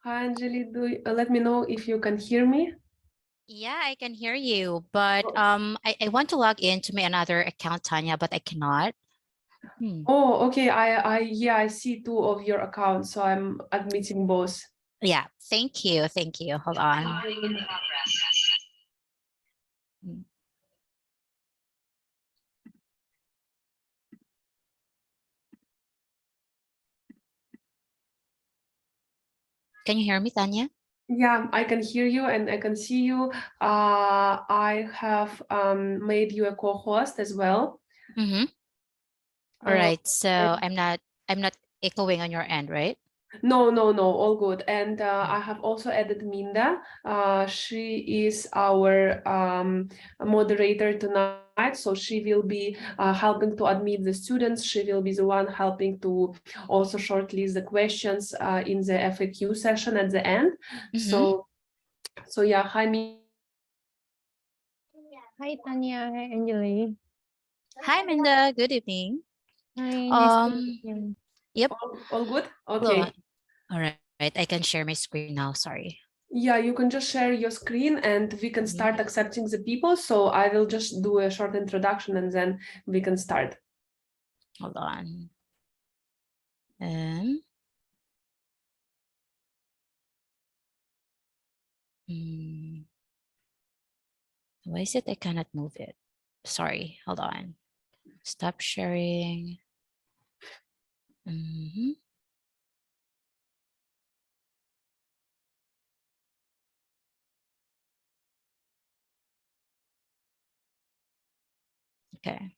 Hi, Anjali. Let me know if you can hear me? Yeah, I can hear you, but Oh, I want to log into my another account, Tanya, but I cannot. okay. I see two of your accounts, so I'm admitting both. Yeah, thank you. Thank you. Hold on. Hmm. Can you hear me, Tanya? Yeah, I can hear you and I can see you. I have made you a co-host as well. Mm-hmm. All Uh, right. So and I'm not echoing on your end, right? no, all good. And Mm. I have also added Minda. She is our moderator tonight, so she will be helping to admit the students. She will be the one helping to also shortlist the questions in the FAQ session at the end. Mm-hmm. So yeah, hi Minda. Hi Tanya, hi Anjali. Hi, Minda. Good evening. Hi, nice to meet Um, you. yep. All good? Hold on. Okay. All right. I can share my screen now. Sorry. Yeah, you can just share your screen and we can Mhm. start accepting the people. So I will just do a short introduction and then we can start. Hold on. Um. hmm, Why is it I cannot move it? Sorry. Hold on. Stop sharing. Mhm. Okay.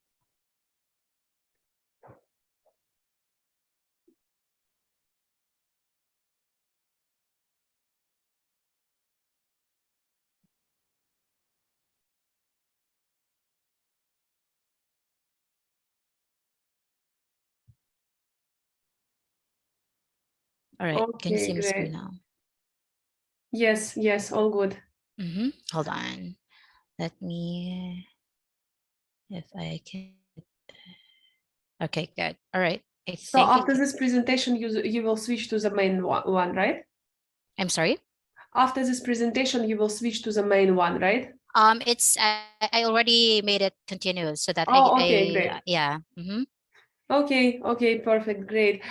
All right. Can you Okay, see my screen great. now? Yes, all good. Hold on. Let me, if I can. Okay, good. All right. I So think after it. this presentation, you will switch to the main one, right? I'm sorry. After this presentation, you will switch to the main one, right? It's I already made it continuous so that Oh, okay, great. yeah. Okay, perfect, great.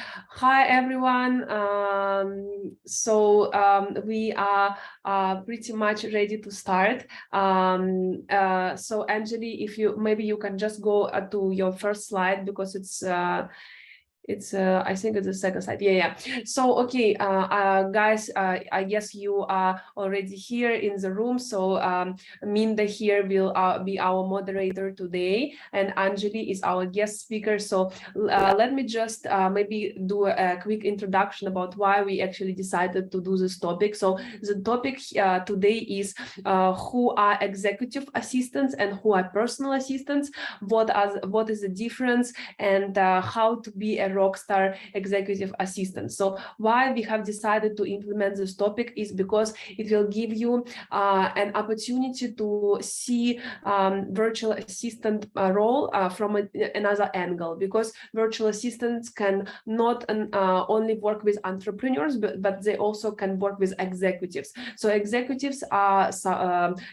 Hi, everyone. We are pretty much ready to start. So Anjali, if you maybe you can just go to your first slide because it's I think it's the second slide. Yeah. So okay, guys, I guess you are already here in the room. So Minda here will be our moderator today, and Anjali is our guest speaker. So let me just maybe do a quick introduction about why we actually decided to do this topic. So the topic today is who are executive assistants and who are personal assistants. What is the difference, and how to be a rockstar executive assistant. So why we have decided to implement this topic is because it will give you an opportunity to see virtual assistant role from another angle, because virtual assistants can not only work with entrepreneurs, but they also can work with executives. So executives are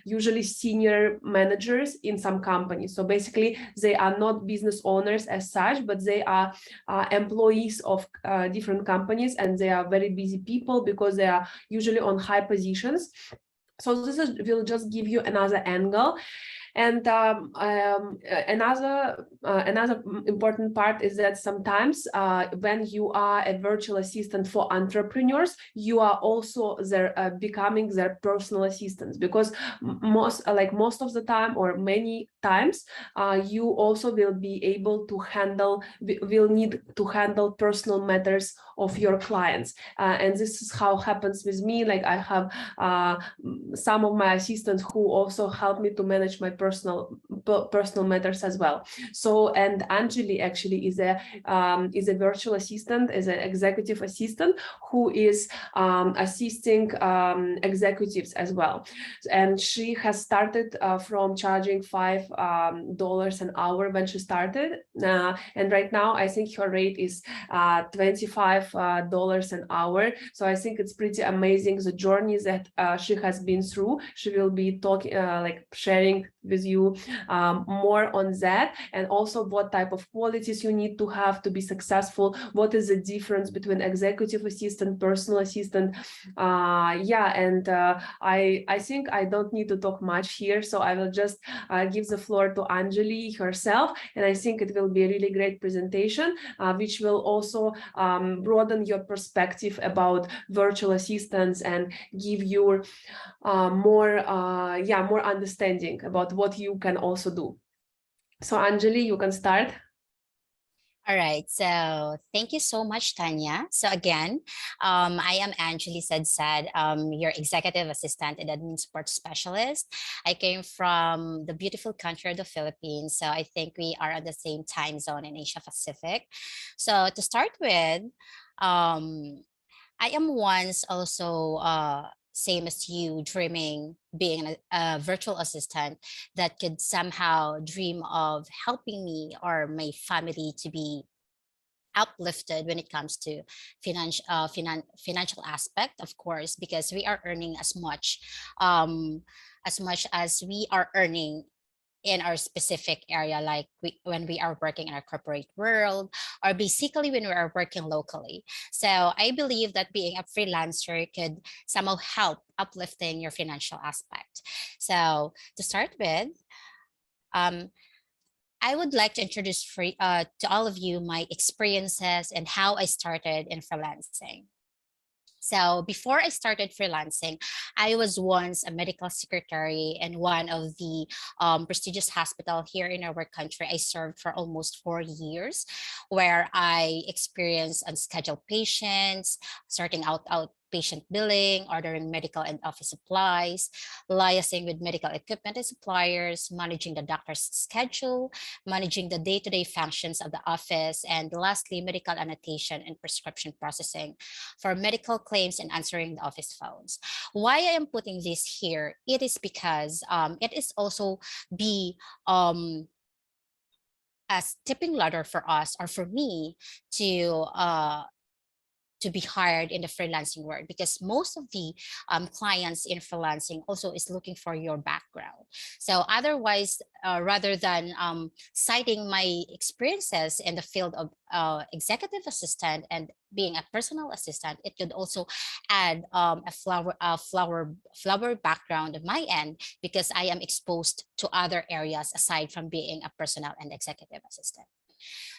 usually senior managers in some companies. So basically, they are not business owners as such, but they are employees of different companies, and they are very busy people because they are usually on high positions. So will just give you another angle. And another important part is that sometimes when you are a virtual assistant for entrepreneurs, you are also becoming their personal assistants, because most of the time, or many times, you also will need to handle personal matters of your clients. And this is how happens with me. Like I have some of my assistants who also help me to manage my personal matters as well. So, and Anjali actually is a virtual assistant, is an executive assistant who is assisting executives as well. And she has started from charging $5 an hour when she started, and right now I think her rate is $25 an hour. So I think it's pretty amazing the journey that she has been through. She will be talking, like sharing with you more on that, and also what type of qualities you need to have to be successful. What is the difference between executive assistant, personal assistant? Yeah, and I think I don't need to talk much here, so I will just give the floor to Anjali herself, and I think it will be a really great presentation, which will also broaden your perspective about virtual assistants and give you more understanding about what you can also do. So Anjali, you can start. All right, so thank you so much, Tanya. So again, I am Anjali Sadsad, your executive assistant and admin support specialist. I came from the beautiful country of the Philippines, so I think we are on the same time zone in Asia Pacific. So to start with, I am once also same as you, dreaming being a virtual assistant that could somehow dream of helping me or my family to be uplifted when it comes to financial aspect, of course, because we are earning as much as we are earning in our specific area, like when we are working in our corporate world, or basically when we are working locally. So I believe that being a freelancer could somehow help uplifting your financial aspect. So to start with, I would like to introduce to all of you my experiences and how I started in freelancing. So before I started freelancing, I was once a medical secretary in one of the prestigious hospital here in our country. I served for almost 4 years, where I experienced unscheduled patients, sorting out patient billing, ordering medical and office supplies, liaising with medical equipment and suppliers, managing the doctor's schedule, managing the day-to-day functions of the office, and lastly, medical annotation and prescription processing for medical claims and answering the office phones. Why I am putting this here, it is because it is also the a stepping ladder for us, or for me, to be hired in the freelancing world, because most of the clients in freelancing also is looking for your background. So otherwise, rather than citing my experiences in the field of executive assistant and being a personal assistant, it could also add a flower background of my end, because I am exposed to other areas aside from being a personal and executive assistant.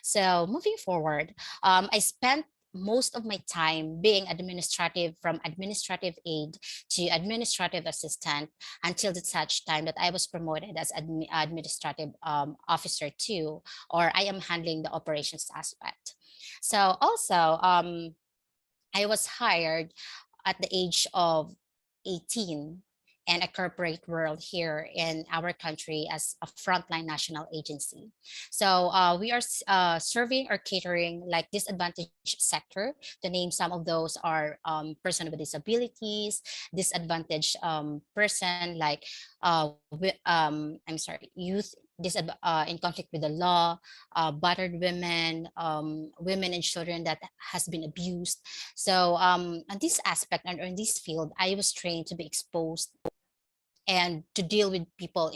So moving forward, I spent most of my time being administrative, from administrative aide to administrative assistant, until the such time that I was promoted as administrative officer too, or I am handling the operations aspect. So also, I was hired at the age of 18 and a corporate world here in our country as a frontline national agency. So we are serving or catering like disadvantaged sector. To name some of those are person with disabilities, disadvantaged person like I'm sorry, youth in conflict with the law, battered women, women and children that has been abused. So on this aspect and in this field, I was trained to be exposed and to deal with people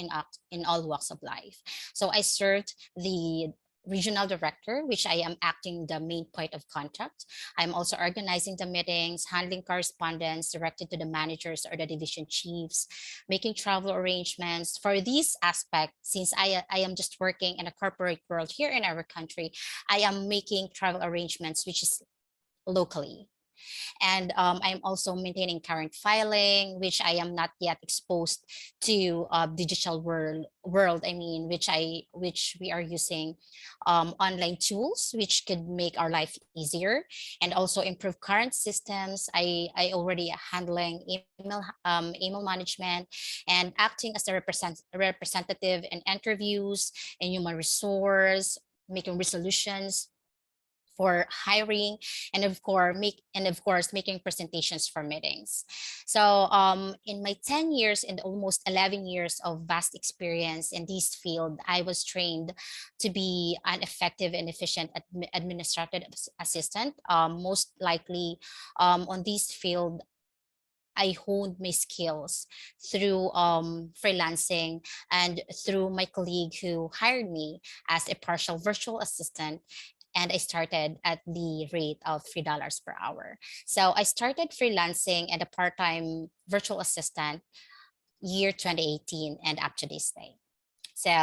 in all walks of life. So I served the regional director, which I am acting the main point of contact. I'm also organizing the meetings, handling correspondence directed to the managers or the division chiefs, making travel arrangements. For this aspect, since I am just working in a corporate world here in our country, I am making travel arrangements, which is locally. And I'm also maintaining current filing, which I am not yet exposed to digital world. I mean, which we are using online tools, which could make our life easier and also improve current systems. I already handling email management and acting as a representative in interviews and human resource, making resolutions for hiring, and of course making presentations for meetings. So in my 10 years and almost 11 years of vast experience in this field, I was trained to be an effective and efficient administrative assistant. Most likely on this field, I honed my skills through freelancing and through my colleague who hired me as a partial virtual assistant. And I started at the rate of $3 per hour. So I started freelancing and a part-time virtual assistant year 2018 and up to this day. So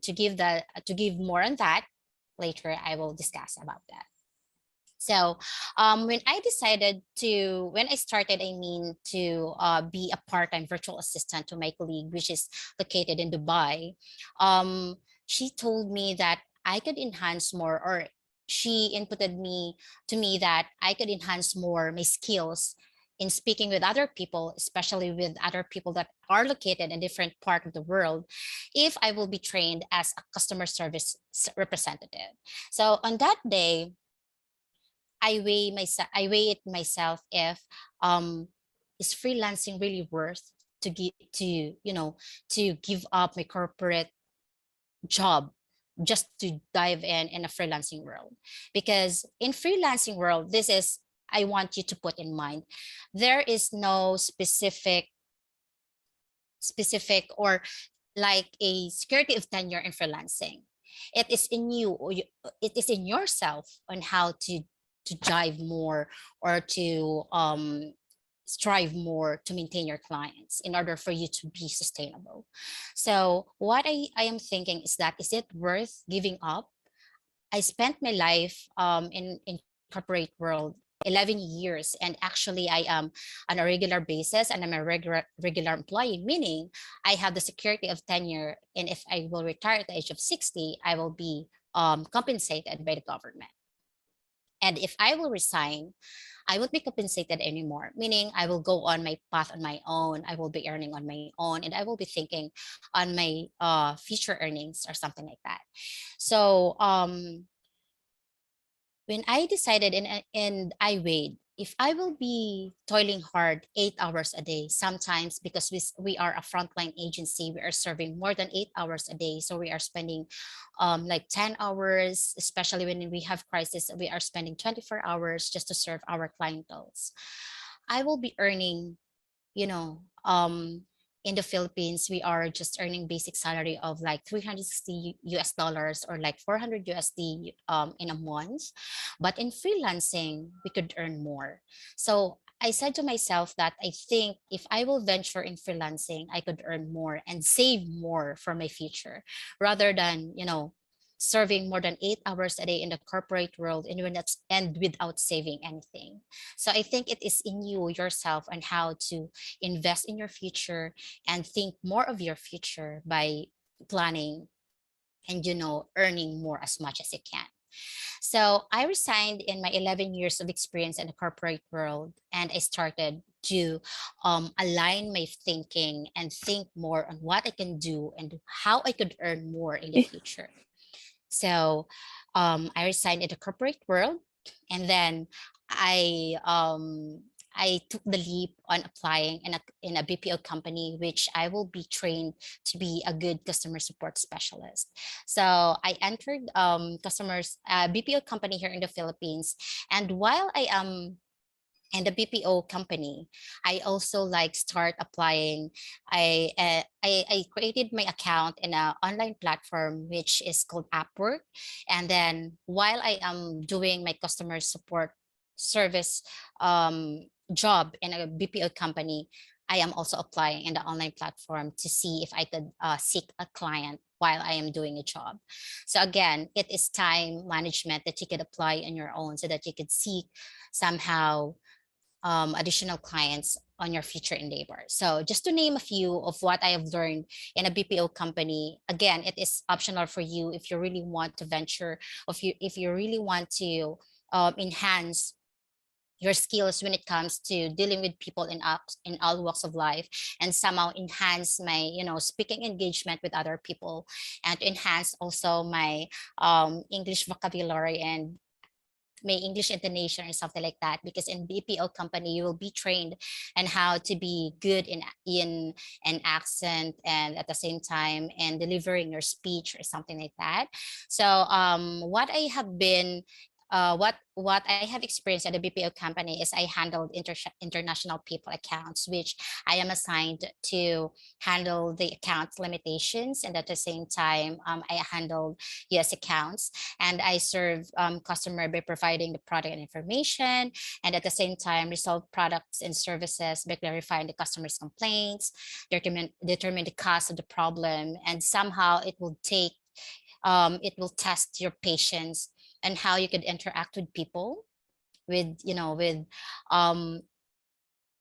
to give more on that, later I will discuss about that. So when I started, I mean, to be a part-time virtual assistant to my colleague, which is located in Dubai, she told me that I could enhance more, or she inputted to me that I could enhance more my skills in speaking with other people, especially with other people that are located in different part of the world, if I will be trained as a customer service representative. So on that day, I weigh it myself if is freelancing really worth to to give up my corporate job just to dive in a freelancing world. Because in freelancing world, this is, I want you to put in mind, there is no specific or like a security of tenure in freelancing. It is in you, or it is in yourself on how to drive more, or to strive more to maintain your clients in order for you to be sustainable. So what I am thinking is that, is it worth giving up? I spent my life in corporate world 11 years, and actually I am on a regular basis, and I'm a regular employee, meaning I have the security of tenure, and if I will retire at the age of 60, I will be compensated by the government. And if I will resign, I won't be compensated anymore, meaning I will go on my path on my own. I will be earning on my own, and I will be thinking on my future earnings or something like that. So when I decided, and I weighed, if I will be toiling hard 8 hours a day, sometimes because we are a frontline agency, we are serving more than 8 hours a day. So we are spending like 10 hours, especially when we have crisis, we are spending 24 hours just to serve our clientels. I will be earning, you know, in the Philippines, we are just earning basic salary of like 360 US dollars, or like 400 USD in a month. But in freelancing, we could earn more. So I said to myself that I think if I will venture in freelancing, I could earn more and save more for my future, rather than, serving more than 8 hours a day in the corporate world, and without saving anything. So I think it is in you yourself and how to invest in your future and think more of your future by planning and earning more as much as you can. So I resigned in my 11 years of experience in the corporate world, and I started to align my thinking and think more on what I can do and how I could earn more in the future. So I resigned in the corporate world, and then I I took the leap on applying in a BPO company, which I will be trained to be a good customer support specialist. So I entered customers BPO company here in the Philippines, and while I am in the BPO company, I also like start applying. I created my account in an online platform which is called Upwork, and then while I am doing my customer support service job in a BPO company, I am also applying in the online platform to see if I could seek a client while I am doing a job. So again, it is time management that you could apply on your own so that you could seek somehow additional clients on your future endeavor. So just to name a few of what I have learned in a BPO company, again, it is optional for you if you really want to venture, if you really want to enhance your skills when it comes to dealing with people in all walks of life, and somehow enhance my speaking engagement with other people, and to enhance also my English vocabulary and my English intonation or something like that. Because in BPO company, you will be trained on how to be good in an accent, and at the same time and delivering your speech or something like that. So what I have been what I have experienced at the BPO company is I handled international people accounts, which I am assigned to handle the account limitations, and at the same time I handled US accounts, and I serve customer by providing the product and information, and at the same time resolve products and services by clarifying the customer's complaints, determine the cause of the problem, and somehow it will test your patience and how you could interact with people with with um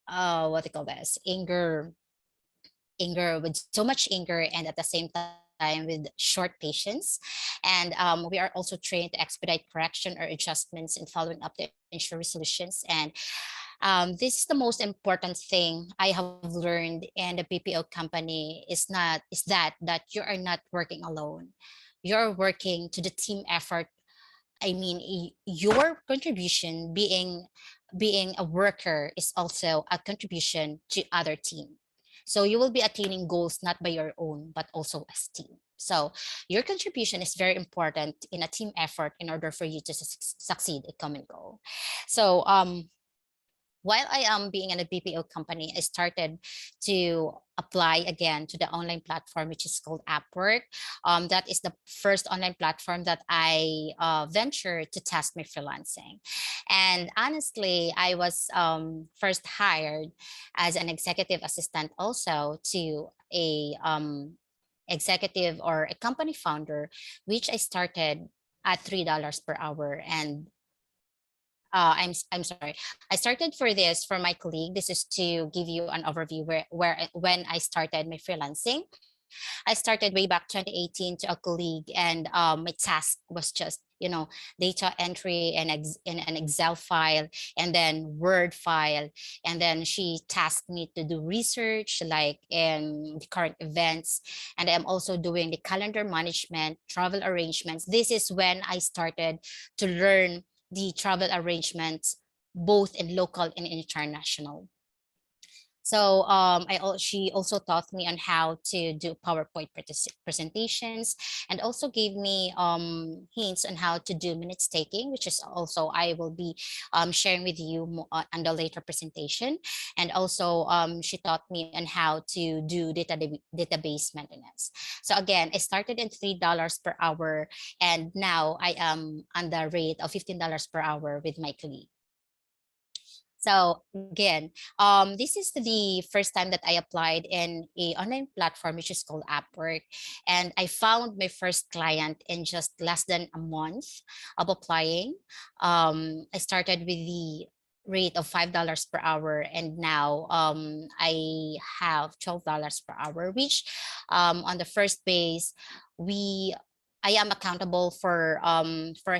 what they call this anger with so much anger, and at the same time with short patience. And we are also trained to expedite correction or adjustments and following up to ensure resolutions. And this is the most important thing I have learned in the BPO company is that you are not working alone. You're working to the team effort. I mean, your contribution being a worker is also a contribution to other team. So you will be attaining goals not by your own, but also as team. So your contribution is very important in a team effort in order for you to succeed a common goal. So while I am being in a BPO company, I started to apply again to the online platform, which is called Upwork. That is the first online platform that I ventured to test my freelancing. And honestly, I was first hired as an executive assistant also to a executive or a company founder, which I started at $3 per hour. And I'm sorry. I started for this for my colleague. This is to give you an overview when I started my freelancing. I started way back 2018 to a colleague, and my task was just data entry in an Excel file, and then Word file, and then she tasked me to do research like in the current events, and I'm also doing the calendar management, travel arrangements. This is when I started to learn the travel arrangements, both in local and international. So she also taught me on how to do PowerPoint presentations, and also gave me hints on how to do minutes taking, which is also I will be sharing with you on the later presentation. And also she taught me on how to do database maintenance. So again, I started at $3 per hour, and now I am on the rate of $15 per hour with my colleague. So again, this is the first time that I applied in a online platform, which is called Upwork. And I found my first client in just less than a month of applying. I started with the rate of $5 per hour, and now I have $12 per hour, which on the first base, I am accountable for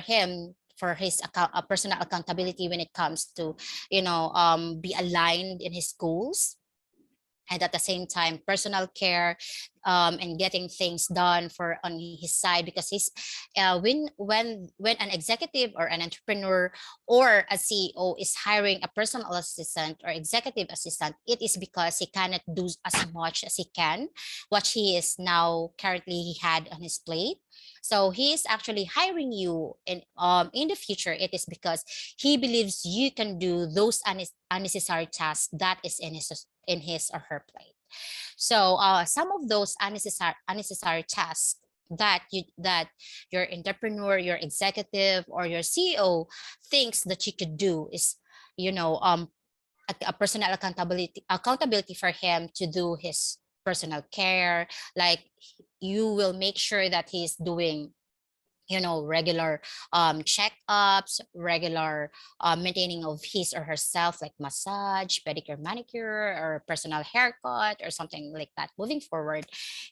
him, for his personal accountability when it comes to be aligned in his goals, and at the same time personal care, and getting things done for on his side, because he's when an executive or an entrepreneur or a CEO is hiring a personal assistant or executive assistant, it is because he cannot do as much as he can, what he is now currently he had on his plate. So he is actually hiring you in the future. It is because he believes you can do those unnecessary tasks that is in his or her plate. So some of those unnecessary tasks that your entrepreneur, your executive, or your CEO thinks that you could do is, you know, a personal accountability for him to do his personal care. Like you will make sure that he's doing, you know, regular checkups, regular maintaining of his or herself, like massage, pedicure, manicure, or personal haircut or something like that moving forward.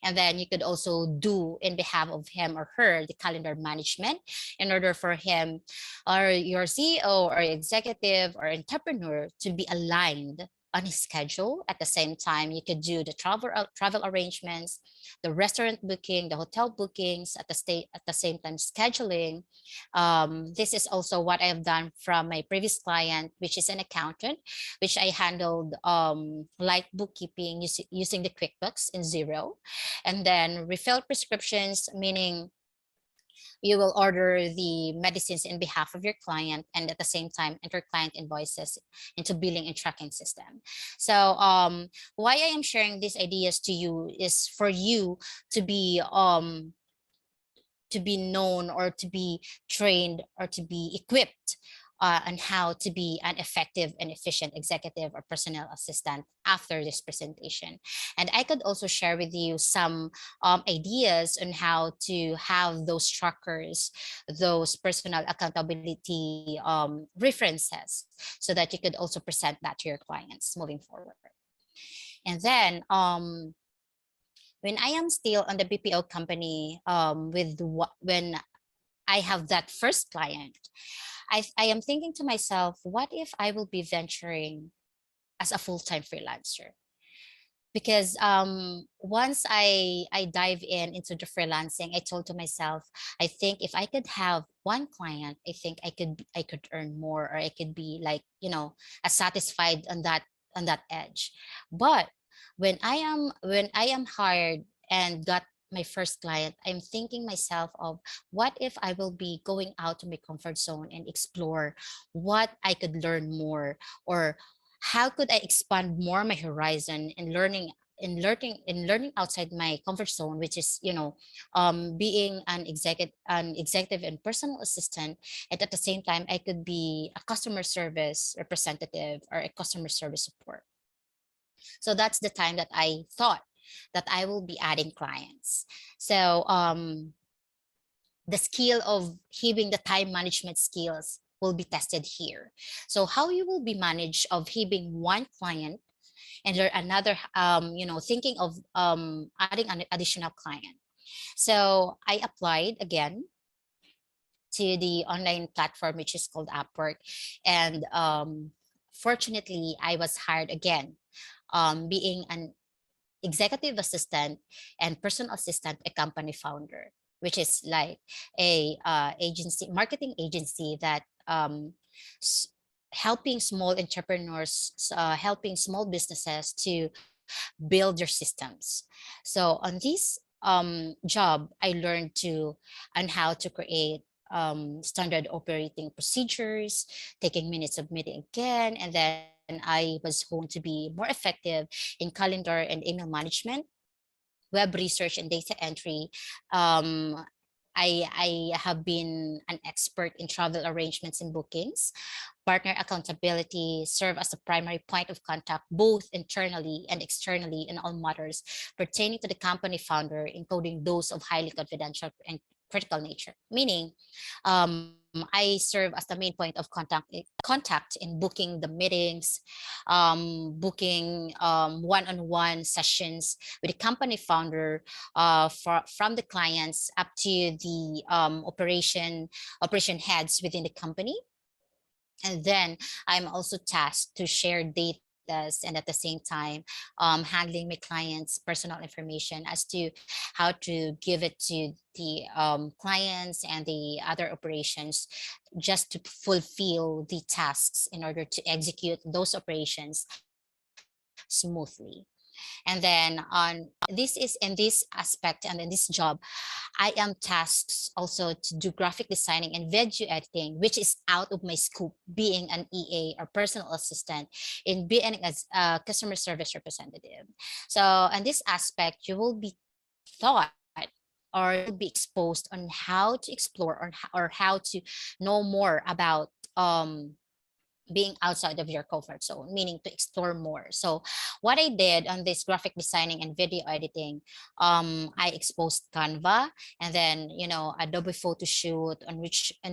And then you could also do in behalf of him or her the calendar management in order for him or your CEO or executive or entrepreneur to be aligned on his schedule. At the same time, you could do the travel arrangements, the restaurant booking, the hotel bookings, at the same time scheduling. This is also what I have done from my previous client, which is an accountant, which I handled light bookkeeping using the QuickBooks in Zero, and then refill prescriptions, meaning you will order the medicines in behalf of your client and at the same time enter client invoices into billing and tracking system. So why I am sharing these ideas to you is for you to be known or to be trained or to be equipped on how to be an effective and efficient executive or personal assistant after this presentation. And I could also share with you some ideas on how to have those trackers, those personal accountability references, so that you could also present that to your clients moving forward. And then when I am still on the BPO company, when I have that first client, I am thinking to myself, what if I will be venturing as a full-time freelancer? Because once I dive into the freelancing, I told to myself, I think if I could have one client, I think I could earn more, or I could be like, you know, as satisfied on that edge. But when I am hired and got my first client, I'm thinking myself of what if I will be going out to my comfort zone and explore what I could learn more, or how could I expand more my horizon in learning outside my comfort zone, which is, you know, being an executive and personal assistant. And at the same time, I could be a customer service representative or a customer service support. So that's the time that I thought that I will be adding clients. So the skill of having the time management skills will be tested here. So how you will be managed of having one client and there another, you know, thinking of adding an additional client. So I applied again to the online platform, which is called Upwork. And fortunately, I was hired again, being an executive assistant and personal assistant, a company founder, which is like a agency, marketing agency that s- helping small entrepreneurs, helping small businesses to build their systems. So on this job, I learned to on how to create standard operating procedures, taking minutes of meeting again, and then I was honed to be more effective in calendar and email management, web research and data entry. Um, I have been an expert in travel arrangements and bookings, partner accountability, serve as a primary point of contact, both internally and externally in all matters pertaining to the company founder, including those of highly confidential and critical nature. Meaning, I serve as the main point of contact in booking the meetings, booking one-on-one sessions with the company founder, from the clients up to the operation heads within the company. And then I'm also tasked to share data and at the same time handling my clients' personal information as to how to give it to the clients and the other operations, just to fulfill the tasks in order to execute those operations smoothly. And then on this is in this aspect and in this job, I am tasked also to do graphic designing and video editing, which is out of my scope, being an EA or personal assistant in being as a customer service representative. So in this aspect, you will be taught or you will be exposed on how to explore or how to know more about being outside of your comfort zone, meaning to explore more. So what I did on this graphic designing and video editing, I exposed Canva, and then, you know, Adobe Photoshoot, on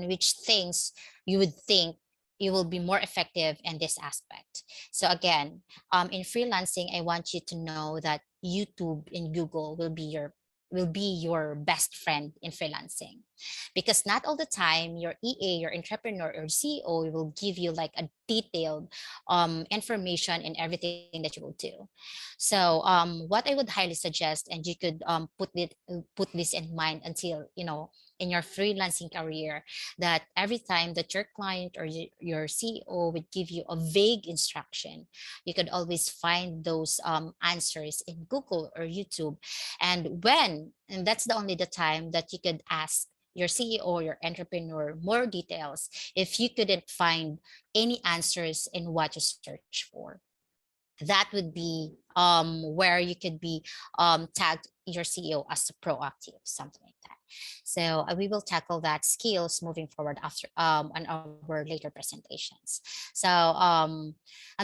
which things you would think you will be more effective in this aspect. So again, in freelancing, I want you to know that YouTube and Google will be your best friend in freelancing, because not all the time your EA, your entrepreneur or CEO will give you like a detailed information in everything that you will do. So what I would highly suggest, and you could put this in mind until, you know, in your freelancing career, that every time that your client or your CEO would give you a vague instruction, you could always find those answers in Google or YouTube. And that's the only the time that you could ask your CEO or your entrepreneur more details if you couldn't find any answers in what you search for. That would be where you could be tagged your CEO as a proactive, something like that. So we will tackle that skills moving forward after on our later presentations. So on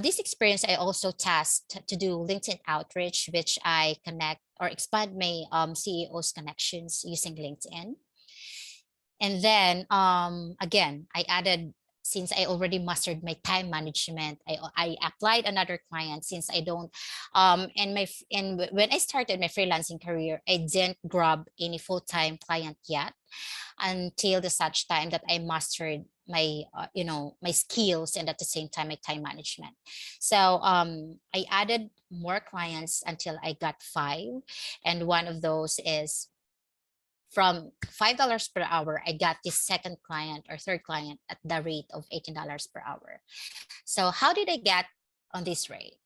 this experience, I also tasked to do LinkedIn outreach, which I connect or expand my CEO's connections using LinkedIn. And then again, I added, since I already mastered my time management, I applied another client, since I don't and when I started my freelancing career, I didn't grab any full-time client yet, until the such time that I mastered my you know, my skills, and at the same time my time management. So I added more clients until I got 5, and one of those is from $5 per hour, I got this second client or third client at the rate of $18 per hour. So how did I get on this rate?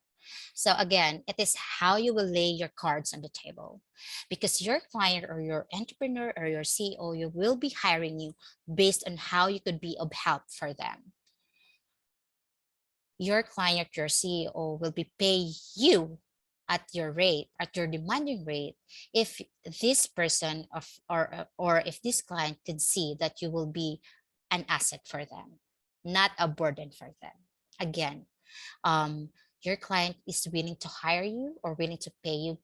So again, it is how you will lay your cards on the table, because your client or your entrepreneur or your CEO, you will be hiring you based on how you could be of help for them. Your client, your CEO will be pay you at your rate, at your demanding rate, if this person or if this client could see that you will be an asset for them, not a burden for them. Again, um, your client is willing to hire you or willing to pay you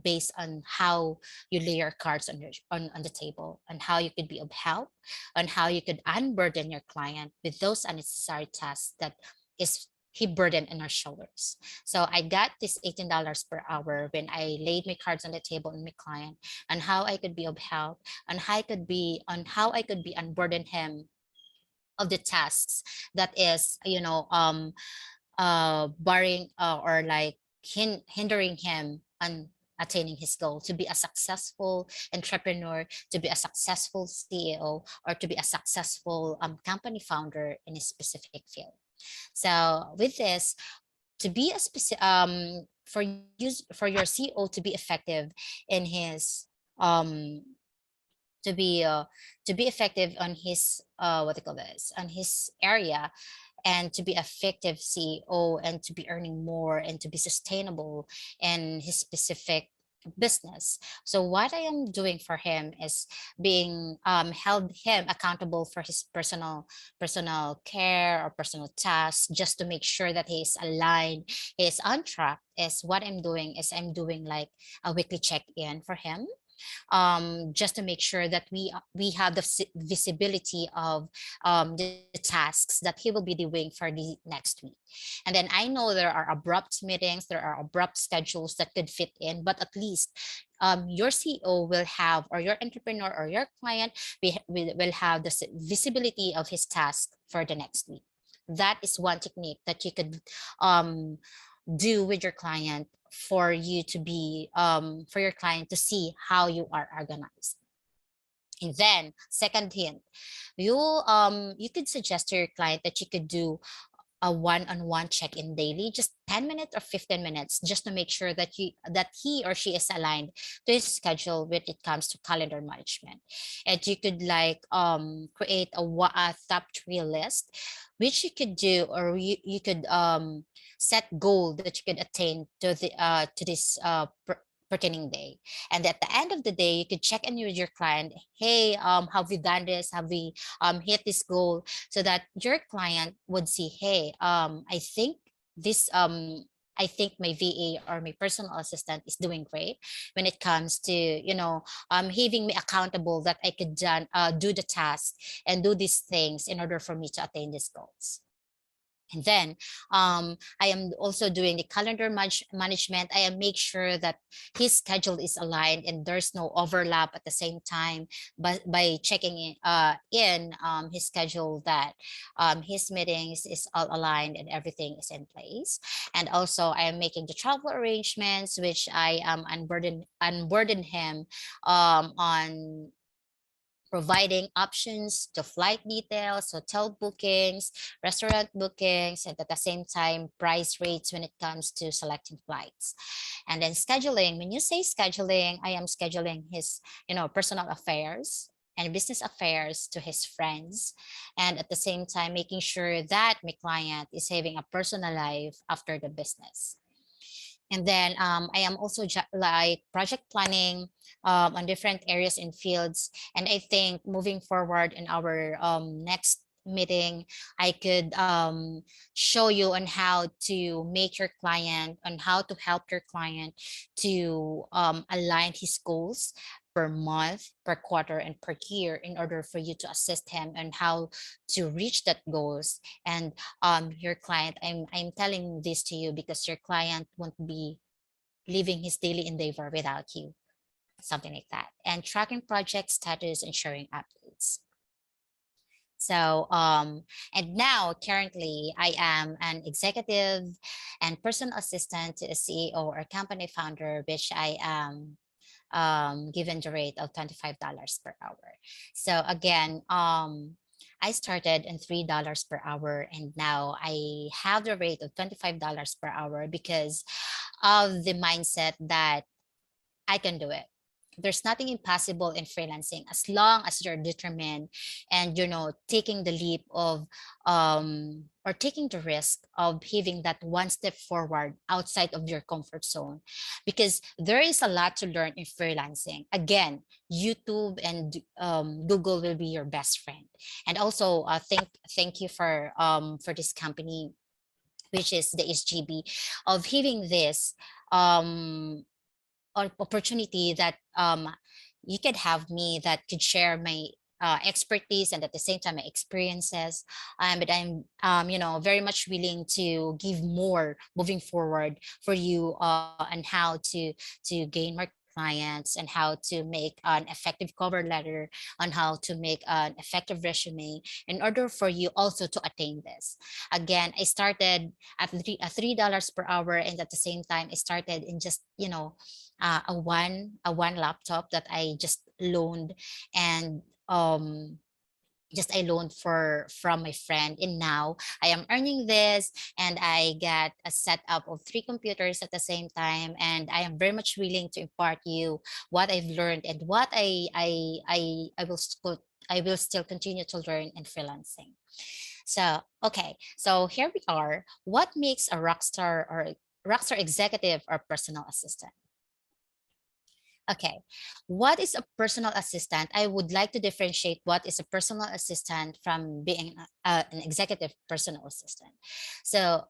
based on how you lay your cards on the table, and how you could be of help, and how you could unburden your client with those unnecessary tasks that is he burdened on our shoulders. So I got this $18 per hour when I laid my cards on the table in my client, and how I could be of help, and how I could be unburden him of the tasks that is, you know, barring or like hindering him on attaining his goal to be a successful entrepreneur, to be a successful CEO, or to be a successful company founder in a specific field. So with this, to be a specific for your CEO to be effective in his um to be effective on his what they call this, on his area, and to be effective CEO, and to be earning more, and to be sustainable in his specific business. So what I am doing for him is being held him accountable for his personal care or personal tasks, just to make sure that he is aligned, he is on track. Is what I'm doing is I'm doing like a weekly check-in for him, just to make sure that we have the visibility of the tasks that he will be doing for the next week. And then I know there are abrupt meetings, there are abrupt schedules that could fit in, but at least your CEO will have, or your entrepreneur or your client will have the visibility of his task for the next week. That is one technique that you could do with your client, for you to be for your client to see how you are organized. And then second hint, you could suggest to your client that you could do a one-on-one check-in daily, just 10 minutes or 15 minutes, just to make sure that he or she is aligned to his schedule when it comes to calendar management. And you could like create a top 3 list, which you could do, or you could set goal that you could attain to the to this working day. And at the end of the day, you could check in with your client. Hey, have we done this? Have we hit this goal? So that your client would see, hey, this I think my VA or my personal assistant is doing great when it comes to, having me accountable that I could do the task and do these things in order for me to attain these goals. And then I am also doing the calendar management. I am make sure that his schedule is aligned and there's no overlap at the same time. But by checking in his schedule, that his meetings is all aligned and everything is in place. And also I am making the travel arrangements, which I am unburden him on providing options to flight details, hotel bookings, restaurant bookings, and at the same time, price rates when it comes to selecting flights. And then scheduling, when you say scheduling, I am scheduling his, personal affairs and business affairs to his friends. And at the same time, making sure that my client is having a personal life after the business. And then I am also like project planning on different areas and fields. And I think moving forward in our next meeting, I could show you on how to make your client, on how to help your client to align his goals per month, per quarter, and per year in order for you to assist him on how to reach that goals. And your client, I'm telling this to you because your client won't be living his daily endeavor without you, something like that. And tracking project status and sharing updates. So and now currently I am an executive and personal assistant to a CEO or company founder, which I am given the rate of $25 per hour. So again, I started in $3 per hour, and now I have the rate of $25 per hour because of the mindset that I can do it. There's nothing impossible in freelancing as long as you're determined and taking the leap of or taking the risk of having that one step forward outside of your comfort zone, because there is a lot to learn in freelancing. Again, YouTube and Google will be your best friend. And also thank you for this company, which is the SGB, of having this opportunity that you could have me that could share my expertise and at the same time my experiences. But I'm very much willing to give more moving forward for you on how to gain more clients and how to make an effective cover letter, on how to make an effective resume in order for you also to attain this. Again, I started at $3 per hour, and at the same time I started in just a one laptop that I just loaned, and I loaned from my friend, and now I am earning this, and I get a setup of 3 computers at the same time, and I am very much willing to impart you what I've learned and what I will still continue to learn in freelancing. So okay, so here we are. What makes a rockstar executive or personal assistant? Okay, what is a personal assistant? I would like to differentiate what is a personal assistant from being an executive personal assistant. So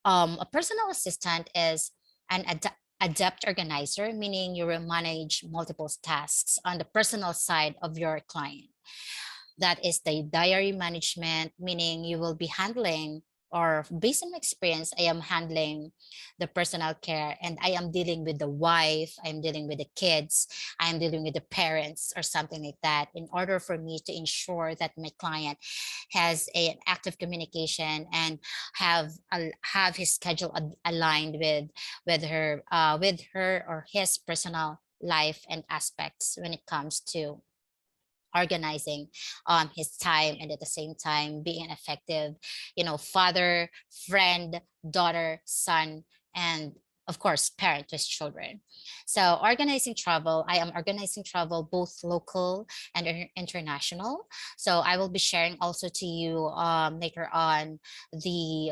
a personal assistant is an adept organizer, meaning you will manage multiple tasks on the personal side of your client. That is the diary management, meaning you will be handling, or based on my experience, I am handling the personal care, and I am dealing with the wife, I'm dealing with the kids, I'm dealing with the parents or something like that, in order for me to ensure that my client has an active communication and have his schedule aligned with her or his personal life and aspects when it comes to organizing his time, and at the same time being an effective father, friend, daughter, son, and of course, parent with children. So organizing travel, I am organizing travel both local and international. So I will be sharing also to you later on the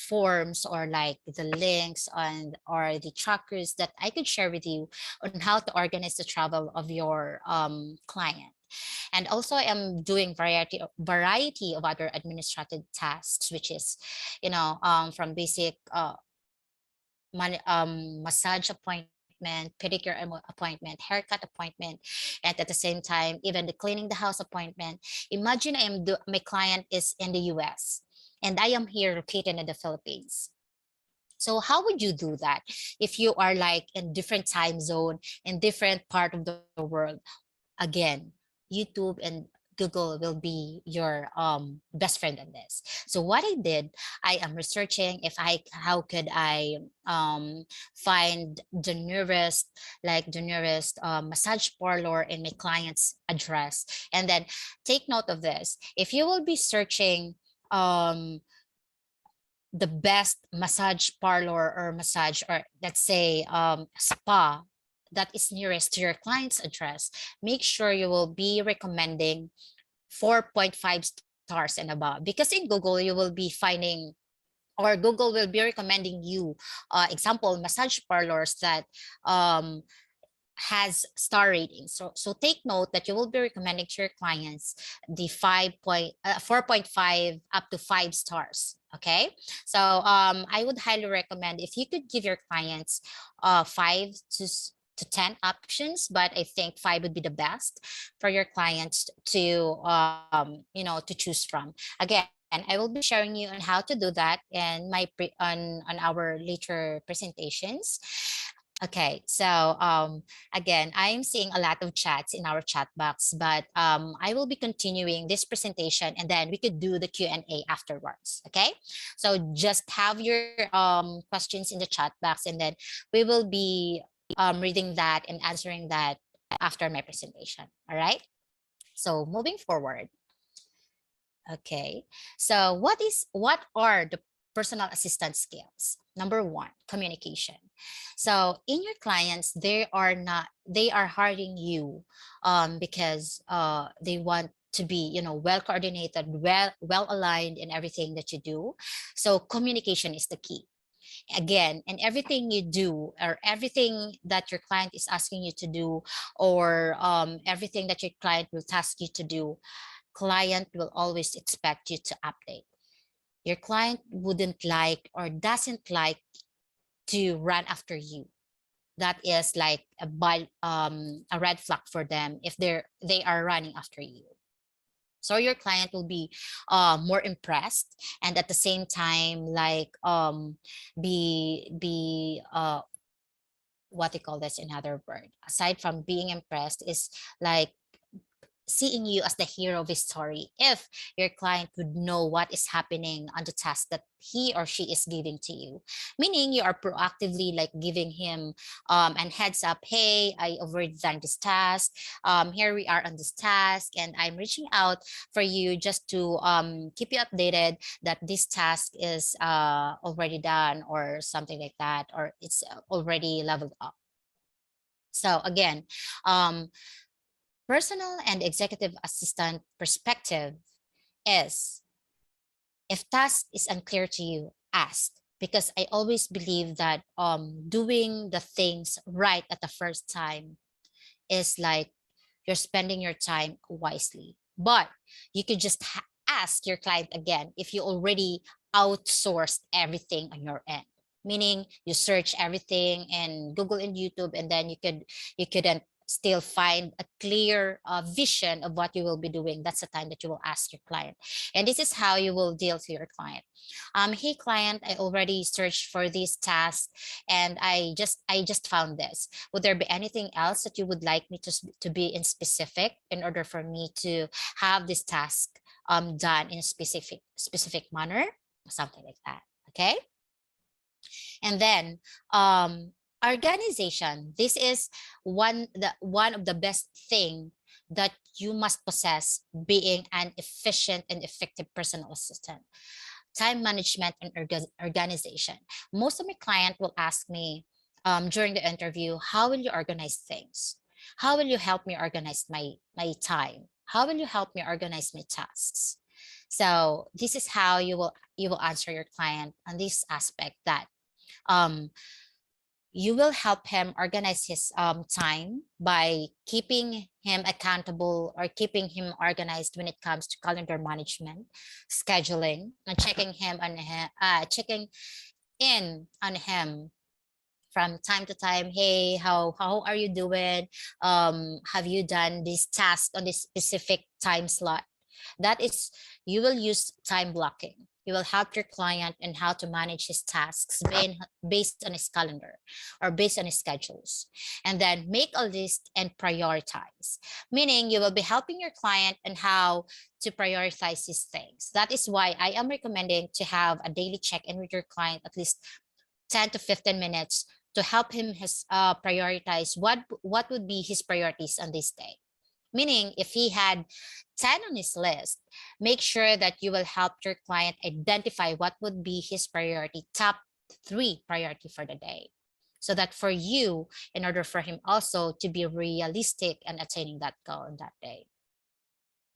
forms or like the links on or the trackers that I could share with you on how to organize the travel of your client. And also I am doing variety of other administrative tasks, which is, from basic massage appointment, pedicure appointment, haircut appointment, and at the same time, even the cleaning the house appointment. Imagine my client is in the US and I am here located in the Philippines. So how would you do that if you are like in different time zone, in different part of the world? Again, YouTube and Google will be your best friend in this. So what I did, I am researching if I how could I find the nearest massage parlor in my client's address, and then take note of this. If you will be searching um the best massage parlor or massage, or let's say spa that is nearest to your client's address, make sure you will be recommending 4.5 stars and above, because in Google you will be finding, or Google will be recommending you example massage parlors that um, has star ratings. So take note that you will be recommending to your clients the 4.5 up to 5 stars. Okay, so I would highly recommend if you could give your clients 5 to 10 options, but I think 5 would be the best for your clients to to choose from. Again, I will be sharing you on how to do that in on our later presentations. Okay, so again, I'm seeing a lot of chats in our chat box, but I will be continuing this presentation and then we could do the Q&A afterwards, okay? So just have your questions in the chat box and then we will be reading that and answering that after my presentation, all right? So moving forward. Okay, so what are the personal assistant skills? Number 1, communication. So in your clients, they are hiring you because they want to be, well coordinated, well aligned in everything that you do. So communication is the key. Again, and everything you do or everything that your client is asking you to do, or everything that your client will task you to do, client will always expect you to update. Your client wouldn't like or doesn't like to run after you. That is like a red flag for them if they are running after you. So your client will be more impressed, and at the same time like be what they call this, another word aside from being impressed is like seeing you as the hero of his story. If your client would know what is happening on the task that he or she is giving to you, meaning you are proactively like giving him an heads up, hey, I already done this task, here we are on this task, and I'm reaching out for you just to keep you updated that this task is already done or something like that, or it's already leveled up. So again, personal and executive assistant perspective is, if task is unclear to you, ask. Because I always believe that doing the things right at the first time is like you're spending your time wisely. But you could just ask your client again if you already outsourced everything on your end, meaning you search everything in Google and YouTube, and then you couldn't still find a clear vision of what you will be doing. That's the time that you will ask your client, and this is how you will deal to your client. Hey client, I already searched for this task and I just found this. Would there be anything else that you would like me to be in specific in order for me to have this task done in a specific manner, something like that? Okay. And then organization, this is one of the best thing that you must possess being an efficient and effective personal assistant. time management and organization. Most of my client will ask me during the interview, how will you organize things? How will you help me organize my time? How will you help me organize my tasks? So this is how you will answer your client on this aspect, that um, you will help him organize his time by keeping him accountable or keeping him organized when it comes to calendar management, scheduling, and checking in on him from time to time. Hey, how are you doing? Have you done this task on this specific time slot? That is, you will use time blocking. You will help your client in how to manage his tasks based on his calendar or based on his schedules. And then make a list and prioritize, meaning you will be helping your client and how to prioritize these things. That is why I am recommending to have a daily check-in with your client, at least 10 to 15 minutes, to help him prioritize what would be his priorities on this day. Meaning, if he had 10 on his list, make sure that you will help your client identify what would be his priority, top 3 priority for the day. So that for you, in order for him also to be realistic and attaining that goal on that day.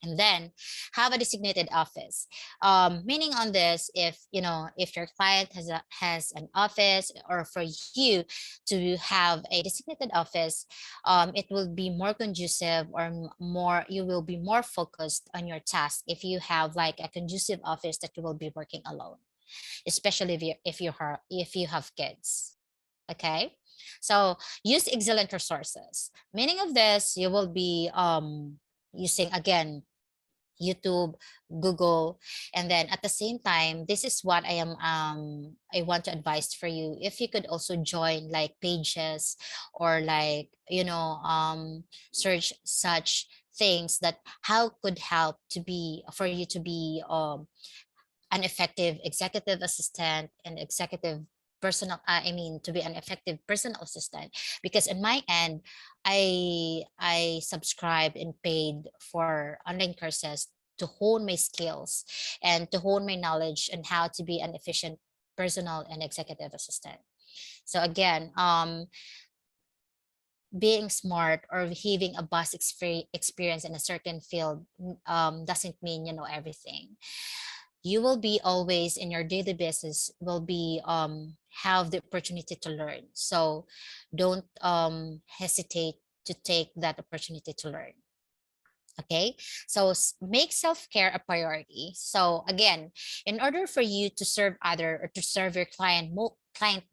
And then have a designated office. Meaning on this, if if your client has an office, or for you to have a designated office, it will be more conducive, or more, you will be more focused on your task if you have like a conducive office that you will be working alone, especially if you have kids. Okay, so use excellent resources. Meaning of this, you will be using again YouTube, Google, and then at the same time, this is what I want to advise for you. If you could also join like pages, or like search such things that how could help to be for you to be an effective executive assistant and executive personal I mean to be an effective personal assistant. Because in my end, I subscribe and paid for online courses to hone my skills and to hone my knowledge on how to be an efficient personal and executive assistant. So again, being smart or having a vast experience in a certain field doesn't mean you know everything. You will be always in your daily basis will be have the opportunity to learn. So don't hesitate to take that opportunity to learn. Okay, so make self-care a priority. So again, in order for you to serve other or to serve your client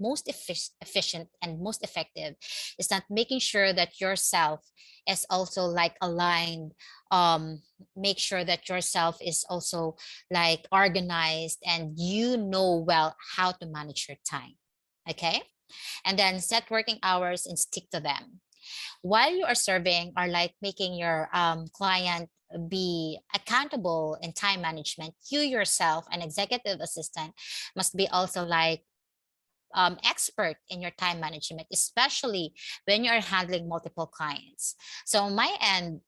most efficient and most effective, is not making sure that yourself is also like aligned, make sure that yourself is also like organized and you know well how to manage your time. Okay, and then set working hours and stick to them while you are serving, or like making your client be accountable in time management. You yourself, an executive assistant, must be also like expert in your time management, especially when you're handling multiple clients. So on my end,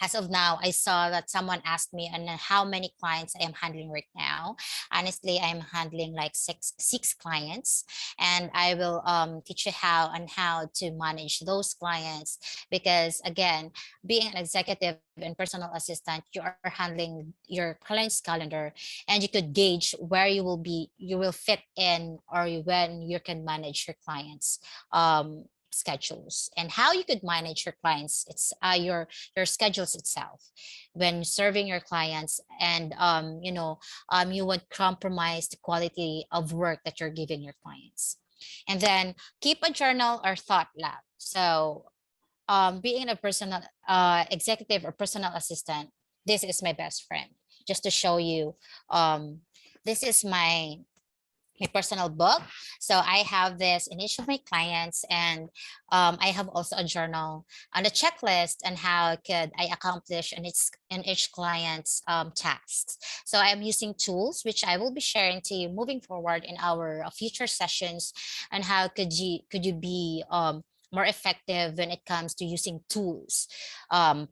as of now, I saw that someone asked me and how many clients I am handling right now. Honestly, I'm handling like six clients, and I will teach you how and how to manage those clients. Because again, being an executive and personal assistant, you are handling your client's calendar, and you could gauge where you will fit in, or when you can manage your clients schedules, and how you could manage your clients. It's your schedules itself when serving your clients, and you would compromise the quality of work that you're giving your clients. And then keep a journal or thought lab. So being a personal executive or personal assistant, this is my best friend. Just to show you, this is my personal book. So I have this in each of my clients, and I have also a journal and a checklist on how could I accomplish in each client's tasks. So I am using tools which I will be sharing to you moving forward in our future sessions, and how could you be more effective when it comes to using tools,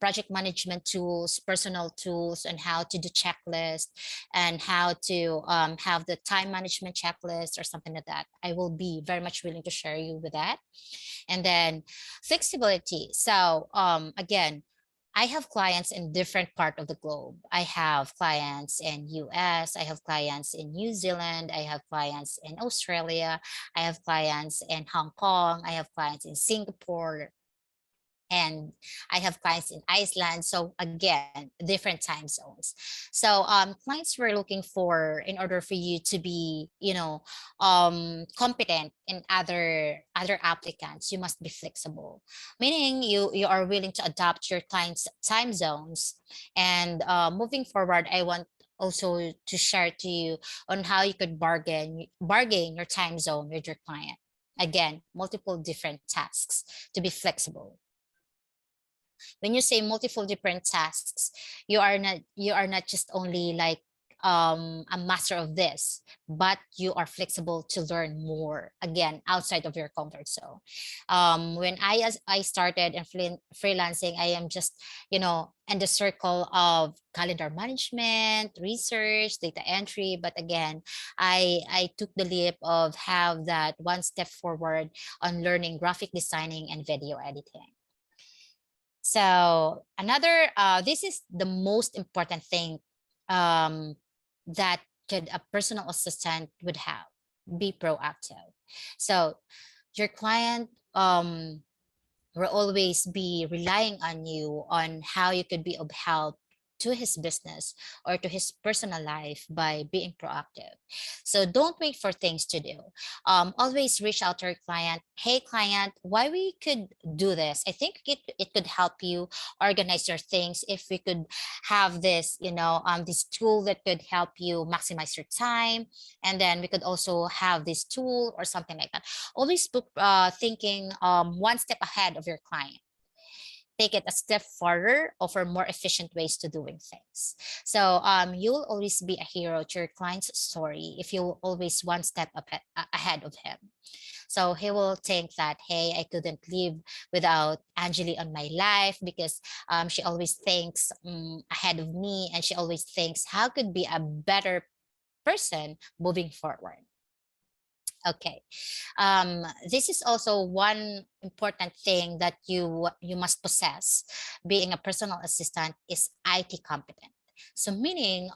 project management tools, personal tools, and how to do checklist and how to have the time management checklist or something like that. I will be very much willing to share you with that. And then flexibility. So again, I have clients in different part of the globe. I have clients in US, I have clients in New Zealand, I have clients in Australia, I have clients in Hong Kong, I have clients in Singapore, and I have clients in Iceland. So again, different time zones. So clients were looking for, in order for you to be, competent in other applicants, you must be flexible, meaning you are willing to adapt your clients' time zones. And moving forward, I want also to share to you on how you could bargain your time zone with your client. Again, multiple different tasks to be flexible. When you say multiple different tasks, you are not just only like a master of this, but you are flexible to learn more, again, outside of your comfort zone. When I started in freelancing, I am just, in the circle of calendar management, research, data entry. But again, I took the leap of have that one step forward on learning graphic designing and video editing. So another, this is the most important thing um, that could a personal assistant would have. Be proactive. So your client will always be relying on you on how you could be of help to his business or to his personal life by being proactive. So don't wait for things to do. Always reach out to your client. Hey, client, why we could do this? I think it could help you organize your things if we could have this, this tool that could help you maximize your time. And then we could also have this tool or something like that. Always book, thinking one step ahead of your client. Take it a step further, offer more efficient ways to doing things. So you'll always be a hero to your client's story if you always one step ahead of him. So he will think that, hey, I couldn't live without Angeli on my life because she always thinks ahead of me, and she always thinks how could be a better person moving forward. Okay, this is also one important thing that you must possess. Being a personal assistant is IT competent. So meaning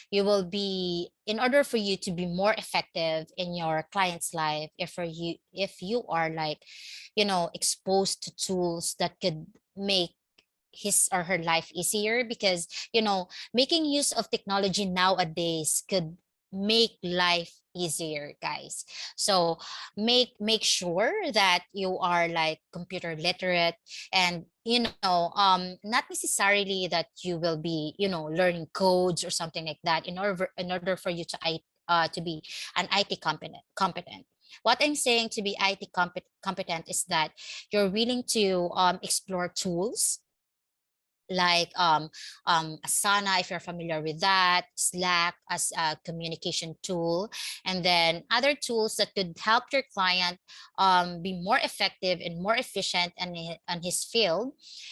you will be, in order for you to be more effective in your client's life, if you are like, exposed to tools that could make his or her life easier, because making use of technology nowadays could make life easier, guys. So make sure that you are like computer literate, and not necessarily that you will be learning codes or something like that in order for you to be an IT competent. What I'm saying to be IT competent is that you're willing to explore tools like Asana, if you're familiar with that, Slack as a communication tool, and then other tools that could help your client be more effective and more efficient in his field.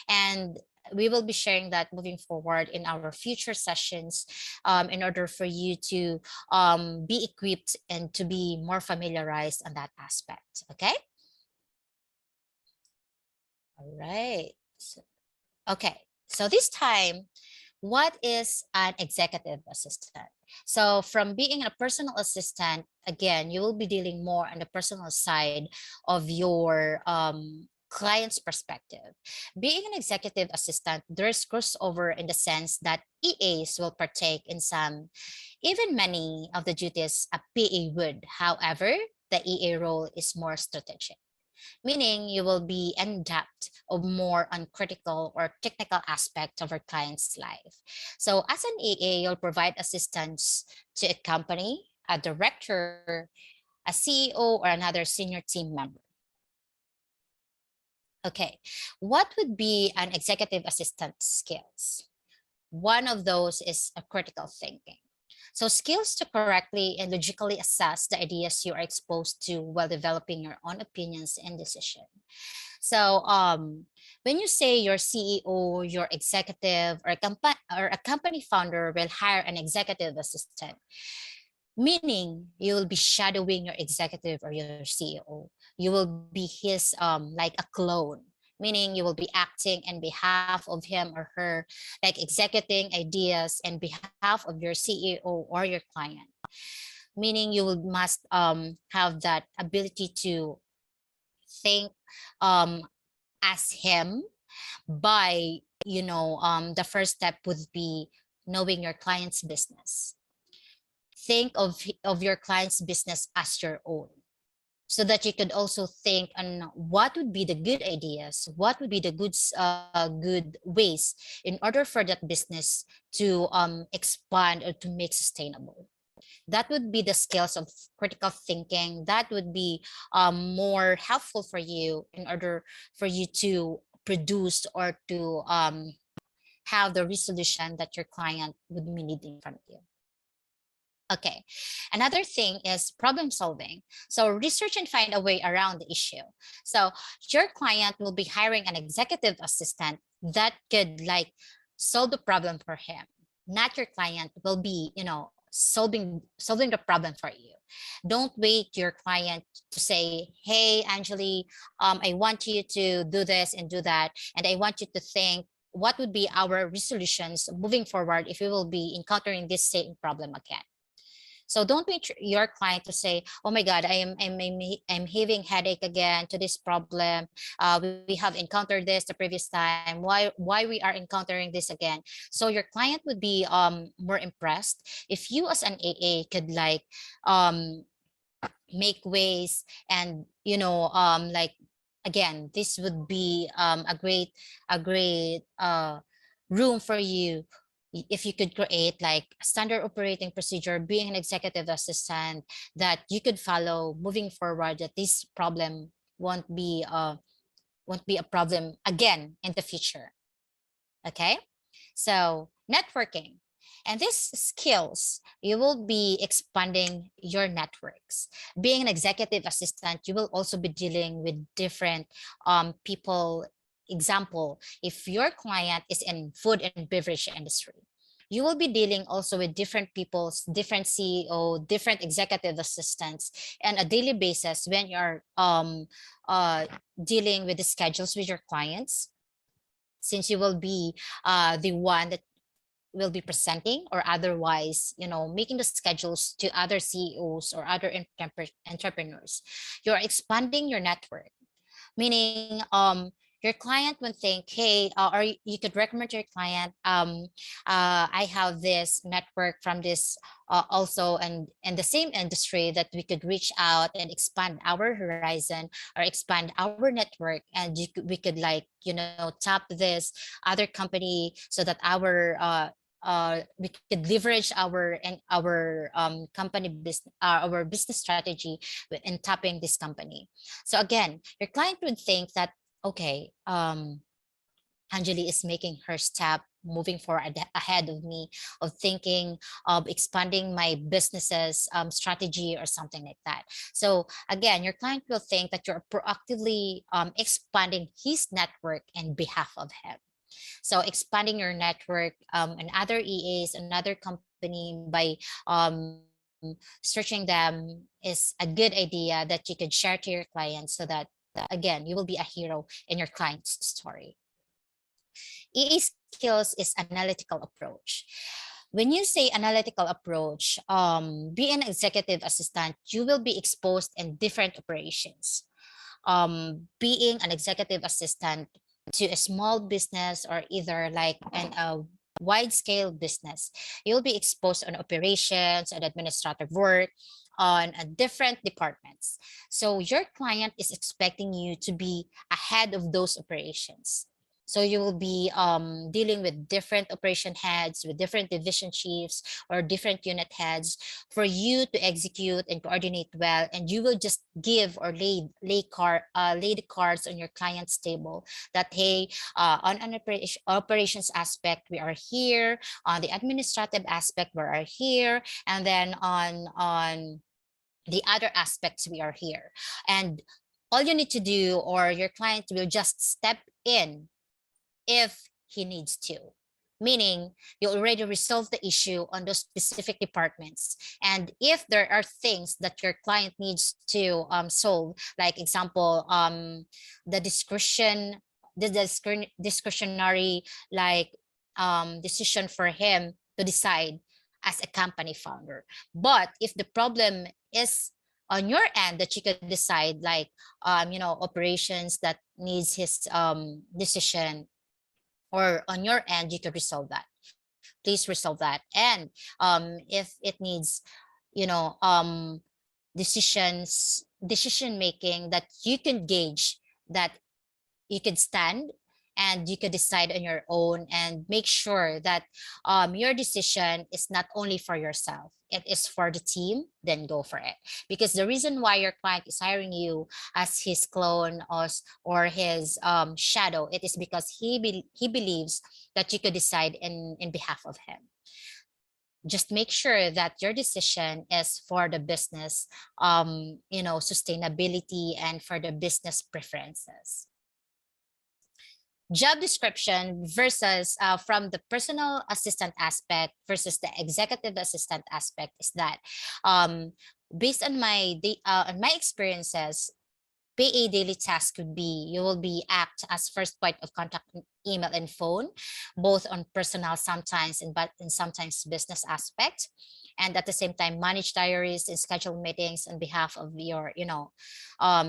And we will be sharing that moving forward in our future sessions, in order for you to be equipped and to be more familiarized on that aspect. Okay. All right. Okay. So this time, what is an executive assistant? So from being a personal assistant, again, you will be dealing more on the personal side of your client's perspective. Being an executive assistant, there's crossover in the sense that EAs will partake in some, even many of the duties a PA would. However, the EA role is more strategic, meaning you will be in depth of more on critical or technical aspects of our client's life. So as an EA, you'll provide assistance to a company, a director, a CEO, or another senior team member. Okay, what would be an executive assistant skills? One of those is a critical thinking. So skills to correctly and logically assess the ideas you are exposed to while developing your own opinions and decision. So when you say your CEO, your executive, or a company founder will hire an executive assistant, meaning you will be shadowing your executive or your CEO. You will be his like a clone, meaning you will be acting in behalf of him or her, like executing ideas in behalf of your CEO or your client, meaning you will must have that ability to think um as him. By the first step would be knowing your client's business. Think of your client's business as your own, so that you could also think on what would be the good ideas, what would be the good ways in order for that business to expand or to make sustainable. That would be the skills of critical thinking that would be more helpful for you in order for you to produce or to have the resolution that your client would be needing from you. Okay, another thing is problem solving. So research and find a way around the issue. So your client will be hiring an executive assistant that could like solve the problem for him. Not your client will be, solving the problem for you. Don't wait your client to say, hey, Angeli, I want you to do this and do that. And I want you to think what would be our resolutions moving forward if we will be encountering this same problem again. So don't wait your client to say, "Oh my God, I'm having headache again to this problem. We have encountered this the previous time. Why we are encountering this again?" So your client would be more impressed if you as an AA could like make ways and like again this would be a great room for you if you could create like a standard operating procedure, being an executive assistant that you could follow moving forward, that this problem won't be a problem again in the future. Okay, so networking. And these skills, you will be expanding your networks. Being an executive assistant, you will also be dealing with different people. Example, if your client is in food and beverage industry, you will be dealing also with different people's, different CEO, different executive assistants, and a daily basis when you're dealing with the schedules with your clients, since you will be the one that will be presenting or otherwise making the schedules to other CEOs or other entrepreneurs. You're expanding your network, meaning your client would think, hey, or you could recommend to your client, I have this network from this also and in the same industry that we could reach out and expand our horizon or expand our network, and we could like tap this other company so that we could leverage our company business, our business strategy in tapping this company. So again, your client would think that, okay, Angeli is making her step moving forward ahead of me, of thinking of expanding my business's strategy or something like that. So again, your client will think that you're proactively expanding his network in behalf of him. So expanding your network and other EAs, another company by searching them is a good idea that you could share to your clients, so that again, you will be a hero in your client's story. EA skills is analytical approach. When you say analytical approach, be an executive assistant, you will be exposed in different operations. Being an executive assistant to a small business or either like a wide scale business, you'll be exposed on operations and administrative work on different departments. So your client is expecting you to be ahead of those operations. So you will be dealing with different operation heads, with different division chiefs or different unit heads for you to execute and coordinate well. And you will just give or lay the cards on your client's table that, hey, on an operations aspect, we are here. On the administrative aspect, we are here. And then on the other aspects, we are here. And all you need to do, or your client will just step in if he needs to, meaning you already resolved the issue on those specific departments. And if there are things that your client needs to solve, like example, the discretionary, like decision for him to decide as a company founder. But if the problem is on your end that you could decide, like operations that needs his decision, or on your end you could resolve that, please resolve that. And if it needs you know decision making that you can gauge, that you could stand and you could decide on your own, and make sure that your decision is not only for yourself, it is for the team, then go for it. Because the reason why your client is hiring you as his clone or his shadow, it is because he believes that you could decide in behalf of him. Just make sure that your decision is for the business sustainability and for the business preferences. Job description versus from the personal assistant aspect versus the executive assistant aspect is that based on my experiences, PA daily task could be, you will be act as first point of contact in email and phone, both on personal sometimes and sometimes business aspect. And at the same time, manage diaries and schedule meetings on behalf of your,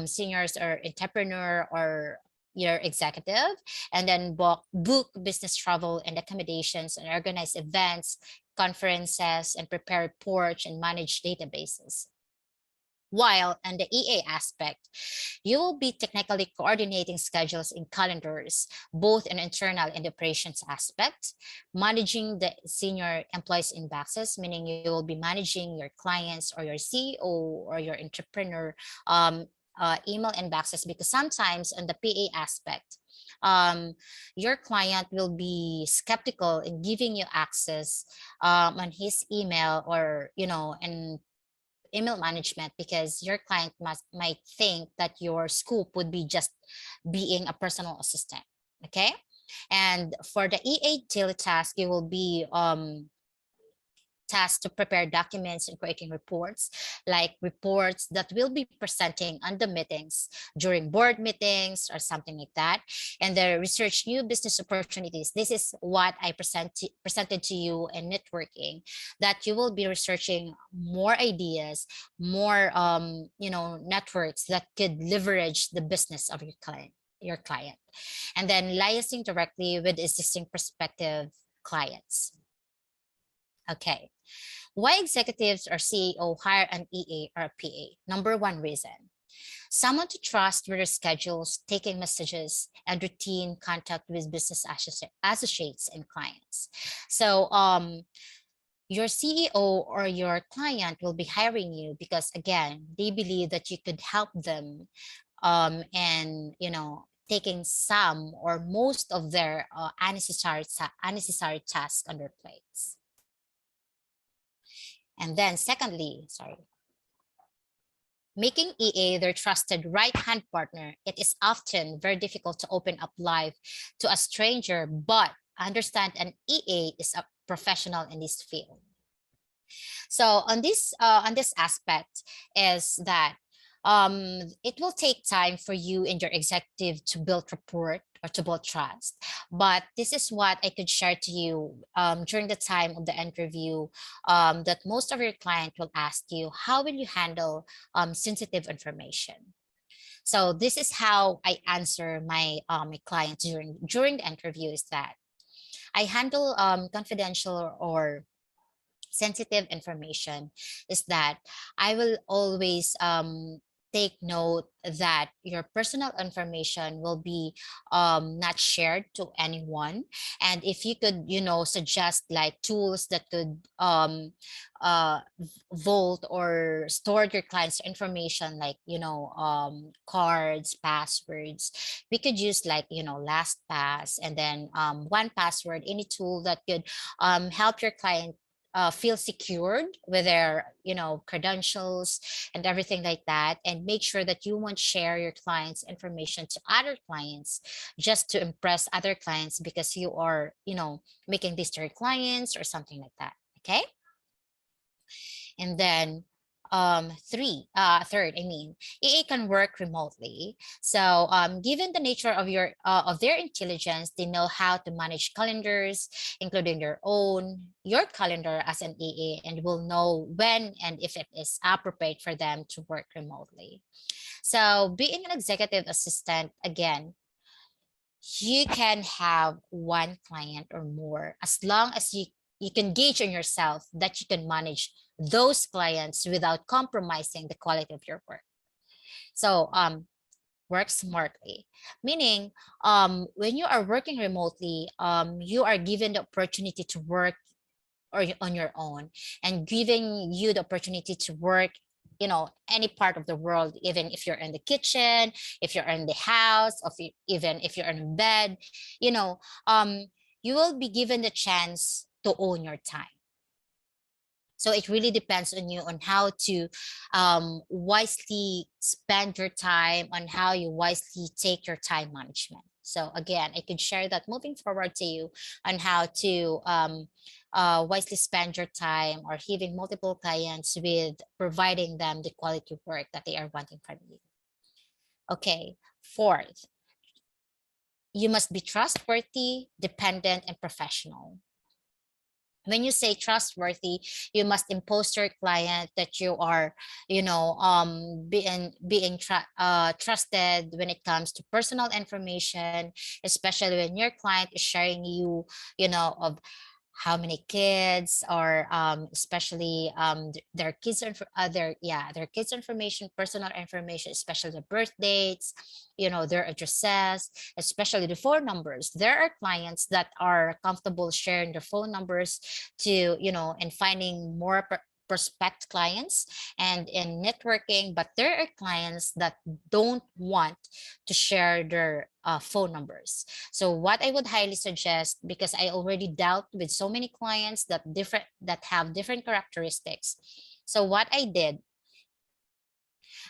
seniors or entrepreneur or your executive. And then book business travel and accommodations and organize events, conferences, and prepare reports and manage databases. While on the EA aspect, you will be technically coordinating schedules and calendars, both in internal and operations aspect, managing the senior employees inboxes, meaning you will be managing your clients or your CEO or your entrepreneur email inboxes, because sometimes on the PA aspect, your client will be skeptical in giving you access on his email or, and email management, because your client might think that your scope would be just being a personal assistant. Okay. And for the EA daily task, you will be tasked to prepare documents and creating reports, like reports that will be presenting on the meetings during board meetings or something like that. And the research new business opportunities. This is what I presented to you in networking, that you will be researching more ideas, more networks that could leverage the business of your client. And then liaising directly with existing prospective clients. Okay. Why executives or CEO hire an EA or a PA? Number one reason, someone to trust with their schedules, taking messages, and routine contact with business associates and clients. So your CEO or your client will be hiring you because, again, they believe that you could help them and, taking some or most of their unnecessary tasks on their plates. And then secondly, making EA their trusted right-hand partner, it is often very difficult to open up life to a stranger, but understand an EA is a professional in this field. So on this aspect is that it will take time for you and your executive to build rapport or to build trust. But this is what I could share to you during the time of the interview, that most of your client will ask you, how will you handle sensitive information? So this is how I answer my clients during the interview, is that I handle confidential or sensitive information, is that I will always take note that your personal information will be not shared to anyone. And if you could, suggest like tools that could vault or store your client's information, like, cards, passwords, we could use like, LastPass, and then 1Password, any tool that could help your client feel secured with their credentials and everything like that, and make sure that you won't share your clients information to other clients just to impress other clients because you are making this to your clients or something like that. Okay. And then third, EA can work remotely. So given the nature of their intelligence, they know how to manage calendars, including your calendar as an EA, and will know when and if it is appropriate for them to work remotely. So being an executive assistant, again, you can have one client or more as long as you can gauge on yourself that you can manage those clients without compromising the quality of your work. So work smartly, meaning when you are working remotely, you are given the opportunity to work on your own, and giving you the opportunity to work any part of the world, even if you're in the kitchen, if you're in the house, or even if you're in bed, you will be given the chance to own your time. So it really depends on you on how to wisely spend your time, on how you wisely take your time management. So again, I could share that moving forward to you on how to wisely spend your time or having multiple clients with providing them the quality work that they are wanting from you. Okay, fourth, you must be trustworthy, dependent, and professional. When you say trustworthy, you must impose to your client that you are trusted when it comes to personal information, especially when your client is sharing you of how many kids, or especially their kids their kids information, personal information, especially the birth dates, their addresses, especially the phone numbers. There are clients that are comfortable sharing their phone numbers to and finding more prospect clients and in networking, but there are clients that don't want to share their phone numbers. So what I would highly suggest, because I already dealt with so many clients that have different characteristics. So what I did,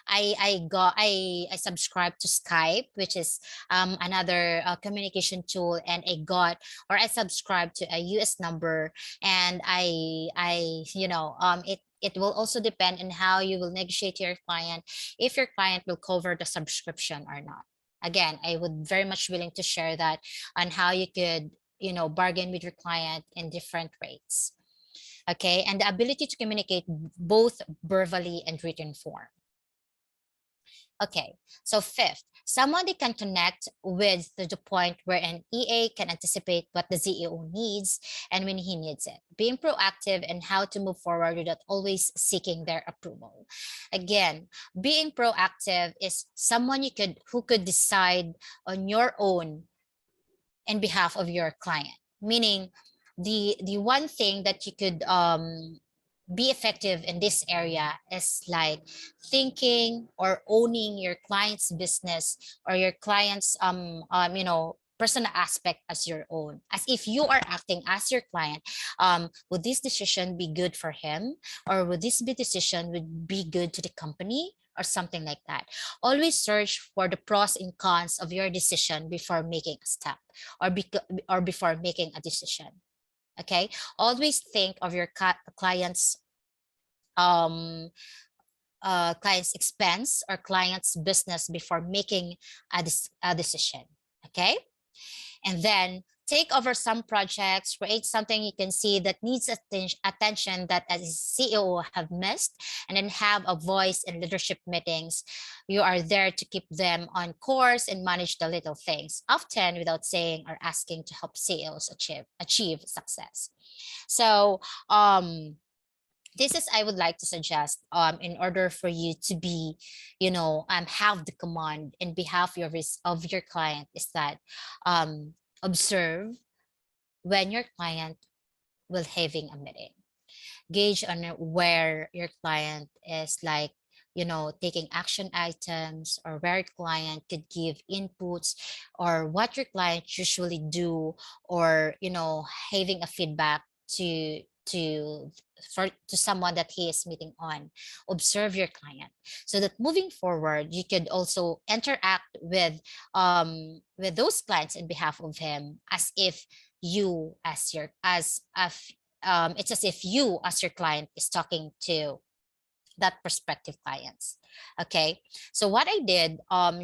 I subscribed to Skype, which is another communication tool, and I subscribed to a US number, and it will also depend on how you will negotiate your client, if your client will cover the subscription or not. Again, I would very much willing to share that on how you could bargain with your client in different rates. Okay, and the ability to communicate both verbally and written form. Okay, so fifth, someone they can connect with to the point where an EA can anticipate what the CEO needs and when he needs it. Being proactive and how to move forward without always seeking their approval. Again, being proactive is someone who could decide on your own in behalf of your client. Meaning, the one thing that you could be effective in this area is like thinking or owning your client's business or your client's personal aspect as your own, as if you are acting as your client. Would this decision be good for him, or would this decision would be good to the company, or something like that? Always search for the pros and cons of your decision before making a step, or before making a decision. Okay, always think of your client's client's expense or client's business before making a decision. Okay, and then take over some projects, create something you can see that needs attention that as CEO have missed, and then have a voice in leadership meetings. You are there to keep them on course and manage the little things, often without saying or asking, to help CEOs achieve success. So this is I would like to suggest in order for you to be, have the command in behalf of your client is that observe when your client will having a meeting. Gauge on where your client is like, taking action items, or where your client could give inputs, or what your client usually do, or having a feedback to to someone that he is meeting on. Observe your client so that moving forward you could also interact with those clients in behalf of him, as if you as your as if it's as if you as your client is talking to that prospective clients. Okay, so what I did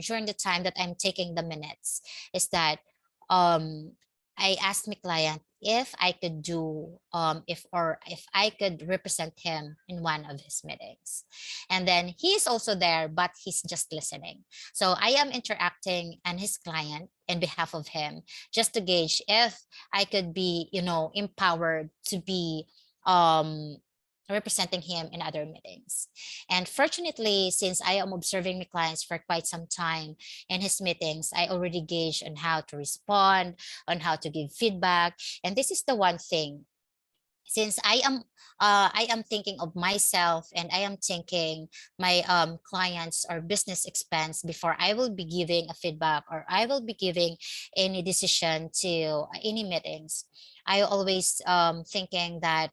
during the time that I'm taking the minutes is that um I asked my client if I could do if I could represent him in one of his meetings. And then he's also there, but he's just listening. So I am interacting and his client in behalf of him, just to gauge if I could be, empowered to be um representing him in other meetings. And fortunately, since I am observing my clients for quite some time in his meetings, I already gauge on how to respond, on how to give feedback. And this is the one thing, since I am thinking of myself, and I am thinking my clients or business expense before I will be giving a feedback, or I will be giving any decision to any meetings. I always thinking that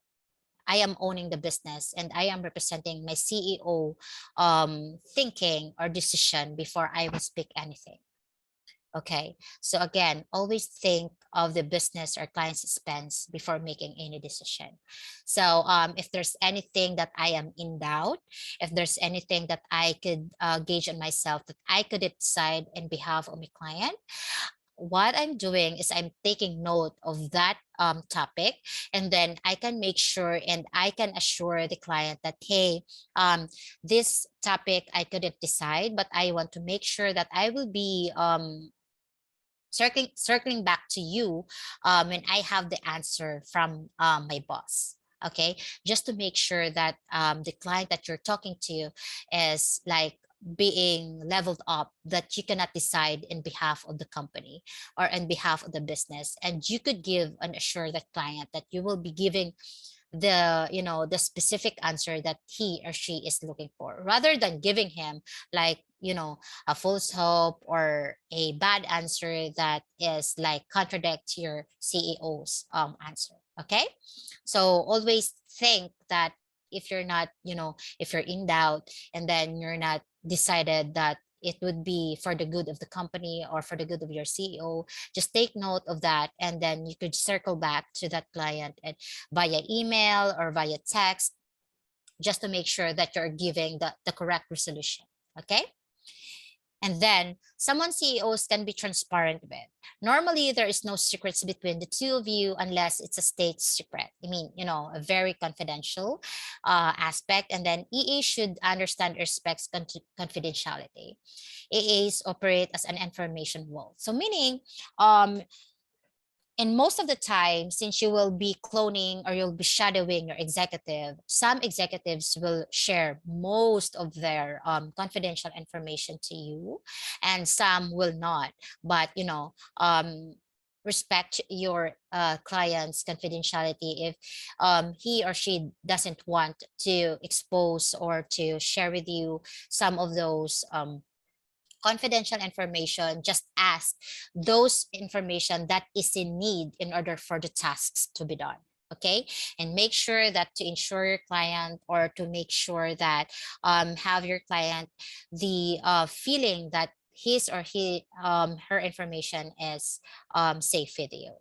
I am owning the business and I am representing my CEO thinking or decision before I will speak anything. Okay. So again, always think of the business or client's expense before making any decision. So if there's anything that I am in doubt, if there's anything that I could gauge on myself that I could decide in behalf of my client, what I'm doing is I'm taking note of that topic, and then I can make sure and I can assure the client that, hey, this topic I couldn't decide, but I want to make sure that I will be circling back to you when I have the answer from my boss. Okay, just to make sure that the client that you're talking to is like being leveled up, that you cannot decide in behalf of the company or in behalf of the business, and you could give and assure that client that you will be giving the specific answer that he or she is looking for, rather than giving him like a false hope or a bad answer that is like contradict your CEO's answer. Okay, so always think that if you're not, if you're in doubt and then you're not decided that it would be for the good of the company or for the good of your CEO, just take note of that, and then you could circle back to that client and via email or via text, just to make sure that you're giving the correct resolution. Okay. And then someone CEOs can be transparent with. Normally, there is no secrets between the two of you unless it's a state secret. I mean, a very confidential aspect. And then EA should understand respects confidentiality. AAs operate as an information wall. So meaning, and most of the time, since you will be cloning or you'll be shadowing your executive, some executives will share most of their confidential information to you, and some will not. But respect your client's confidentiality if he or she doesn't want to expose or to share with you some of those confidential information. Just ask those information that is in need in order for the tasks to be done. Okay, and make sure that to ensure your client, or to make sure that have your client the feeling that his or her information is safe with you.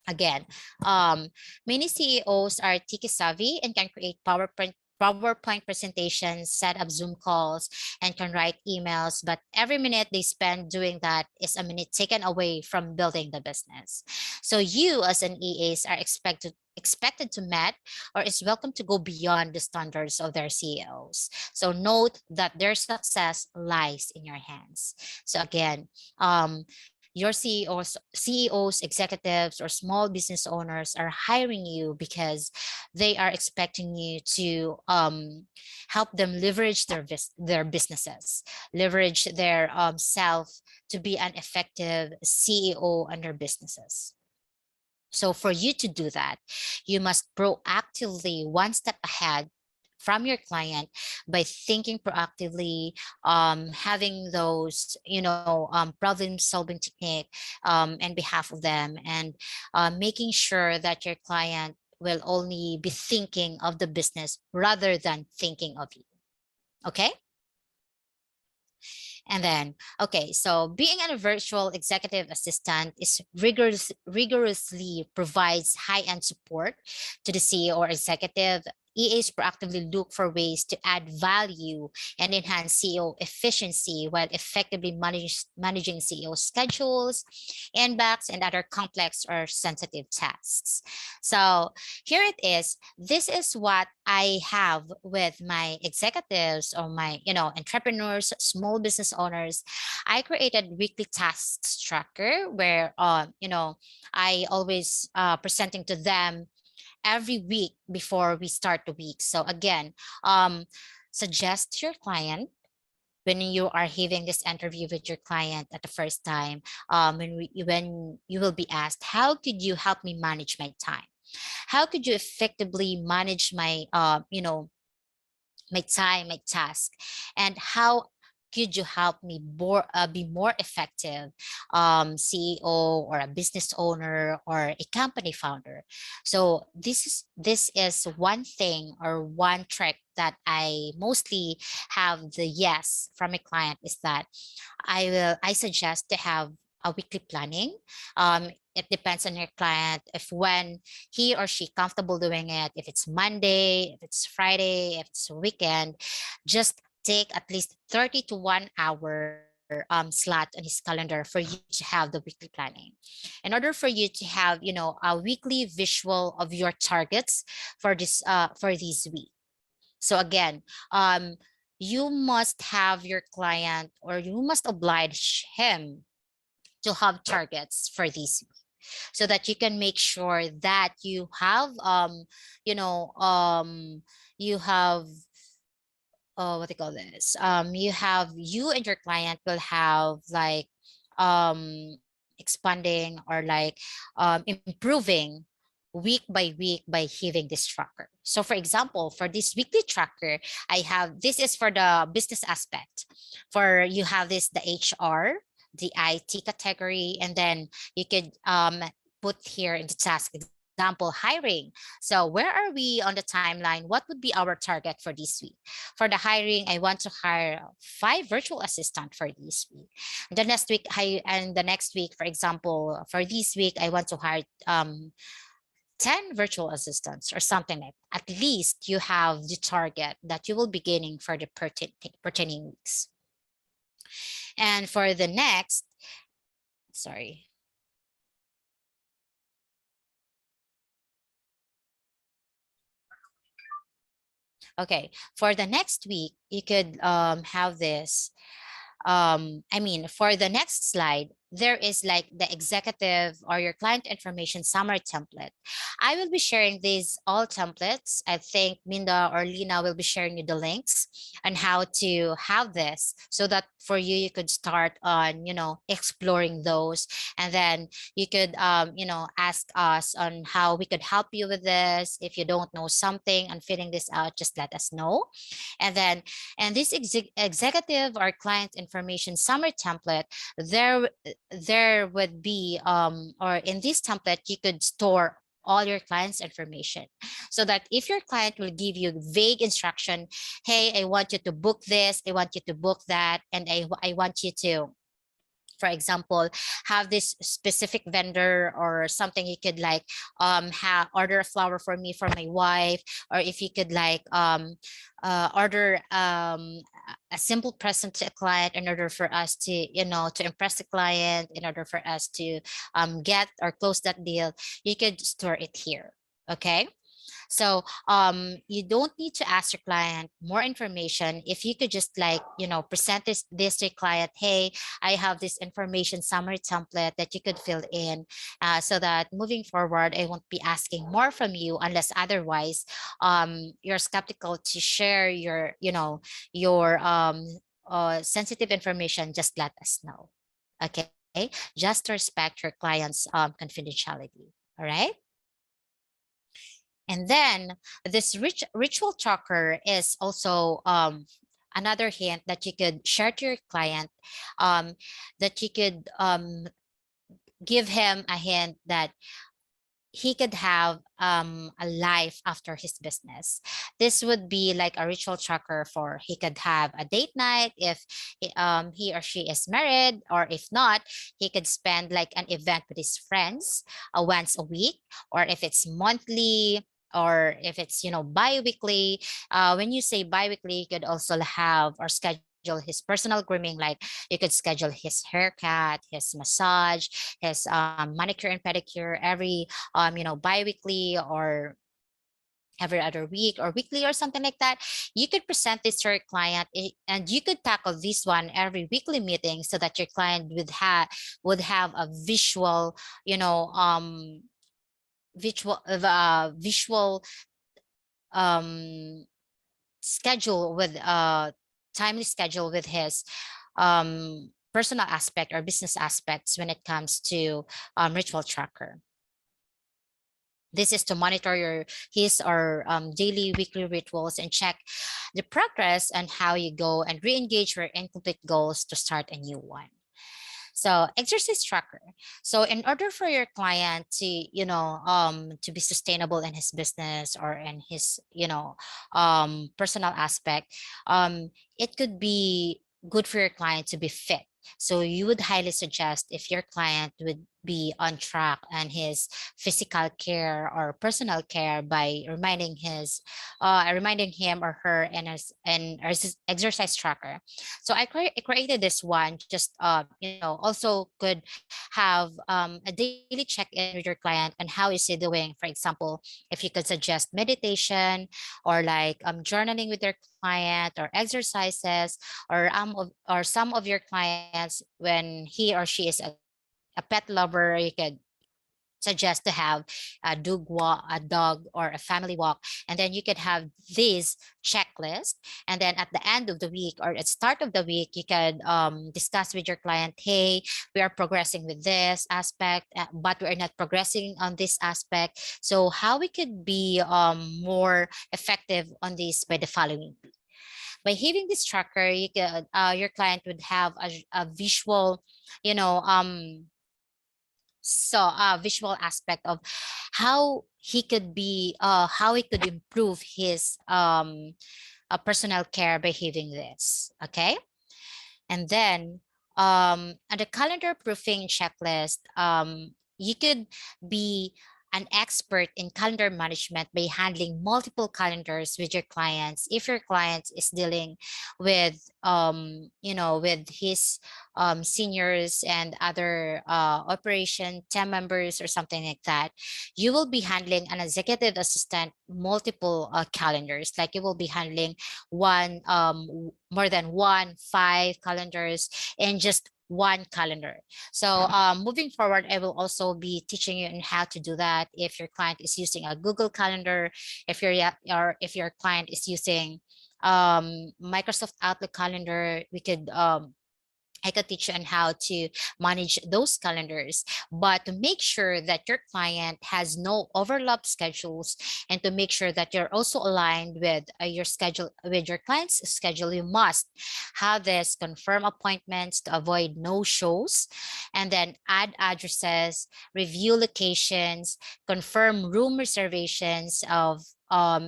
Again, many CEOs are tech savvy and can create PowerPoint presentations, set up Zoom calls, and can write emails, but every minute they spend doing that is a minute taken away from building the business. So you as an EAs are expected to met, or is welcome to go beyond the standards of their CEOs. So note that their success lies in your hands. So again, your CEOs, executives, or small business owners are hiring you because they are expecting you to help them leverage their businesses, leverage their self to be an effective CEO on their businesses. So for you to do that, you must proactively one step ahead from your client by thinking proactively, having those, problem solving technique on behalf of them, and making sure that your client will only be thinking of the business rather than thinking of you. Okay. And then, okay, so being a virtual executive assistant is rigorously provides high-end support to the CEO or executive. EAs proactively look for ways to add value and enhance CEO efficiency while effectively managing CEO schedules, inbox, and other complex or sensitive tasks. So here it is. This is what I have with my executives or my, entrepreneurs, small business owners. I created weekly tasks tracker where, I always presenting to them every week before we start the week. So again, suggest to your client when you are having this interview with your client at the first time, when you will be asked, how could you help me manage my time? How could you effectively manage my, my time, my task, and how could you help me be more effective CEO or a business owner or a company founder? So this is one thing or one trick that I mostly have the yes from a client, is that I suggest to have a weekly planning. It depends on your client if when he or she comfortable doing it, if it's Monday, if it's Friday, if it's a weekend. Just take at least 30 to 1 hour slot on his calendar for you to have the weekly planning, in order for you to have a weekly visual of your targets for this week. So again, you must have your client, or you must oblige him to have targets for this week, so that you can make sure that you have you have what do you call this, you and your client will have like expanding or like improving week by week by having this tracker. So for example, for this weekly tracker, I have, this is for the business aspect. For you have this, the HR, the IT category, and then you could put here in the task example, hiring. So where are we on the timeline? What would be our target for this week? For the hiring, I want to hire 5 virtual assistants for this week. The next week, and the next week, for example, for this week, I want to hire 10 virtual assistants or something like that. At least you have the target that you will be gaining for the pertaining weeks. And for the next, sorry. Okay, for the next week, you could have this. For the next slide, there is like the executive or your client information summary template. I will be sharing these all templates. I think Minda or Lina will be sharing you the links on how to have this, so that for you, you could start on, exploring those. And then you could, ask us on how we could help you with this. If you don't know something and filling this out, just let us know. And this executive or client information summary template, there would be or in this template, you could store all your clients information, so that if your client will give you vague instruction, hey, I want you to book this, I want you to book that, and I want you to, for example, have this specific vendor or something, you could like order a flower for me for my wife, or if you could like order a simple present to a client in order for us to to impress the client, in order for us to get or close that deal, you could store it here. Okay, So you don't need to ask your client more information. If you could just like, present this to your client, hey, I have this information summary template that you could fill in, so that moving forward, I won't be asking more from you unless otherwise you're skeptical to share your sensitive information. Just let us know. Okay. Just to respect your client's confidentiality. All right. And then this ritual tracker is also another hint that you could share to your client, um, that you could give him a hint that he could have a life after his business. This would be like a ritual tracker for he could have a date night if he or she is married, or if not, he could spend like an event with his friends once a week, or if it's monthly, or if it's bi-weekly. When you say bi-weekly, you could also have or schedule his personal grooming, like you could schedule his haircut, his massage, his manicure and pedicure every bi-weekly, or every other week, or weekly, or something like that. You could present this to your client, and you could tackle this one every weekly meeting, so that your client would have a visual, visual um schedule with timely schedule with his personal aspect or business aspects when it comes to ritual tracker. This is to monitor his or daily, weekly rituals, and check the progress and how you go and re-engage your incomplete goals to start a new one. So exercise tracker. So in order for your client to be sustainable in his business or in his personal aspect, it could be good for your client to be fit. So you would highly suggest, if your client would be on track on his physical care or personal care, by reminding him or her and exercise tracker. So I created this one, just also could have a daily check-in with your client on how is he doing. For example, if you could suggest meditation, or like journaling with your client, or exercises, or some of your clients, when he or she is a pet lover, you could suggest to have a dog or a family walk, and then you could have this checklist. And then at the end of the week, or at start of the week, you could discuss with your client, hey, we are progressing with this aspect, but we are not progressing on this aspect, so how we could be more effective on this by the following week. By having this tracker, your client would have a visual, you know so visual aspect of how he could improve his personal care by having this. Okay. And then on the calendar proofing checklist, you could be an expert in calendar management by handling multiple calendars with your clients. If your client is dealing with with his seniors and other operation team members or something like that, you will be handling an executive assistant multiple calendars. Like you will be handling more than five calendars in just one calendar. So moving forward, I will also be teaching you on how to do that. If your client is using a Google Calendar, if your client is using Microsoft Outlook Calendar, I could teach you on how to manage those calendars. But to make sure that your client has no overlap schedules, and to make sure that you're also aligned with your schedule, with your client's schedule, you must have this confirm appointments to avoid no shows, and then add addresses, review locations, confirm room reservations of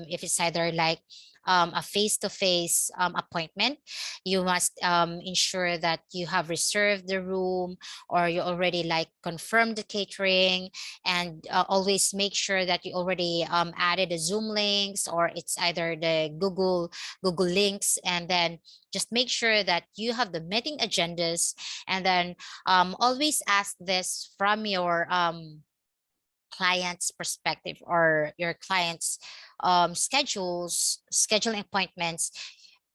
if it's either like a face-to-face appointment. You must ensure that you have reserved the room, or you already like confirmed the catering, and always make sure that you already added the Zoom links, or it's either the Google links. And then just make sure that you have the meeting agendas, and then always ask this from your client's perspective or your client's scheduling appointments,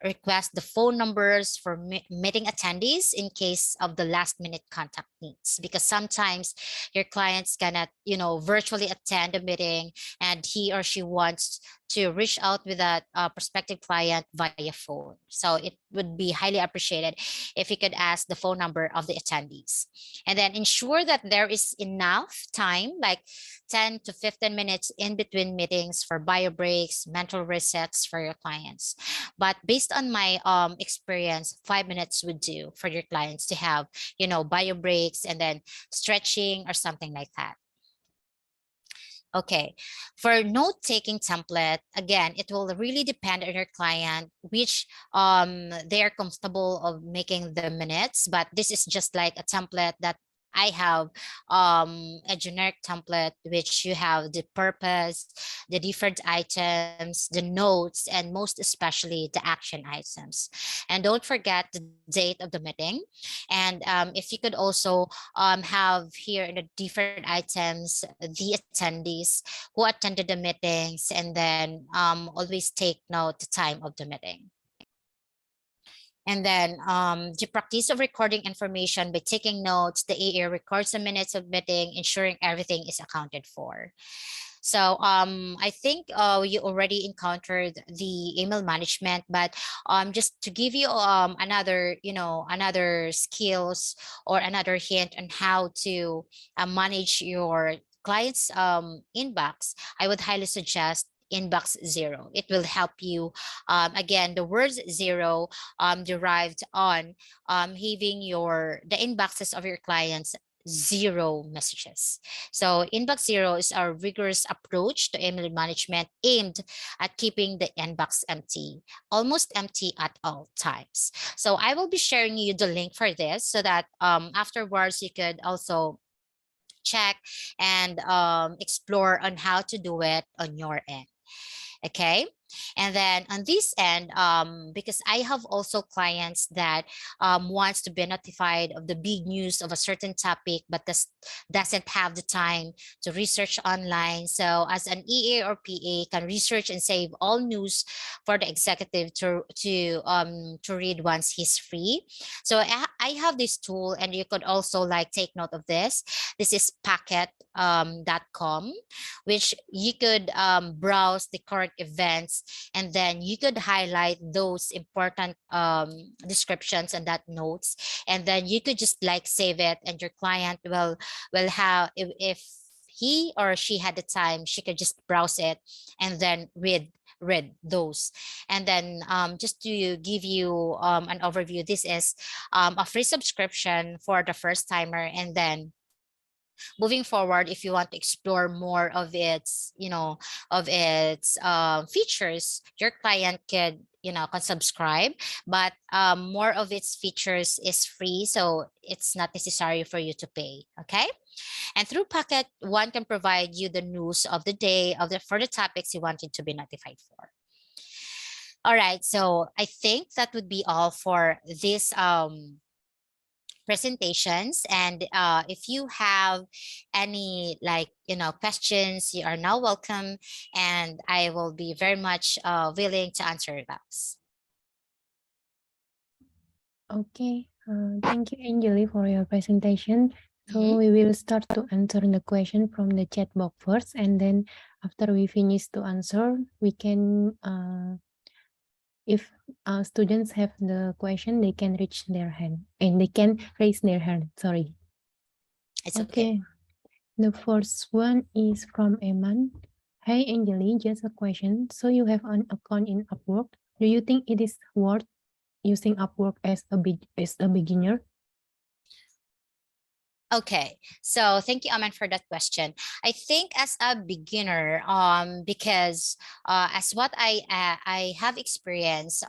request the phone numbers for meeting attendees in case of the last minute contact needs, because sometimes your clients cannot, virtually attend a meeting and he or she wants to reach out with that prospective client via phone. So it would be highly appreciated if you could ask the phone number of the attendees, and then ensure that there is enough time, like 10 to 15 minutes in between meetings for bio breaks, mental resets for your clients. But based on my experience, 5 minutes would do for your clients to have, bio breaks and then stretching or something like that. Okay, for note-taking template, again, it will really depend on your client, which they are comfortable of making the minutes, but this is just like a template that I have a generic template, which you have the purpose, the different items, the notes, and most especially the action items. And don't forget the date of the meeting. And if you could also have here in the different items, the attendees who attended the meetings, and then always take note the time of the meeting. And then the practice of recording information by taking notes, the AA records the minutes of meeting, ensuring everything is accounted for. So I think you already encountered the email management, but just to give you another, another skills or another hint on how to manage your client's inbox, I would highly suggest inbox zero. It will help you. Again, the words zero derived on having the inboxes of your clients zero messages. So inbox zero is our rigorous approach to email management aimed at keeping the inbox empty, almost empty at all times. So I will be sharing you the link for this so that afterwards you could also check and explore on how to do it on your end. Okay. And then on this end, because I have also clients that wants to be notified of the big news of a certain topic, but doesn't have the time to research online. So as an EA or PA can research and save all news for the executive to read once he's free. So I have this tool, and you could also like take note of this. This is Packet.com, which you could browse the current events, and then you could highlight those important descriptions and that notes, and then you could just like save it, and your client will have, if he or she had the time, she could just browse it and then read those. And then just to give you an overview, this is a free subscription for the first timer, and then moving forward, if you want to explore more of its features, your client could can subscribe, but more of its features is free, so it's not necessary for you to pay. Okay. And through Packet, one can provide you the news of the day for the topics you wanted to be notified for. All right, so I think that would be all for this presentations. And if you have any questions, you are now welcome, and I will be very much willing to answer those. Okay, thank you, Anjali, for your presentation. So we will start to answer the question from the chat box first, and then after we finish to answer, we can if students have the question, they can raise their hand, and they can raise their hand. Sorry. It's okay. The first one is from Eman. Hey, Anjali, just a question. So you have an account in Upwork. Do you think it is worth using Upwork as a beginner? Okay, so thank you, Aman, for that question. I think as a beginner, because as what I have experienced,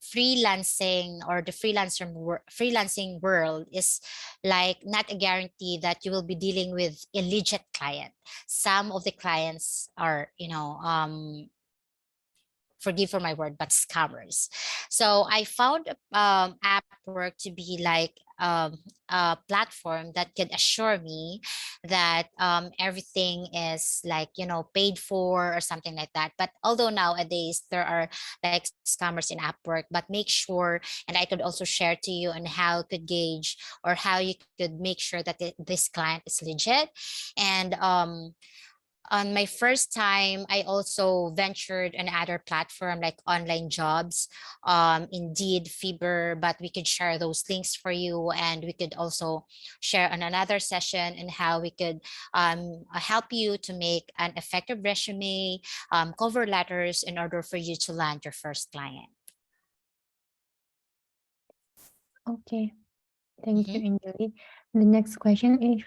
freelancing or the freelancing world is like not a guarantee that you will be dealing with a legit client. Some of the clients are, forgive for my word, but scammers. So I found Upwork to be like a platform that can assure me that everything is like, you know, paid for or something like that. But although nowadays there are like scammers in Upwork, but make sure, and I could also share to you on how you could gauge or how you could make sure that this client is legit. And on my first time, I also ventured on other platform like online jobs, Indeed, Fiverr, but we could share those links for you, and we could also share on another session and how we could help you to make an effective resume, cover letters in order for you to land your first client. Okay, thank you, Anjali. The next question is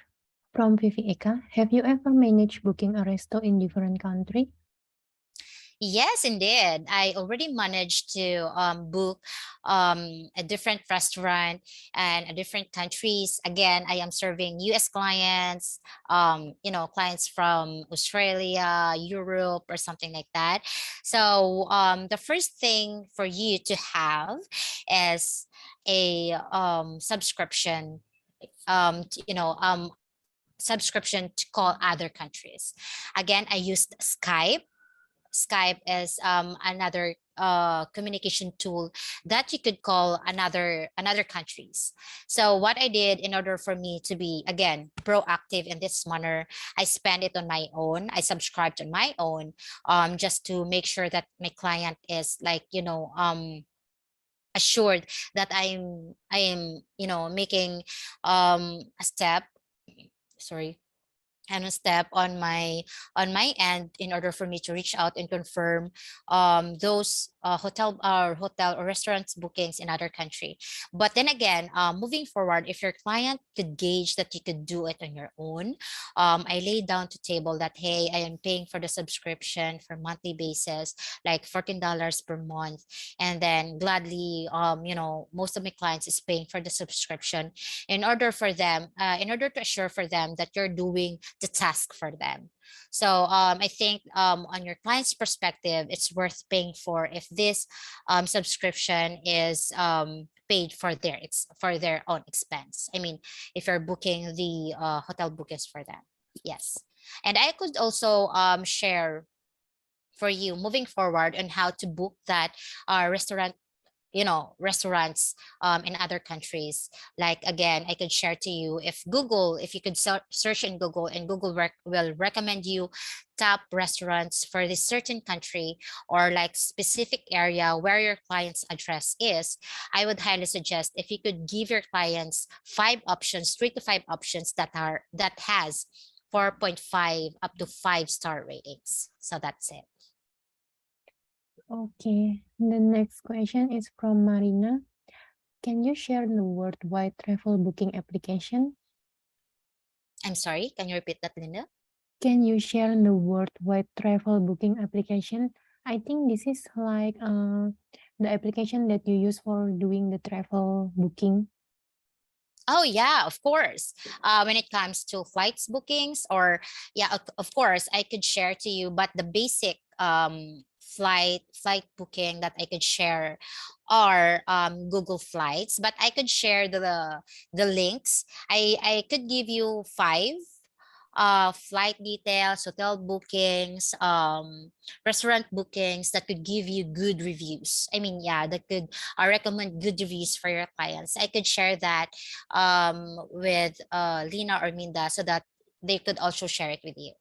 from Vivi Eka. Have you ever managed booking a resto in different country? Yes, indeed. I already managed to book a different restaurant and a different countries. Again, I am serving US clients, you know, clients from Australia, Europe, or something like that. So the first thing for you to have is a subscription, you know, subscription to call other countries. Again, I used Skype. Skype is another communication tool that you could call another countries. So what I did in order for me to be again proactive in this manner, I spend it on my own. I subscribed on my own, just to make sure that my client is like, you know, assured that I am you know making a step. Sorry, and a step on my end in order for me to reach out and confirm those hotel or restaurants bookings in other country. But then again, moving forward, if your client could gauge that you could do it on your own, I laid down to table that, hey, I am paying for the subscription for monthly basis, like $14 per month, and then gladly, you know, most of my clients is paying for the subscription in order for them, in order to assure for them that you're doing the task for them. So I think on your client's perspective, it's worth paying for if this subscription is paid for their own expense. I mean, if you're booking the hotel bookings for them, yes. And I could also share for you moving forward on how to book that restaurant, you know, restaurants in other countries. Like again, I could share to you, if you could search in Google, and Google will recommend you top restaurants for this certain country or like specific area where your client's address is. I would highly suggest if you could give your clients 5 options, 3 to 5 options that has 4.5 up to 5-star ratings. So that's it. Okay, the next question is from Marina. Can you share the worldwide travel booking application? I'm sorry, can you repeat that, Linda? Can you share the worldwide travel booking application? I think this is like the application that you use for doing the travel booking. Oh yeah, of course. When it comes to flights bookings, or yeah, of course, I could share to you. But the basic flight booking that I could share are Google Flights. But I could share the links. I could give you 5 flight details, hotel bookings, restaurant bookings that could give you good reviews. I mean, yeah, that could recommend good reviews for your clients. I could share that with Lina or Minda so that they could also share it with you.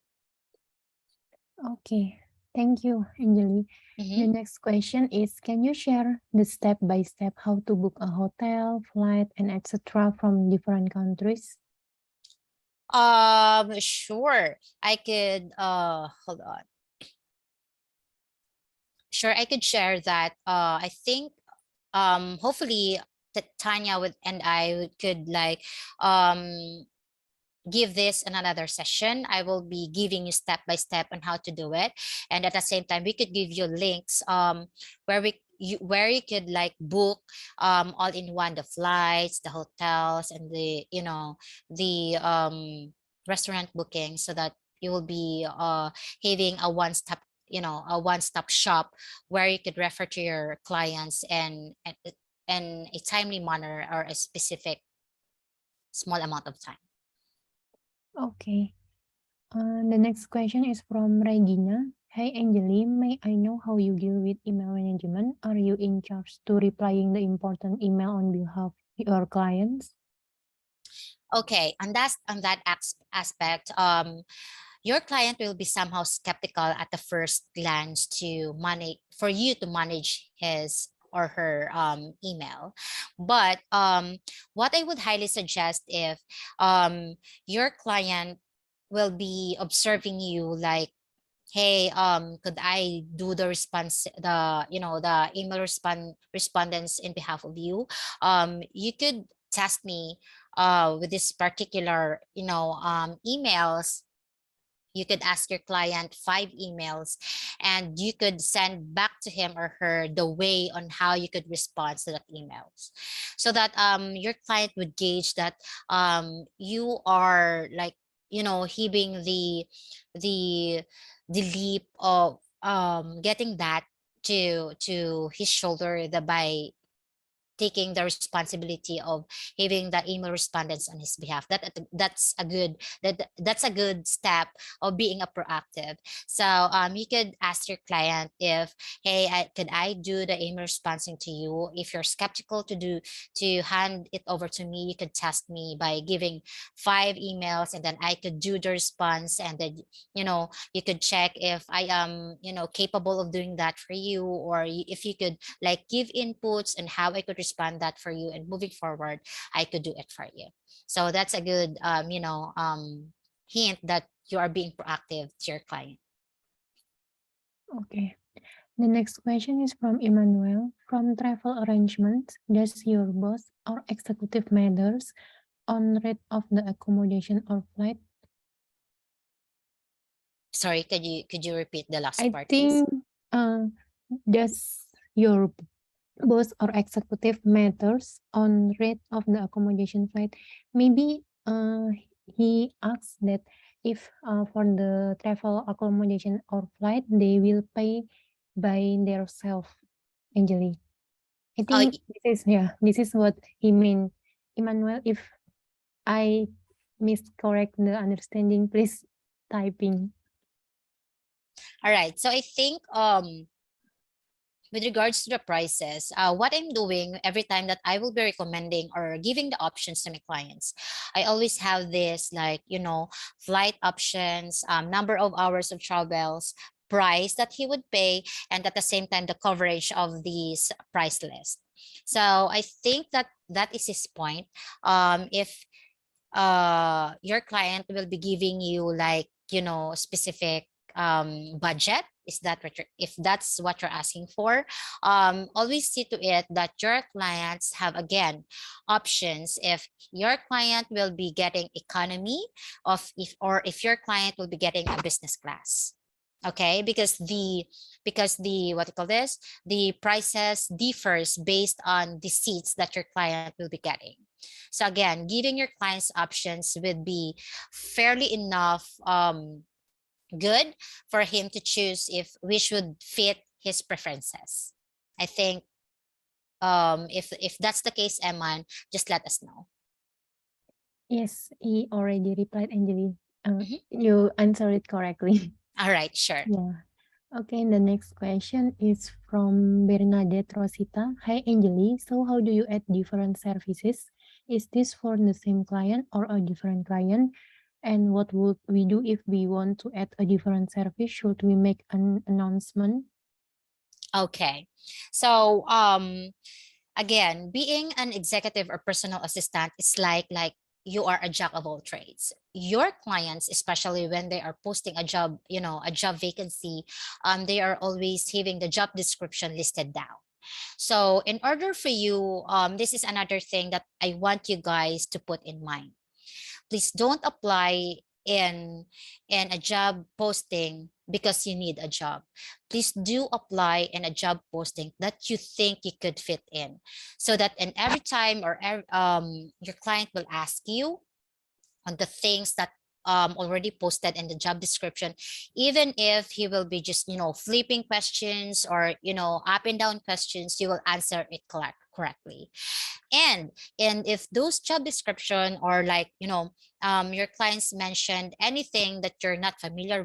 Okay, thank you, Anjali. The next question is, can you share the step-by-step how to book a hotel, flight, and etc. from different countries? Sure. I could hold on. Sure, I could share that. I think hopefully Tanya and I could like give this in another session. I will be giving you step by step on how to do it, and at the same time we could give you links where you could like book all in one, the flights, the hotels, and the, you know, the restaurant booking, so that you will be having a one-stop, you know, a one-stop shop where you could refer to your clients and a timely manner or a specific small amount of time. Okay. The next question is from Regina. Hey Angeli, may I know how you deal with email management? Are you in charge to replying the important email on behalf of your clients? Okay, and that's on that aspect. Your client will be somehow skeptical at the first glance to manage for you to manage his or her email. But what I would highly suggest if your client will be observing you like, hey, could I do the response, the email respondents in behalf of you? You could test me with this particular, emails. You could ask your client 5 emails and you could send back to him or her the way on how you could respond to that emails, so that your client would gauge that you are like, heaving the the leap of getting that to his shoulder, the by taking the responsibility of having the email respondents on his behalf. That's a good step of being a proactive. So you could ask your client if, hey, could I do the email responding to you? If you're skeptical to hand it over to me, you could test me by giving 5 emails, and then I could do the response, and then you could check if I am capable of doing that for you, or if you could like give inputs and how I could respond that for you, and moving forward I could do it for you. So that's a good hint that you are being proactive to your client. Okay. The next question is from Emmanuel. From travel arrangements, does your boss or executive matters on rate of the accommodation or flight? Sorry, could you repeat the last I part, please? think does your boss or executive matters on rate of the accommodation flight? Maybe he asks that if for the travel accommodation or flight, they will pay by themselves, Angeli. I Oh, think this is what he mean. Emmanuel, if I miscorrect the understanding, please typing. all right. So I think with regards to the prices, what I'm doing every time that I will be recommending or giving the options to my clients, I always have this like, flight options, number of hours of travels, price that he would pay, and at the same time, the coverage of these price list. So I think that that is his point. If your client will be giving you like specific budget, is that what you're, if that's what you're asking for, always see to it that your clients have again options. If your client will be getting economy of if your client will be getting a business class, okay, because the what you call this, the prices differs based on the seats that your client will be getting. So again, giving your clients options would be fairly enough good for him to choose if which would fit his preferences. I think if that's the case, Eman, just let us know. Yes, he already replied, Angeli. Mhm. You answered it correctly. All right, sure. Yeah. Okay, the next question is from Bernadette Rosita. Hi, Angeli. So how do you add different services? Is this for the same client or a different client? And what would we do if we want to add a different service? Should we make an announcement? Okay. So again, being an executive or personal assistant is like you are a jack of all trades. Your clients, especially when they are posting a job, a job vacancy, they are always having the job description listed down. So in order for you, this is another thing that I want you guys to put in mind. Please don't apply in a job posting because you need a job. Please do apply in a job posting that you think you could fit in, so that in every time or your client will ask you on the things that already posted in the job description, even if he will be just, flipping questions or, up and down questions, you will answer it correctly. And if those job description or like, your clients mentioned anything that you're not familiar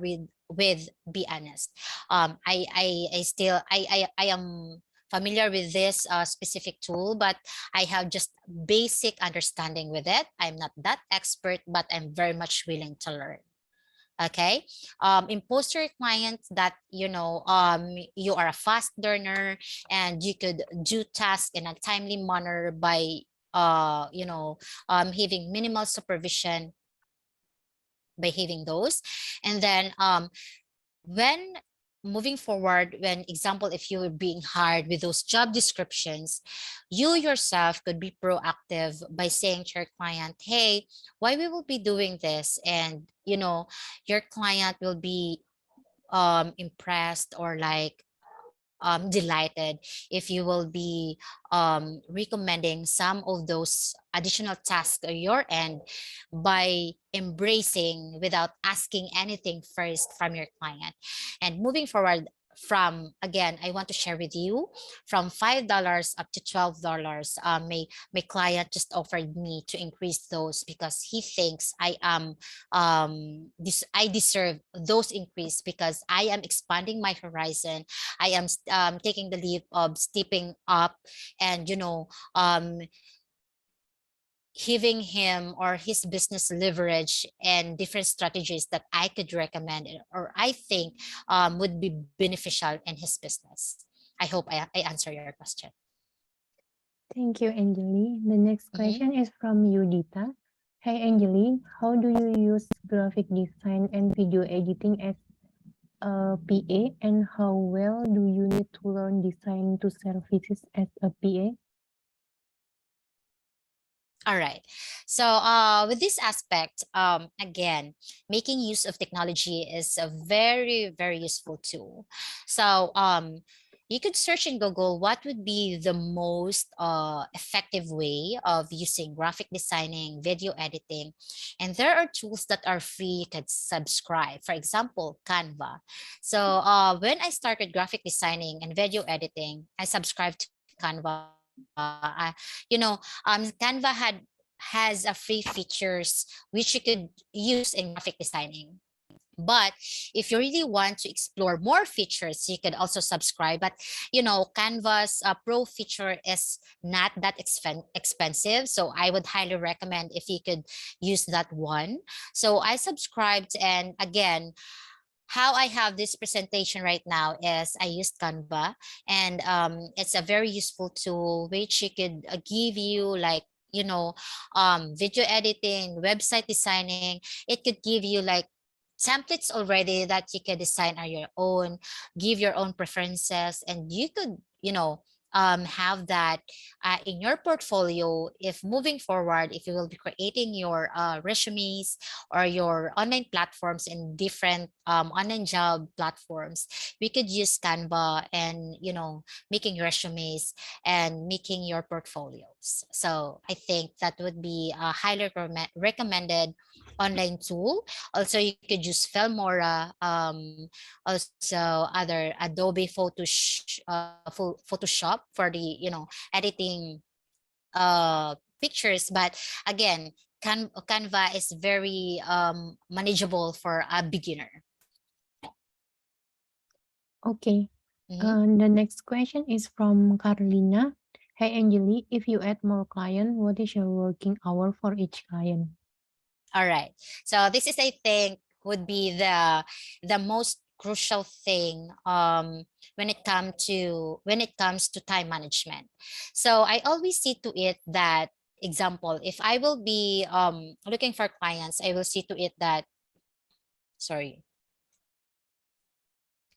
with, be honest. I still, I am familiar with this specific tool, but I have just basic understanding with it. I'm not that expert, but I'm very much willing to learn. Okay. Impose to your client that, you are a fast learner and you could do tasks in a timely manner by, having minimal supervision by having those. And then when moving forward, when example, if you were being hired with those job descriptions, you yourself could be proactive by saying to your client, hey, why we will be doing this? And, your client will be impressed or like delighted if you will be recommending some of those additional tasks on your end by embracing without asking anything first from your client. And moving forward, from again, I want to share with you from $5 up to $12. My client just offered me to increase those because he thinks I deserve those increase because I am expanding my horizon. I am taking the leap of stepping up and, giving him or his business leverage and different strategies that I could recommend or I think would be beneficial in his business. I hope I answer your question. Thank you, Angeli. The next question is from Yudita. Hey, Angeli, how do you use graphic design and video editing as a PA, and how well do you need to learn design to services as a PA? All right. So with this aspect, again, making use of technology is a very, very useful tool. So you could search in Google what would be the most effective way of using graphic designing, video editing. And there are tools that are free, you could subscribe. For example, Canva. So when I started graphic designing and video editing, I subscribed to Canva. Canva has a free features which you could use in graphic designing. But if you really want to explore more features, you could also subscribe. But Canva's pro feature is not that expensive, so I would highly recommend if you could use that one. So I subscribed, and again, how I have this presentation right now is I used Canva, and it's a very useful tool which you could give you like video editing, website designing. It could give you like templates already that you can design on your own, give your own preferences, and you could have that in your portfolio if moving forward, if you will be creating your resumes or your online platforms in different online job platforms. We could use Canva and making resumes and making your portfolios. So I think that would be a highly recommended online tool. Also, you could use Filmora, also other Adobe Photoshop for the editing pictures. But again, Canva is very manageable for a beginner. Okay. The next question is from Carlina. Hey, Angeli, if you add more client, what is your working hour for each client? All right. So this is, I think, would be the most crucial thing when it comes to time management. So I always see to it that, example, if I will be looking for clients, I will see to it that, sorry,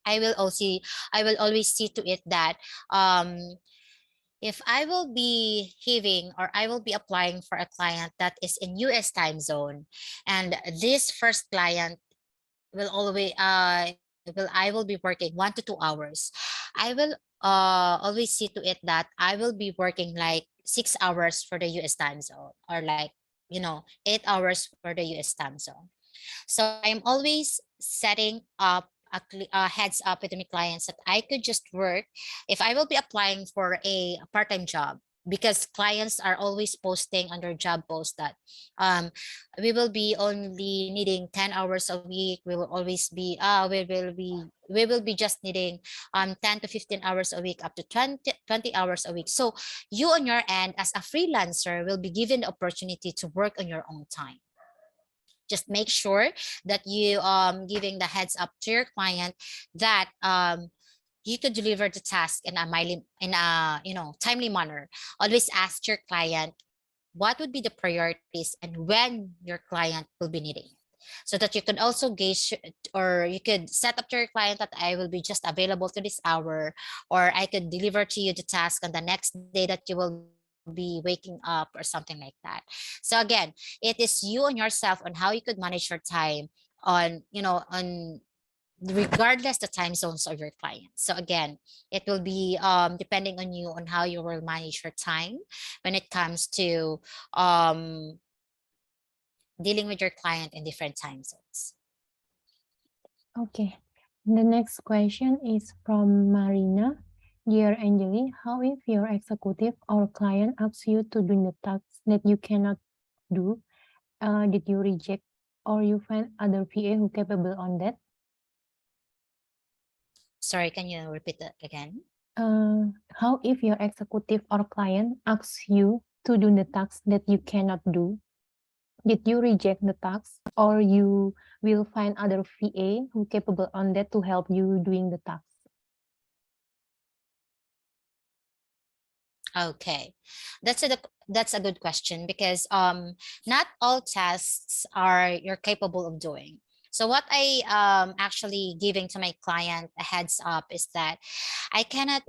I will always see to it that if I will be having or I will be applying for a client that is in US time zone, and this first client will always I will be working 1 to 2 hours, I will always see to it that I will be working like 6 hours for the US time zone, or like 8 hours for the US time zone. So I'm always setting up a heads up with my clients that I could just work if I will be applying for a part-time job, because clients are always posting on their job post that um, we will be only needing 10 hours a week. We will always be we will be just needing 10 to 15 hours a week, up to 20 hours a week. So you on your end as a freelancer will be given the opportunity to work on your own time. Just make sure that you giving the heads up to your client that you could deliver the task in a timely manner. Always ask your client what would be the priorities and when your client will be needing it, so that you could also gauge, or you could set up to your client that I will be just available to this hour, or I could deliver to you the task on the next day that you will be waking up, or something like that. So again, it is you and yourself on how you could manage your time on, on regardless the time zones of your client. So again, it will be depending on you on how you will manage your time when it comes to um, dealing with your client in different time zones. Okay. The next question is from Marina. Dear Angeli, how if your executive or client asks you to do the tasks that you cannot do? Did you reject or you find other PA who capable on that? Sorry, can you repeat that again? How if your executive or client asks you to do the tasks that you cannot do? Did you reject the task or you will find other VA who capable on that to help you doing the task? Okay, that's a good question, because not all tasks are you're capable of doing. So what I actually giving to my client a heads up is that I cannot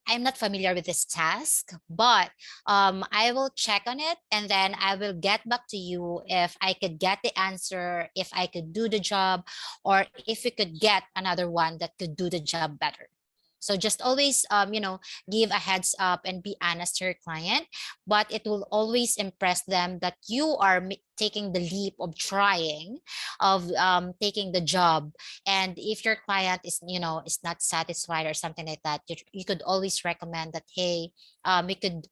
I'm not familiar with this task, but I will check on it and then I will get back to you if I could get the answer, if I could do the job, or if we could get another one that could do the job better. So just always, give a heads up and be honest to your client, but it will always impress them that you are taking the leap of trying, of taking the job. And if your client is not satisfied or something like that, you could always recommend that, hey, we could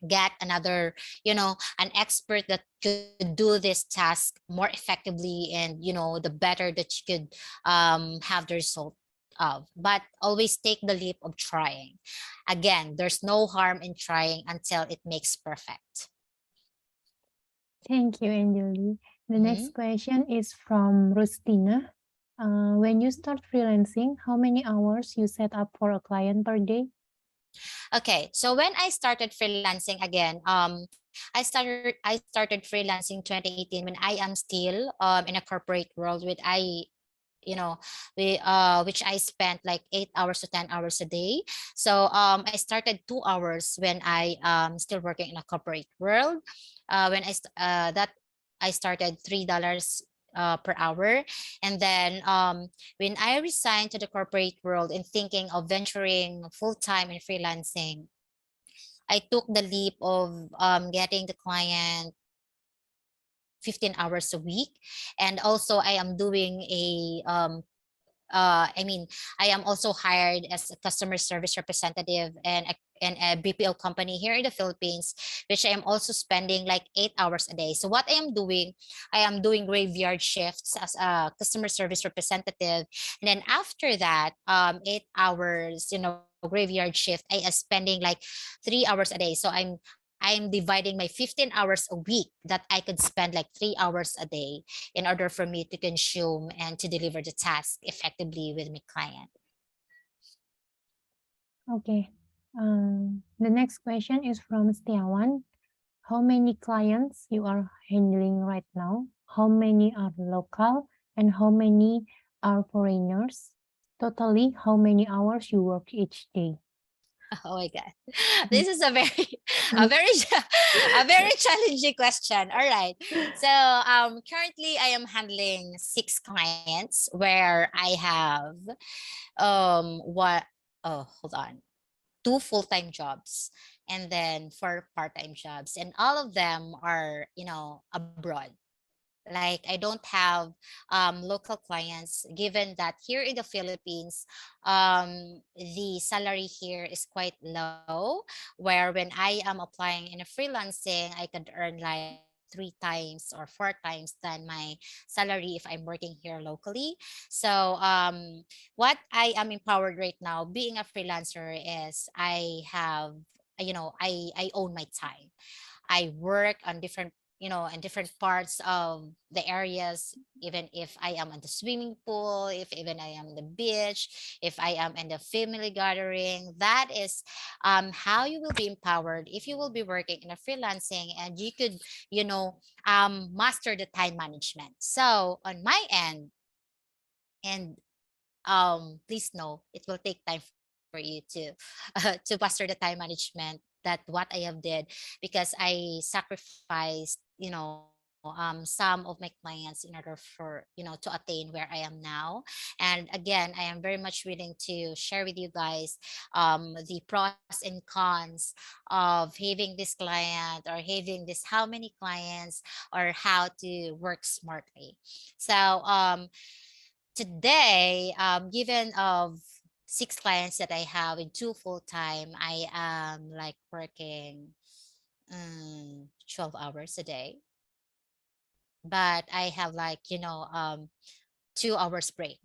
get another, an expert that could do this task more effectively, and the better that you could have the result of. But always take the leap of trying. Again, there's no harm in trying until it makes perfect. Thank you, Angeli. The next question is from Rustina. When you start freelancing, how many hours you set up for a client per day? Okay, so when I started freelancing again, I started freelancing 2018 when I am still in a corporate world with which I spent like 8 hours to 10 hours a day. So I started 2 hours when I still working in a corporate world. When that I started $3 per hour, and then when I resigned to the corporate world and thinking of venturing full time in freelancing, I took the leap of getting the client 15 hours a week. And also I am doing I am also hired as a customer service representative in a BPO company here in the Philippines, which I am also spending like 8 hours a day. So what I am doing graveyard shifts as a customer service representative. And then after that, 8 hours, graveyard shift, I am spending like 3 hours a day. So I'm dividing my 15 hours a week that I could spend like 3 hours a day in order for me to consume and to deliver the task effectively with my client. Okay. The next question is from Setiawan. How many clients you are handling right now? How many are local and how many are foreigners? Totally, how many hours you work each day? Oh my God, this is a very, a very, a very challenging question. All right. So currently I am handling 6 clients where I have what? Oh, hold on. 2 full-time jobs and then 4 part-time jobs, and all of them are abroad. Like I don't have local clients, given that here in the Philippines, the salary here is quite low, where when I am applying in a freelancing, I could earn like three times or four times than my salary if I'm working here locally. So what I am empowered right now being a freelancer is I have, I own my time. I work on different, in different parts of the areas, even if I am at the swimming pool, if even I am on the beach, if I am in the family gathering. That is how you will be empowered if you will be working in a freelancing, and you could, master the time management. So on my end, and please know it will take time for you to to master the time management, that what I have did, because I sacrificed, some of my clients in order for, to attain where I am now. And again, I am very much willing to share with you guys the pros and cons of having this client or having this how many clients, or how to work smartly. So today, given of 6 clients that I have in 2 full time, I am like working 12 hours a day, but I have like, 2 hours break,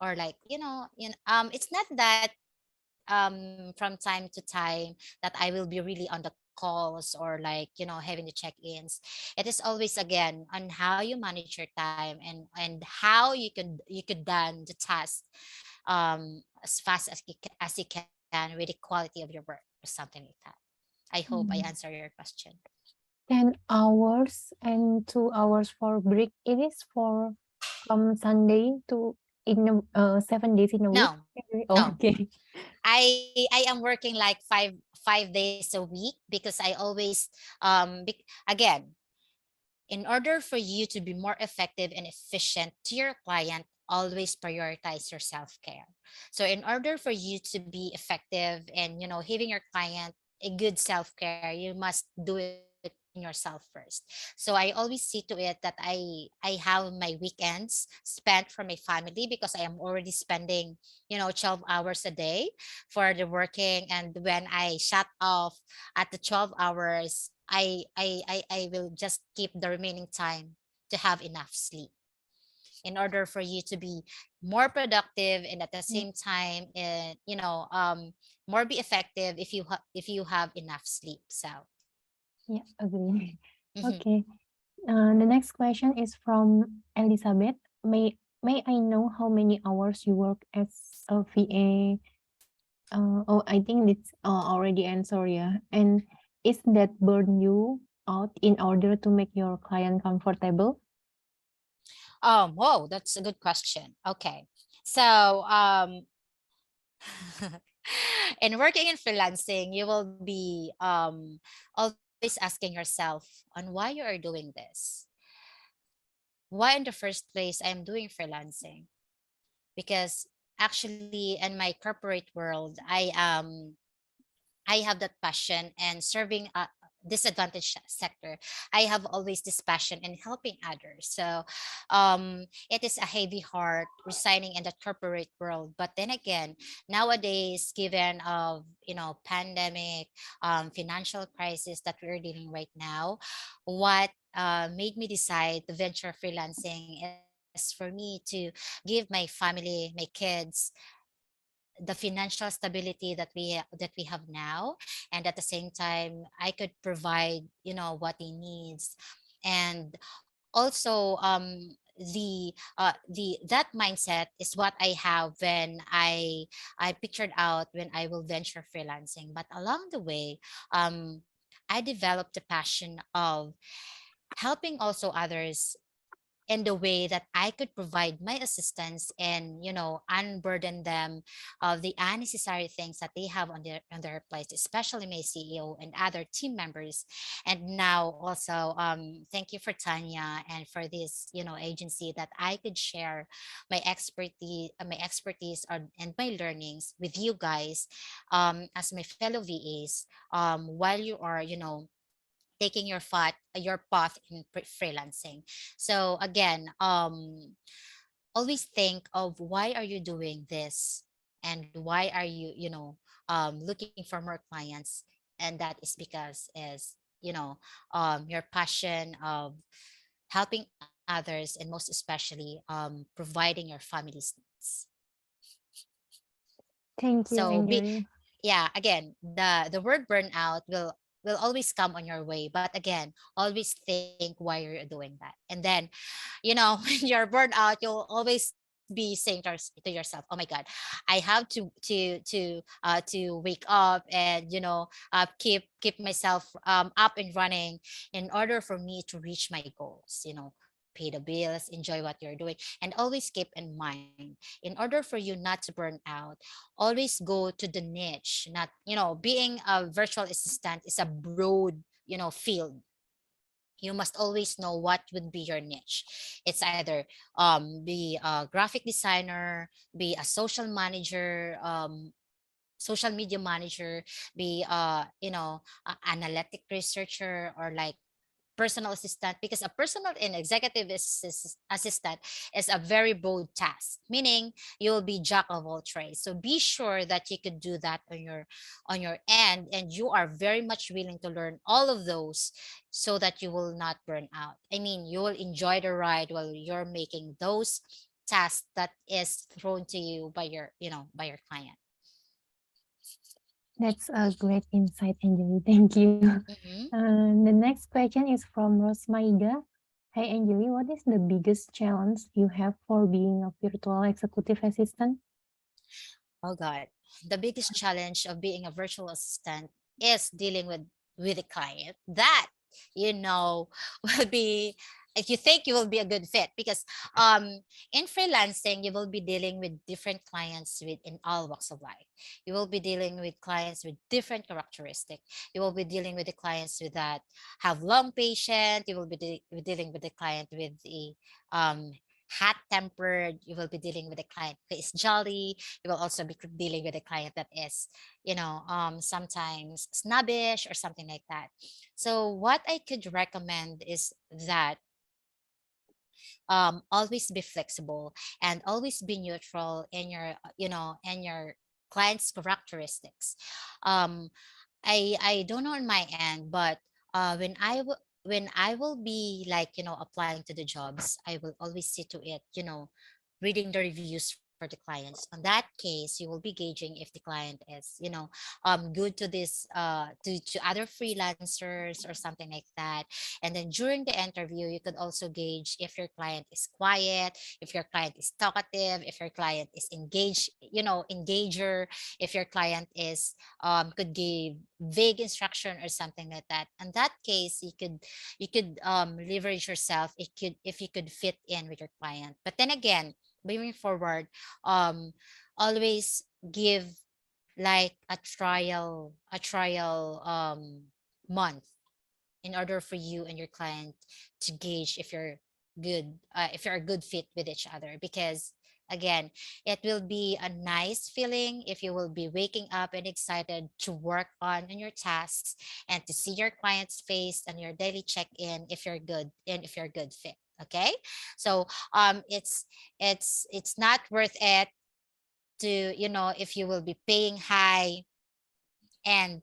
or like, it's not that from time to time that I will be really on the calls, or like, having the check-ins. It is always again on how you manage your time, and how you could done the task as fast as you can with the quality of your work, or something like that. I hope I Mm. answer your question. 10 hours and 2 hours for break. It is for from Sunday to in 7 days in a week. No, no. Okay. I am working like five days a week, because I always again, in order for you to be more effective and efficient to your client, always prioritize your self-care. So in order for you to be effective and, having your client a good self-care, you must do it in yourself first. So I always see to it that I have my weekends spent for my family, because I am already spending, 12 hours a day for the working. And when I shut off at the 12 hours, I will just keep the remaining time to have enough sleep, in order for you to be more productive, and at the Yeah, same time, more be effective if if you have enough sleep. So yeah, agree. mhm. Okay. The next question is from Elizabeth. May I know how many hours you work as a VA? Oh, I think it's already answered, yeah. And is that burn you out in order to make your client comfortable? Whoa, that's a good question. Okay. So in working in freelancing, you will be always asking yourself on why you are doing this. Why in the first place I am doing freelancing? Because actually in my corporate world, I have that passion, and serving a disadvantaged sector, I have always this passion in helping others. So it is a heavy heart resigning in the corporate world. But then again, nowadays, given of, pandemic, financial crisis that we're dealing right now, what made me decide to venture freelancing is for me to give my family, my kids, the financial stability that we have now, and at the same time I could provide, what he needs. And also the that mindset is what I have when I pictured out when I will venture freelancing. But along the way, I developed the passion of helping also others, in the way that I could provide my assistance and, unburden them of the unnecessary things that they have on their plate, especially my CEO and other team members. And now also, thank you for Tanya and for this, agency, that I could share my expertise and my learnings with you guys, as my fellow VAs, while you are, taking your path in freelancing. So again, always think of why are you doing this, and why are you, looking for more clients. And that is because is, your passion of helping others, and most especially providing your family's needs. Thank you, So be Anjali. yeah, again, the word burnout will always come on your way, but again, always think why you're doing that. And then, when you're burned out, you'll always be saying to yourself, oh my god, I have to wake up and, keep myself up and running in order for me to reach my goals, pay the bills, enjoy what you're doing. And always keep in mind, in order for you not to burn out, always go to the niche. Not, being a virtual assistant is a broad, field. You must always know what would be your niche. It's either be a graphic designer, be a social manager, social media manager, be analytic researcher, or like personal assistant. Because a personal and executive assistant is a very broad task, meaning you will be jack of all trades. So be sure that you could do that on your end, and you are very much willing to learn all of those, so that you will not burn out. I mean, you will enjoy the ride while you're making those tasks that is thrown to you by your client. That's a great insight, Anjali. Thank you. Mhm. The next question is from Rosmaiga. Hi, Anjali. What is the biggest challenge you have for being a virtual executive assistant? Oh God, the biggest challenge of being a virtual assistant is dealing with a client that you know will be, if you think you will be a good fit. Because in freelancing you will be dealing with different clients with in all walks of life. You will be dealing with clients with different characteristics. You will be dealing with the clients with that have long patience. You will be dealing with the client with the um hot tempered. You will be dealing with a client who is jolly. You will also be dealing with a client that is, sometimes snobbish or something like that. So what I could recommend is that always be flexible, and always be neutral in your, in your client's characteristics. um I don't know on my end, but when I will be like, applying to the jobs, I will always see to it, reading the reviews for the clients. On that case, you will be gauging if the client is, good to this to other freelancers or something like that. And then during the interview, you could also gauge if your client is quiet, if your client is talkative, if your client is engaged, engager, if your client is could give vague instruction or something like that. In that case, you could leverage yourself. It could, if you could fit in with your client. But then again, moving forward, um always give like a trial month, in order for you and your client to gauge if you're good, if you're a good fit with each other. Because again, it will be a nice feeling if you will be waking up and excited to work on your tasks, and to see your client's face and your daily check-in, if you're good and if you're a good fit. Okay, so it's not worth it to, if you will be paying high, and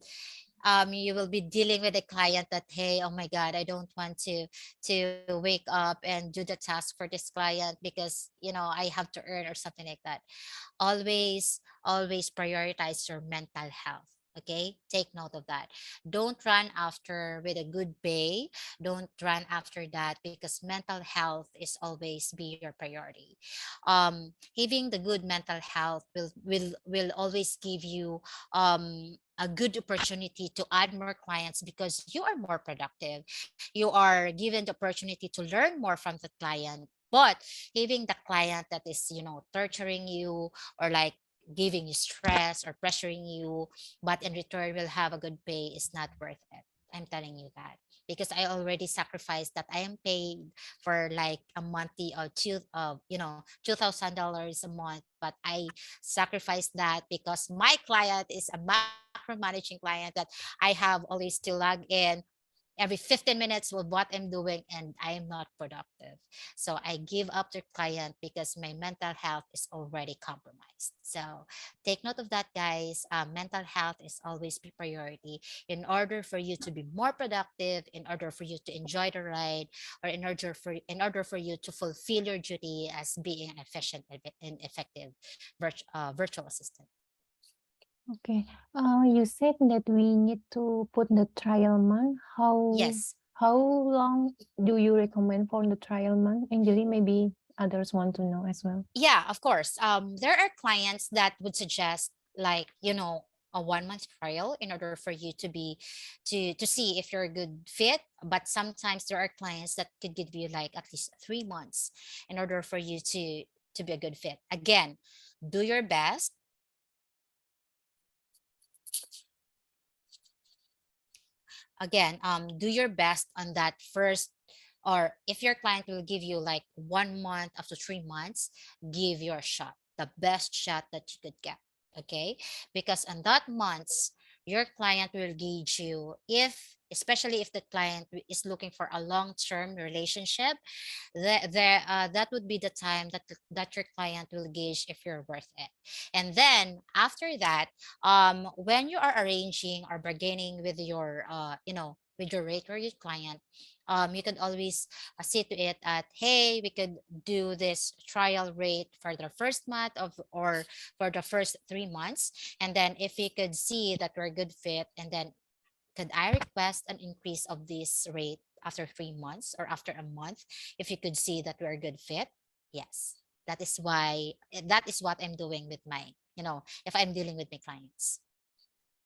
you will be dealing with a client that, hey, oh my god, I don't want to wake up and do the task for this client because, I have to earn or something like that. Always prioritize your mental health. Okay, take note of that. Don't run after with a good pay. Don't run after that, because mental health is always be your priority. Having the good mental health will always give you a good opportunity to add more clients, because you are more productive. You are given the opportunity to learn more from the client. But having the client that is, torturing you, or like giving you stress or pressuring you, but in return will have a good pay, is not worth it. I'm telling you that, because I already sacrificed that. I am paid for like a monthly $2,000 a month, but I sacrificed that because my client is a macro managing client that I have always to log in every 15 minutes with what I'm doing, and I am not productive. So I give up the client because my mental health is already compromised. So take note of that, guys. Mental health is always be priority in order for you to be more productive, in order for you to enjoy the ride, or in order for you to fulfill your duty as being an efficient and effective virtual assistant. Okay. You said that we need to put the trial month. Yes. How long do you recommend for the trial month? Anjali, maybe others want to know as well. Yeah, of course. There are clients that would suggest, like, a 1 month trial in order for you to see if you're a good fit. But sometimes there are clients that could give you like at least 3 months in order for you to be a good fit. Again, do your best. Again, do your best on that first, or if your client will give you like 1 month up to 3 months, give your shot, the best shot that you could get. Okay, because on that months, your client will gauge you, if especially if the client is looking for a long-term relationship, that would be the time that your client will gauge if you're worth it. And then after that, when you are arranging or bargaining with your with your rate or your client, you could always say to it at, hey, we could do this trial rate for the first month of, or for the first 3 months, and then if we could see that we're a good fit, and then could I request an increase of this rate after 3 months or after a month, if you could see that we're a good fit? Yes. That is what I'm doing with my, if I'm dealing with my clients.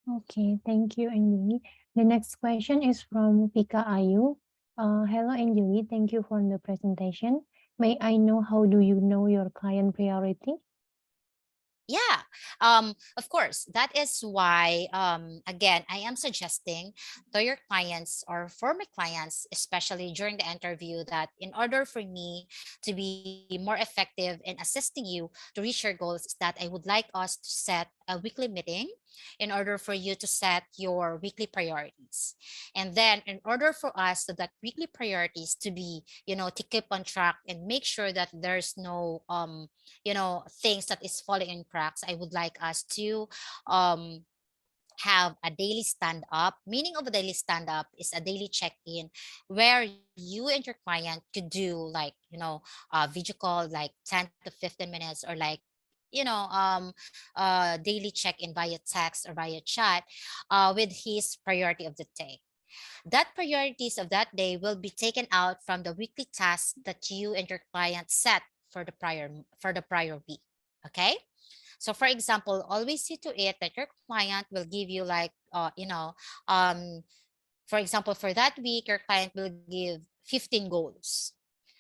Okay, thank you, Anjali. The next question is from Pika Ayu. Hello, Anjali. Thank you for the presentation. May I know how do you know your client priority? Yeah, of course. That is why, again, I am suggesting to your clients or for my clients, especially during the interview, that in order for me to be more effective in assisting you to reach your goals, is that I would like us to set a weekly meeting in order for you to set your weekly priorities. And then in order for us to that weekly priorities to be, to keep on track and make sure that there's no things that is falling in cracks, I would like us to um have a daily stand up. Meaning of a daily stand up is a daily check-in where you and your client could do like, a video call like 10 to 15 minutes, or like, daily check-in via text or via chat, with his priority of the day. That priorities of that day will be taken out from the weekly tasks that you and your client set for the prior week. Okay? So for example, always see to it that your client will give you like for example, for that week your client will give 15 goals.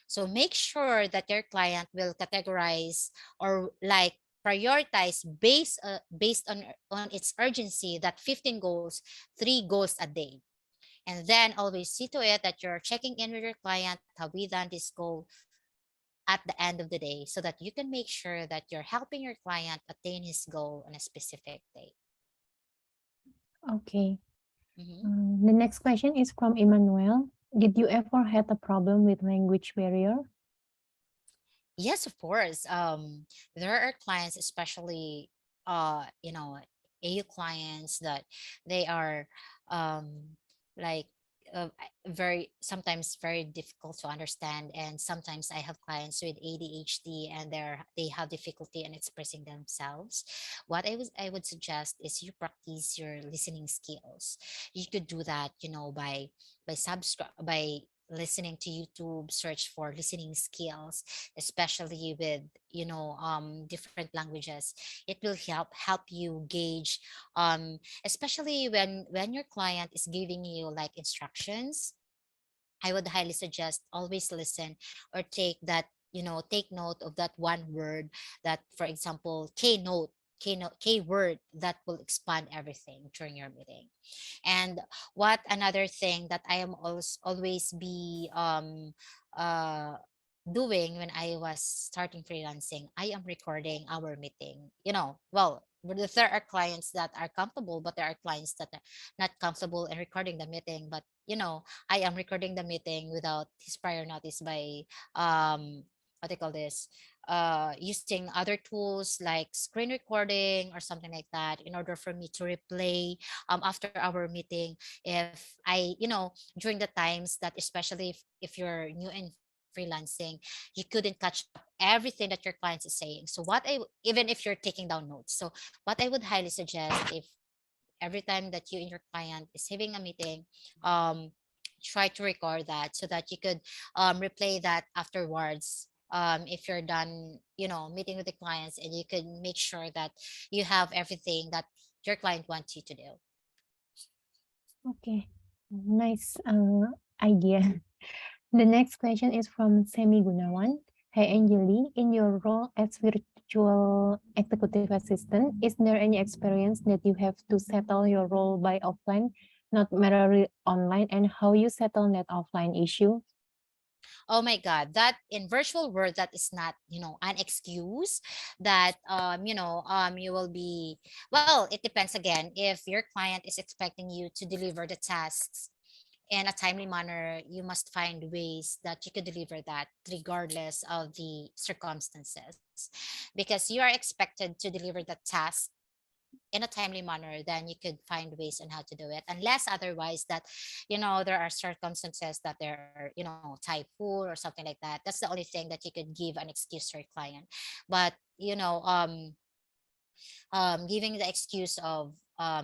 So make sure that your client will categorize or like prioritize based on its urgency, that 15 goals, 3 goals a day. And then always see to it that you're checking in with your client. Have we done this goal at the end of the day, so that you can make sure that you're helping your client attain his goal on a specific day. Okay. Mhm. The next question is from Emmanuel. Did you ever had a problem with language barrier? Yes, of course. There are clients, especially AU clients, that they are um, like very sometimes very difficult to understand, and sometimes I have clients with ADHD and they have difficulty in expressing themselves. What I would suggest is you practice your listening skills. You could do that, by listening to YouTube, search for listening skills, especially with different languages. It will help you gauge, especially when your client is giving you like instructions. I would highly suggest always listen, or take note of that one word, that for example K word that will expand everything during your meeting. And what another thing that I am always be uh doing when I was starting freelancing, I am recording our meeting. Well, But there are clients that are comfortable, but there are clients that are not comfortable in recording the meeting. But I am recording the meeting without his prior notice by what they call this, using other tools like screen recording or something like that, in order for me to replay after our meeting, if during the times that, especially if you're new in freelancing, you couldn't catch up everything that your clients is saying. So even if you're taking down notes, so what I would highly suggest, if every time that you and your client is having a meeting, um try to record that so that you could replay that afterwards, if you're done meeting with the clients, and you could make sure that you have everything that your client wants you to do. Okay, nice idea. The next question is from Semi Gunawan. Hi Anjali, in your role as virtual executive assistant, is there any experience that you have to settle your role by offline, not merely online, and how you settle that offline issue? Oh my god, that in virtual world, that is not an excuse that you will be, well, it depends. Again, if your client is expecting you to deliver the tasks in a timely manner, you must find ways that you could deliver that regardless of the circumstances, because you are expected to deliver the task in a timely manner. Then you could find ways on how to do it, unless otherwise that there are circumstances that there are typhoon or something like that. That's the only thing that you could give an excuse to your client. But giving the excuse of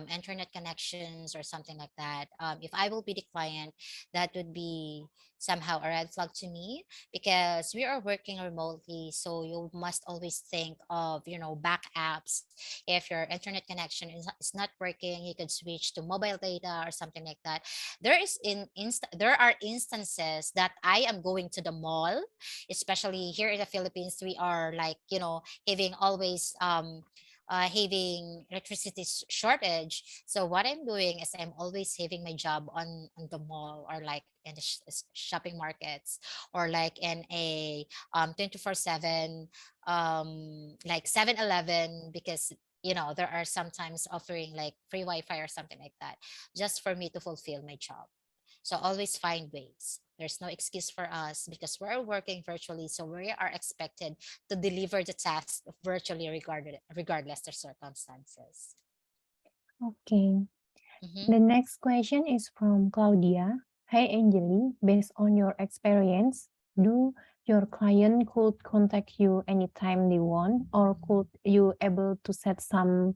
internet connections or something like that, if I will be the client, that would be somehow a red flag to me, because we are working remotely. So you must always think of backups. If your internet connection is not working, you could switch to mobile data or something like that. There are instances that I am going to the mall, especially here in the Philippines. We are like having always having electricity shortage. So what I'm doing is I'm always having my job on the mall, or like in the shopping markets, or like in a 24/7 like 7-Eleven, because there are sometimes offering like free Wi-Fi or something like that, just for me to fulfill my job. So always find ways. There's no excuse for us, because we're working virtually. So we are expected to deliver the task virtually, regardless of circumstances. Okay. Mhm. The next question is from Claudia. Hi Anjali, based on your experience, do your client could contact you anytime they want, or could you able to set some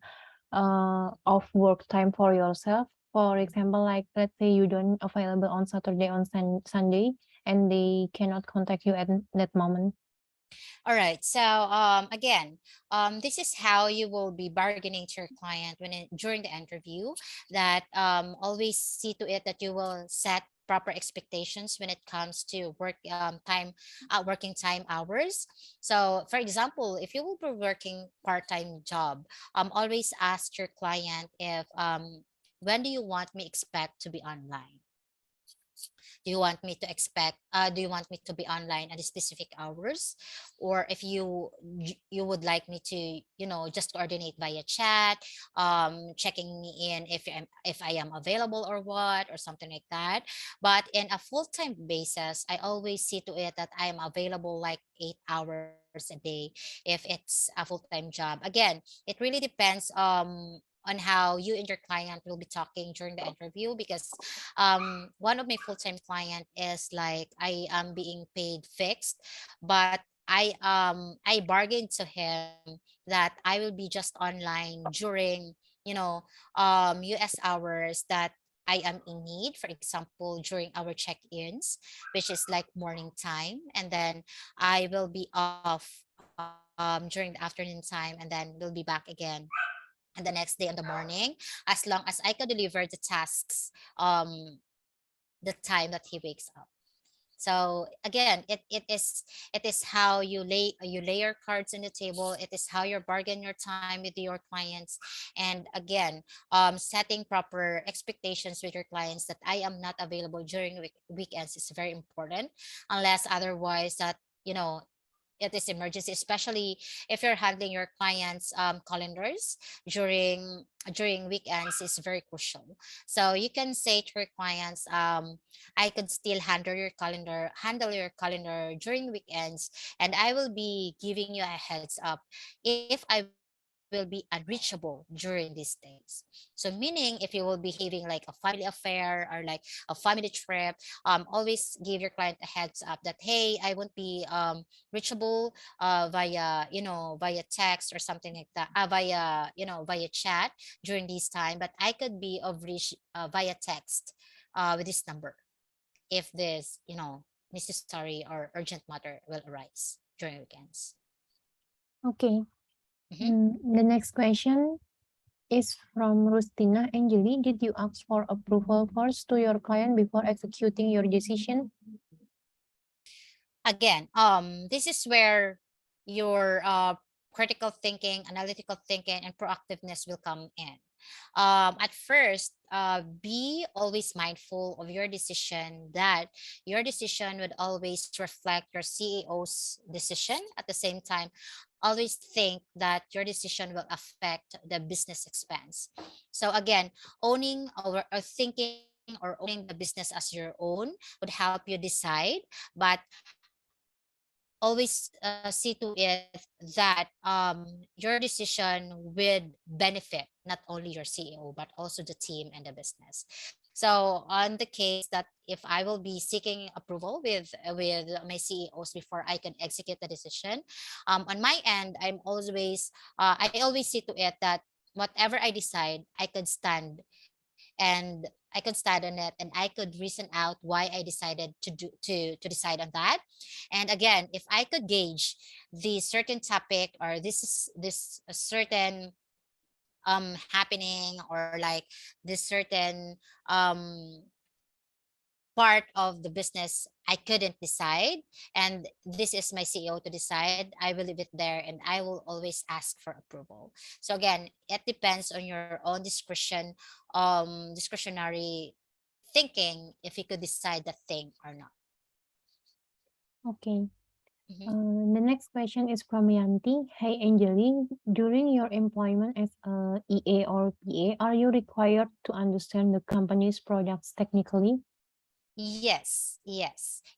off work time for yourself? For example, like let's say you don't available on Saturday, on Sunday, and they cannot contact you at that moment. All right. So again, this is how you will be bargaining to your client during the interview. That always see to it that you will set proper expectations when it comes to working time hours. So, for example, if you will be working part-time job, always ask your client if when do you want me expect to be online? Do you want me to do you want me to be online at a specific hours, or if you would like me to just coordinate via chat, checking me in if I am available or what, or something like that. But in a full-time basis, I always see to it that I am available like 8 hours a day, if it's a full-time job. Again, it really depends on how you and your client will be talking during the interview, because one of my full-time client is like, I am being paid fixed, but I bargained to him that I will be just online during US hours that I am in need. For example, during our check-ins, which is like morning time, and then I will be off during the afternoon time, and then we'll be back again and the next day in the morning, as long as I can deliver the tasks the time that he wakes up. So again, it is how you lay your cards on the table. It is how you bargain your time with your clients. And again, setting proper expectations with your clients that I am not available during weekends is very important, unless otherwise that you know it is emergency, especially if you're handling your clients' calendars during weekends is very crucial. So you can say to your clients, I could still handle your calendar during weekends, and I will be giving you a heads up if I will be unreachable during these days. So meaning if you will be having like a family affair or like a family trip, always give your client a heads up that, hey, I won't be reachable via, via text or something like that, via, via chat during this time, but I could be of reach via text with this number if this, necessary or urgent matter will arise during weekends. Okay. Mhm. The next question is from Rustina Angeli. Did you ask for approval first to your client before executing your decision? Again, this is where your critical thinking, analytical thinking, and proactiveness will come in. At first, be always mindful of your decision, that your decision would always reflect your CEO's decision. At the same time, always think that your decision will affect the business expense. So again, owning or thinking or owning the business as your own would help you decide, but always see to it that your decision would benefit not only your CEO but also the team and the business. So on the case that if I will be seeking approval with my CEOs before I can execute the decision, on my end, I always see to it that whatever I decide, I could stand and I could stand on it, and I could reason out why I decided to decide on that. And again, if I could gauge the certain topic or this a certain happening, or like this certain part of the business I couldn't decide, and this is my CEO to decide, I will leave it there and I will always ask for approval. So again, it depends on your own discretionary thinking if you could decide that thing or not. Okay. Mhm. The next question is from Yanti. Hey, Angeli, during your employment as a EA or PA, are you required to understand the company's products technically? Yes,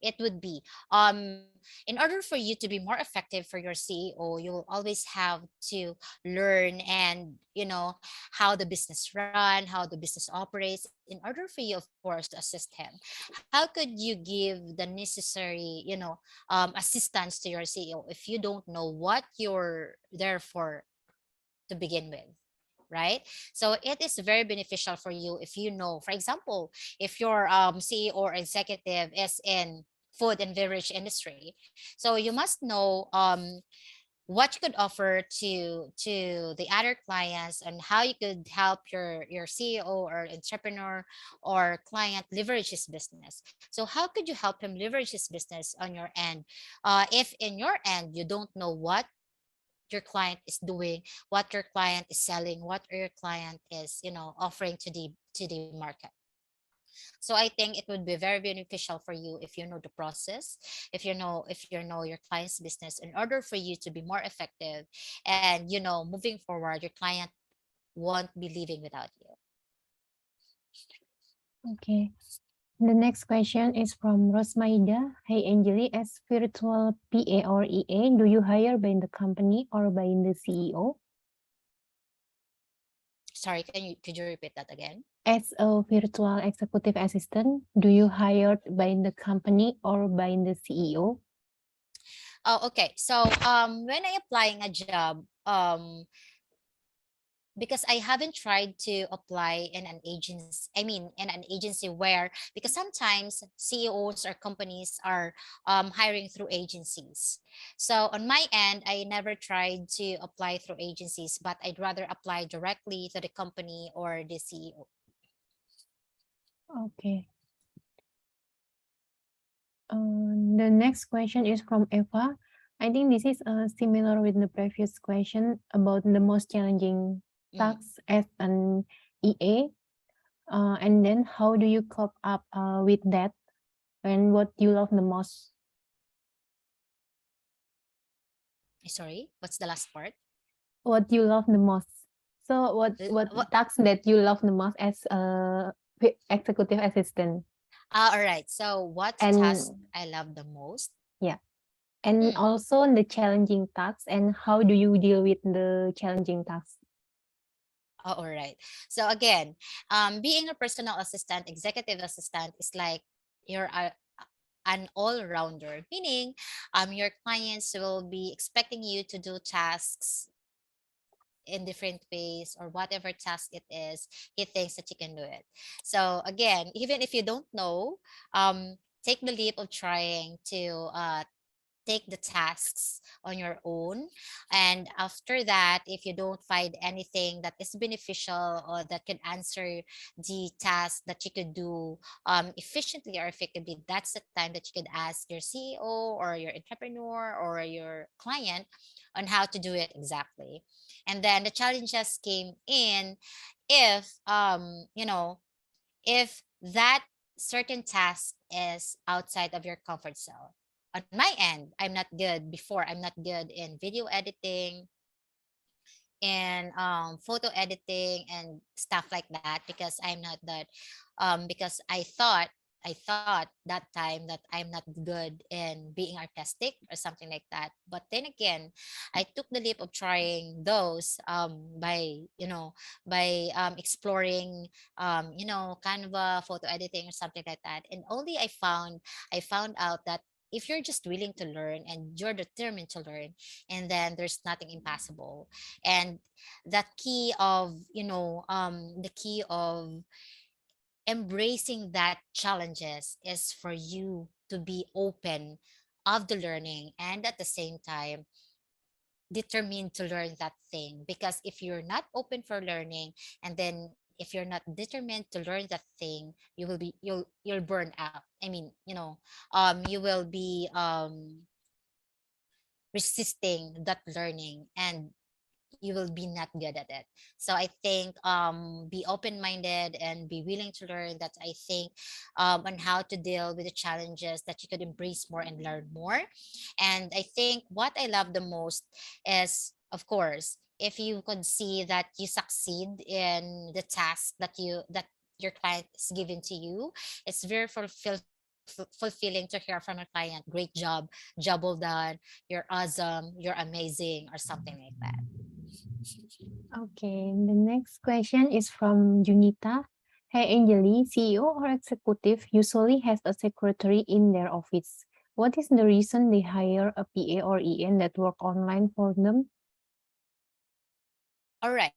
it would be. In order for you to be more effective for your CEO, you will always have to learn and how the business run, how the business operates, in order for you, of course, to assist him. How could you give the necessary, assistance to your CEO if you don't know what you're there for to begin with, right? So it is very beneficial for you if you know, for example, if your CEO or executive is in food and beverage industry, so you must know what you could offer to the other clients, and how you could help your CEO or entrepreneur or client leverage his business. So how could you help him leverage his business on your end, if in your end you don't know what your client is doing, what your client is selling, what your client is, offering to the market. So I think it would be very beneficial for you if you know the process, if you know your client's business, in order for you to be more effective, and moving forward, your client won't be living without you. Okay. The next question is from Rosmaida. Hey, Angeli, as virtual PA or EA, do you hire by the company or by the CEO? Sorry, could you repeat that again? As a virtual executive assistant, do you hire by the company or by the CEO? Oh, okay. So when I applying a job, because I haven't tried to apply in an agency, in an agency where, because sometimes CEOs or companies are hiring through agencies. So on my end, I never tried to apply through agencies, but I'd rather apply directly to the company or the CEO. Okay. The next question is from Eva. I think this is similar with the previous question about the most challenging tasks as an EA. And then how do you cope up with that? And what you love the most? Sorry, what's the last part? What you love the most? So what tasks that you love the most as a executive assistant? All right. So what And task I love the most? and Hmm. also the challenging tasks, and how do you deal with the challenging tasks? Oh, all right. So again, being a personal assistant, executive assistant is like you're an all-rounder, meaning your clients will be expecting you to do tasks in different ways, or whatever task it is, he thinks that you can do it. So again, even if you don't know, take the leap of trying to take the tasks on your own. And after that, if you don't find anything that is beneficial or that can answer the task that you could do efficiently or effectively, that's the time that you could ask your CEO or your entrepreneur or your client on how to do it exactly. And then the challenges came in if if that certain task is outside of your comfort zone. On my end, I'm not good before. I'm not good in video editing and photo editing and stuff like that, because I'm not that because I thought that time that I'm not good in being artistic or something like that. But then again, I took the leap of trying those by exploring Canva, photo editing or something like that. And only I found out that if you're just willing to learn and you're determined to learn, and then there's nothing impossible. And that key of the key of embracing that challenges is for you to be open of the learning, and at the same time determined to learn that thing. Because if you're not open for learning, and then if you're not determined to learn that thing, you'll burn out. I mean, you will be resisting that learning, and you will be not good at it. So I think be open-minded and be willing to learn. That I think on how to deal with the challenges, that you could embrace more and learn more. And I think what I love the most is, of course, if you could see that you succeed in the task that your client is given to you. It's very fulfilling to hear from a client, great job well done, you're awesome, you're amazing, or something like that. Okay, the next question is from Junita. Hey Angeli, CEO or executive usually has a secretary in their office. What is the reason they hire a PA or EN that work online for them? All right.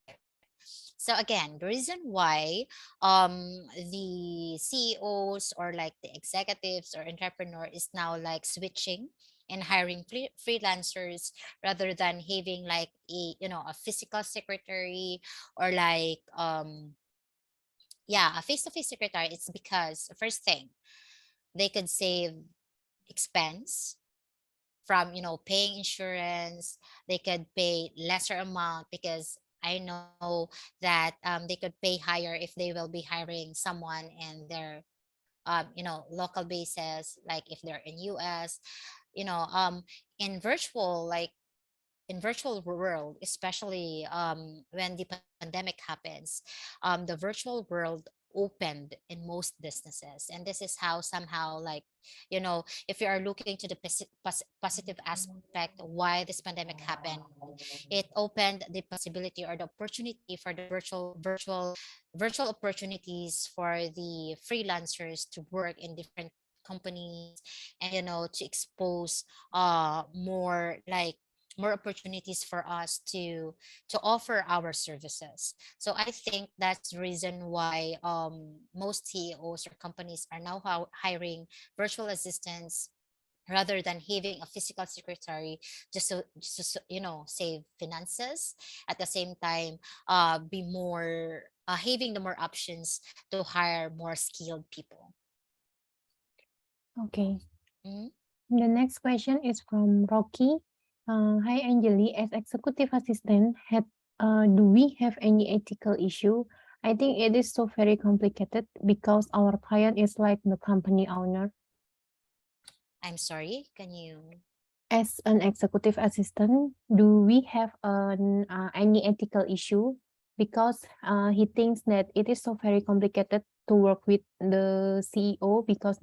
So again, the reason why the CEOs or like the executives or entrepreneur is now like switching and hiring freelancers rather than having like a physical secretary, or like a face-to-face secretary. It's because first thing, they could save expense from paying insurance. They could pay lesser amount, because I know that they could pay higher if they will be hiring someone in their local basis, like if they're in US. you know um in virtual, like in virtual world, especially when the pandemic happens, the virtual world opened in most businesses. And this is how somehow, like, if you are looking to the positive aspect why this pandemic happened, it opened the possibility or the opportunity for the virtual opportunities for the freelancers to work in different companies, and to expose more opportunities for us to offer our services. So I think that's the reason why most CEOs or companies are now hiring virtual assistants rather than having a physical secretary, just to save finances. At the same time, be more having the more options to hire more skilled people. Okay, Mhm. the next question is from Rocky. Hi Angeli, as executive assistant, do we have any ethical issue? I think it is so very complicated because our client is like the company owner. I'm sorry, can you As an executive assistant, do we have any ethical issue? Because he thinks that it is so very complicated to work with the CEO because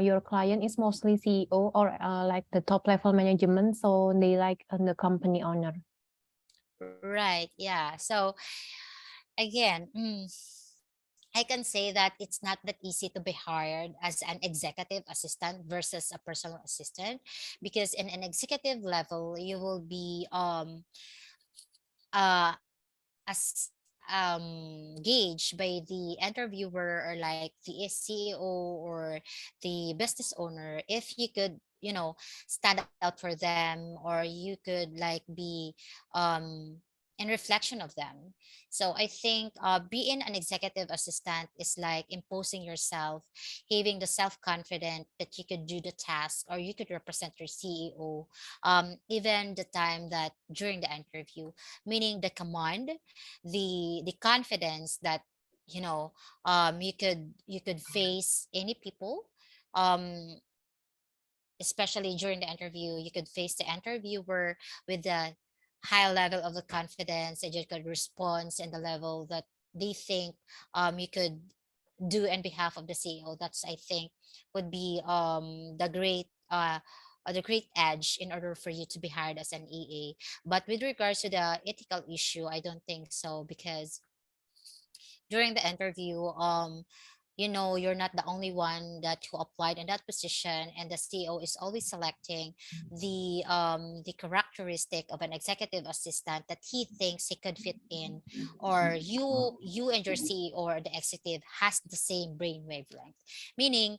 your client is mostly CEO or like the top level management, so they like the company owner. Right. Yeah. So again, I can say that it's not that easy to be hired as an executive assistant versus a personal assistant, because in an executive level you will be uh as gauged by the interviewer, or like the CEO or the business owner, if you could, stand out for them, or you could like be um in reflection of them. So I think being an executive assistant is like imposing yourself, having the self-confidence that you could do the task, or you could represent your CEO, even the time that during the interview, meaning the command, the confidence that, you could face any people, um especially during the interview. You could face the interviewer with the high level of the confidence, and you could respond in the level that they think you could do on behalf of the CEO. That's, I think, would be the great edge in order for you to be hired as an EA. But with regards to the ethical issue, I don't think so, because during the interview, you're not the only one that who applied in that position, and the CEO is always selecting the characteristic of an executive assistant that he thinks he could fit in, or you and your CEO or the executive has the same brain wavelength. Meaning,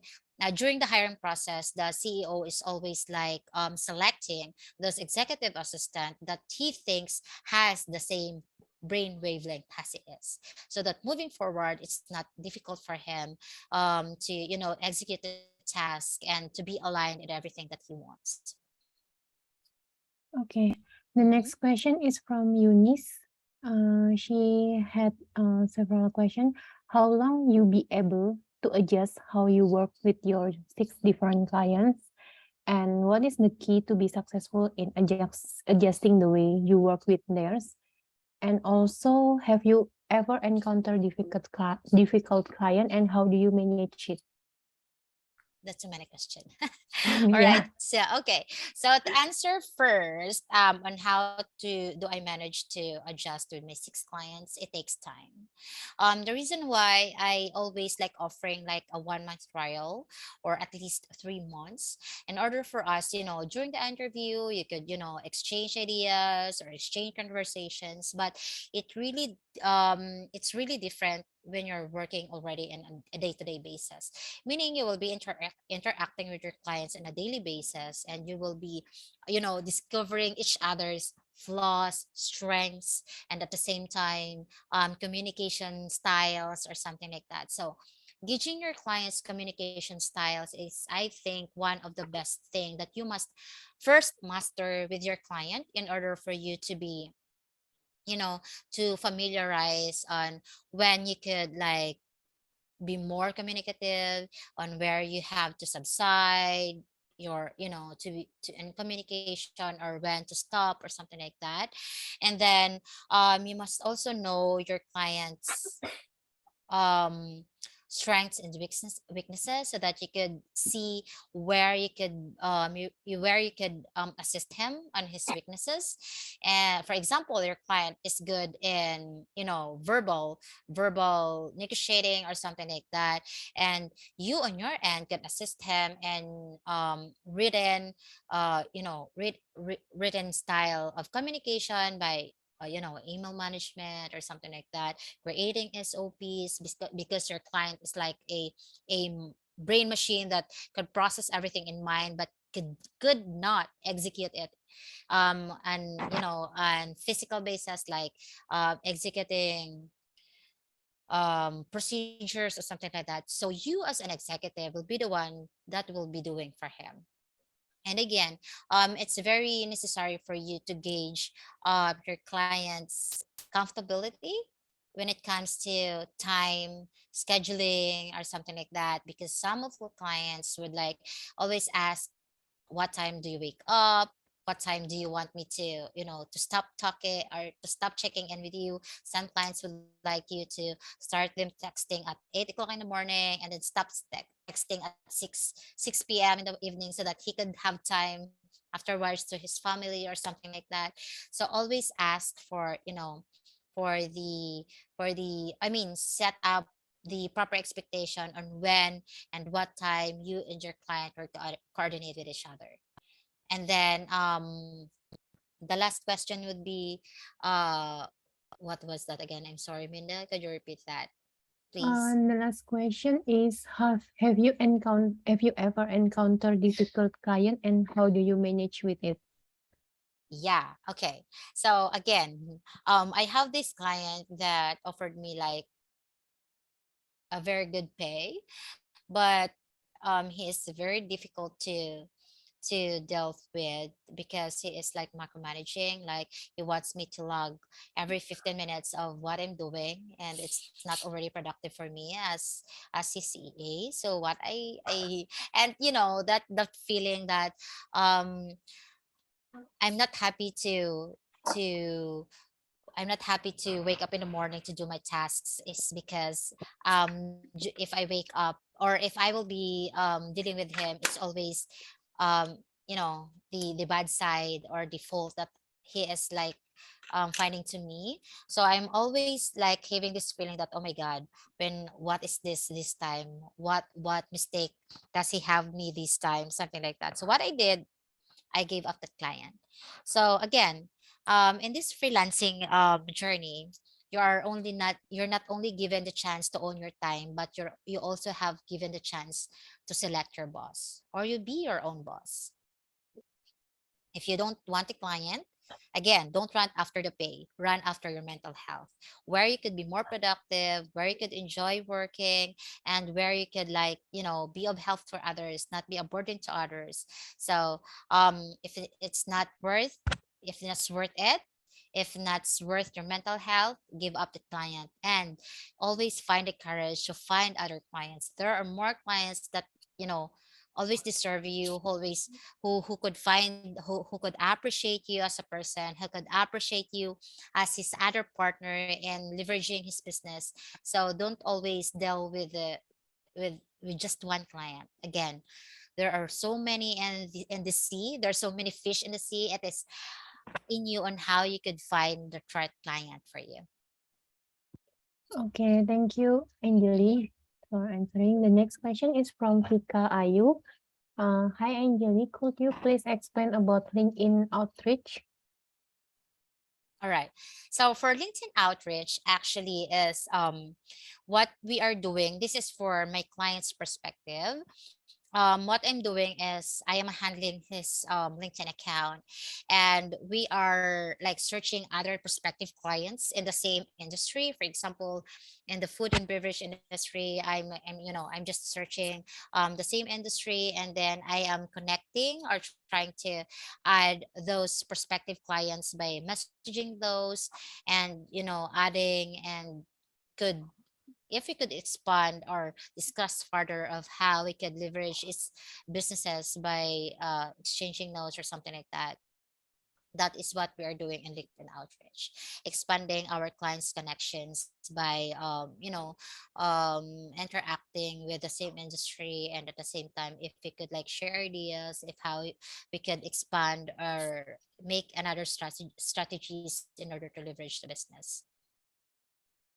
during the hiring process, the CEO is always like selecting those executive assistant that he thinks has the same brain wavelength as it is, so that moving forward it's not difficult for him to execute the task and to be aligned in everything that he wants. Okay, the Mhm. next question is from Eunice. She had several questions. How long you be able to adjust how you work with your 6 different clients? And what is the key to be successful in adjusting the way you work with theirs? And also, have you ever encountered difficult client, and how do you manage it? That's too many questions. All right. Yeah. So okay. So to answer first, on how to do I manage to adjust with my 6 clients, it takes time. The reason why I always like offering like a 1 month trial, or at least 3 months, in order for us, during the interview, you could, exchange ideas or exchange conversations, but it's really different when you're working already in a day-to-day basis, meaning you will be interacting with your clients on a daily basis, and you will be, discovering each other's flaws, strengths, and at the same time, communication styles or something like that. So gauging your clients communication styles is, I think, one of the best thing that you must first master with your client, in order for you to be, to familiarize on when you could like be more communicative, on where you have to subside your, in communication, or when to stop or something like that. And then you must also know your clients um strengths and weaknesses, so that you could see where you could where you could assist him on his weaknesses. And for example, your client is good in, verbal negotiating or something like that, and you on your end can assist him in written written style of communication by email management or something like that, creating SOPs, because your client is like a brain machine that could process everything in mind, but could not execute it and on physical basis, like executing procedures or something like that. So you as an executive will be the one that will be doing for him. And again, it's very necessary for you to gauge your client's comfortability when it comes to time scheduling or something like that, because some of the clients would like always ask what time do you wake up? What time do you want me to, to stop talking or to stop checking in with you? Some clients would like you to start them texting at 8 o'clock in the morning and then stop texting at 6 p.m. in the evening so that he could have time afterwards to his family or something like that. So always ask for, for the I mean, set up the proper expectation on when and what time you and your client are to coordinate with each other. And then the last question would be, uh what was that again? I'm sorry, Minda, could you repeat that, please? And the last question is, have you ever encountered difficult client and how do you manage with it? Yeah, okay. So again, I have this client that offered me like a very good pay, but he is very difficult to deal with because he is like micromanaging. Like he wants me to log every 15 minutes of what I'm doing, and it's not already productive for me as his CA. So what I and that feeling that um I'm not happy to I'm not happy to wake up in the morning to do my tasks is because if I wake up or if I will be dealing with him, it's always um the bad side or the fault that he is like finding to me. So I'm always like having this feeling that, oh my god, when what is this time, what mistake does he have me this time, something like that. So what I did, I gave up the client. So again, in this freelancing journey, you're not only given the chance to own your time, but you also have given the chance to select your boss, or you be your own boss. If you don't want a client, again, don't run after the pay, run after your mental health, where you could be more productive, where you could enjoy working, and where you could like, be of help for others, not be a burden to others. So if it's not worth, if it's worth it, if that's worth your mental health, give up the client and always find the courage to find other clients. There are more clients that, you know, always deserve you, always who could find who could appreciate you as a person, who could appreciate you as his other partner in leveraging his business. So don't always deal with the with just one client. Again, there are so many in the sea, there are so many fish in the sea. It is in you on how you could find the right client for you. Okay, thank you, Mhm. Anjali, for answering. The next question is from Vika Ayu. Hi, Anjali. Could you please explain about LinkedIn outreach? All right. So for LinkedIn outreach actually is what we are doing. This is for my client's perspective. What I'm doing is I am handling his LinkedIn account, and we are like searching other prospective clients in the same industry. For example, in the food and beverage industry, I'm just searching the same industry, and then I am connecting or trying to add those prospective clients by messaging those, and adding and could if we could expand or discuss further of how we could leverage its businesses by exchanging notes or something like that. That is what we are doing in LinkedIn outreach, expanding our clients' connections by, interacting with the same industry, and at the same time, if we could like share ideas, if how we could expand or make another strategies in order to leverage the business.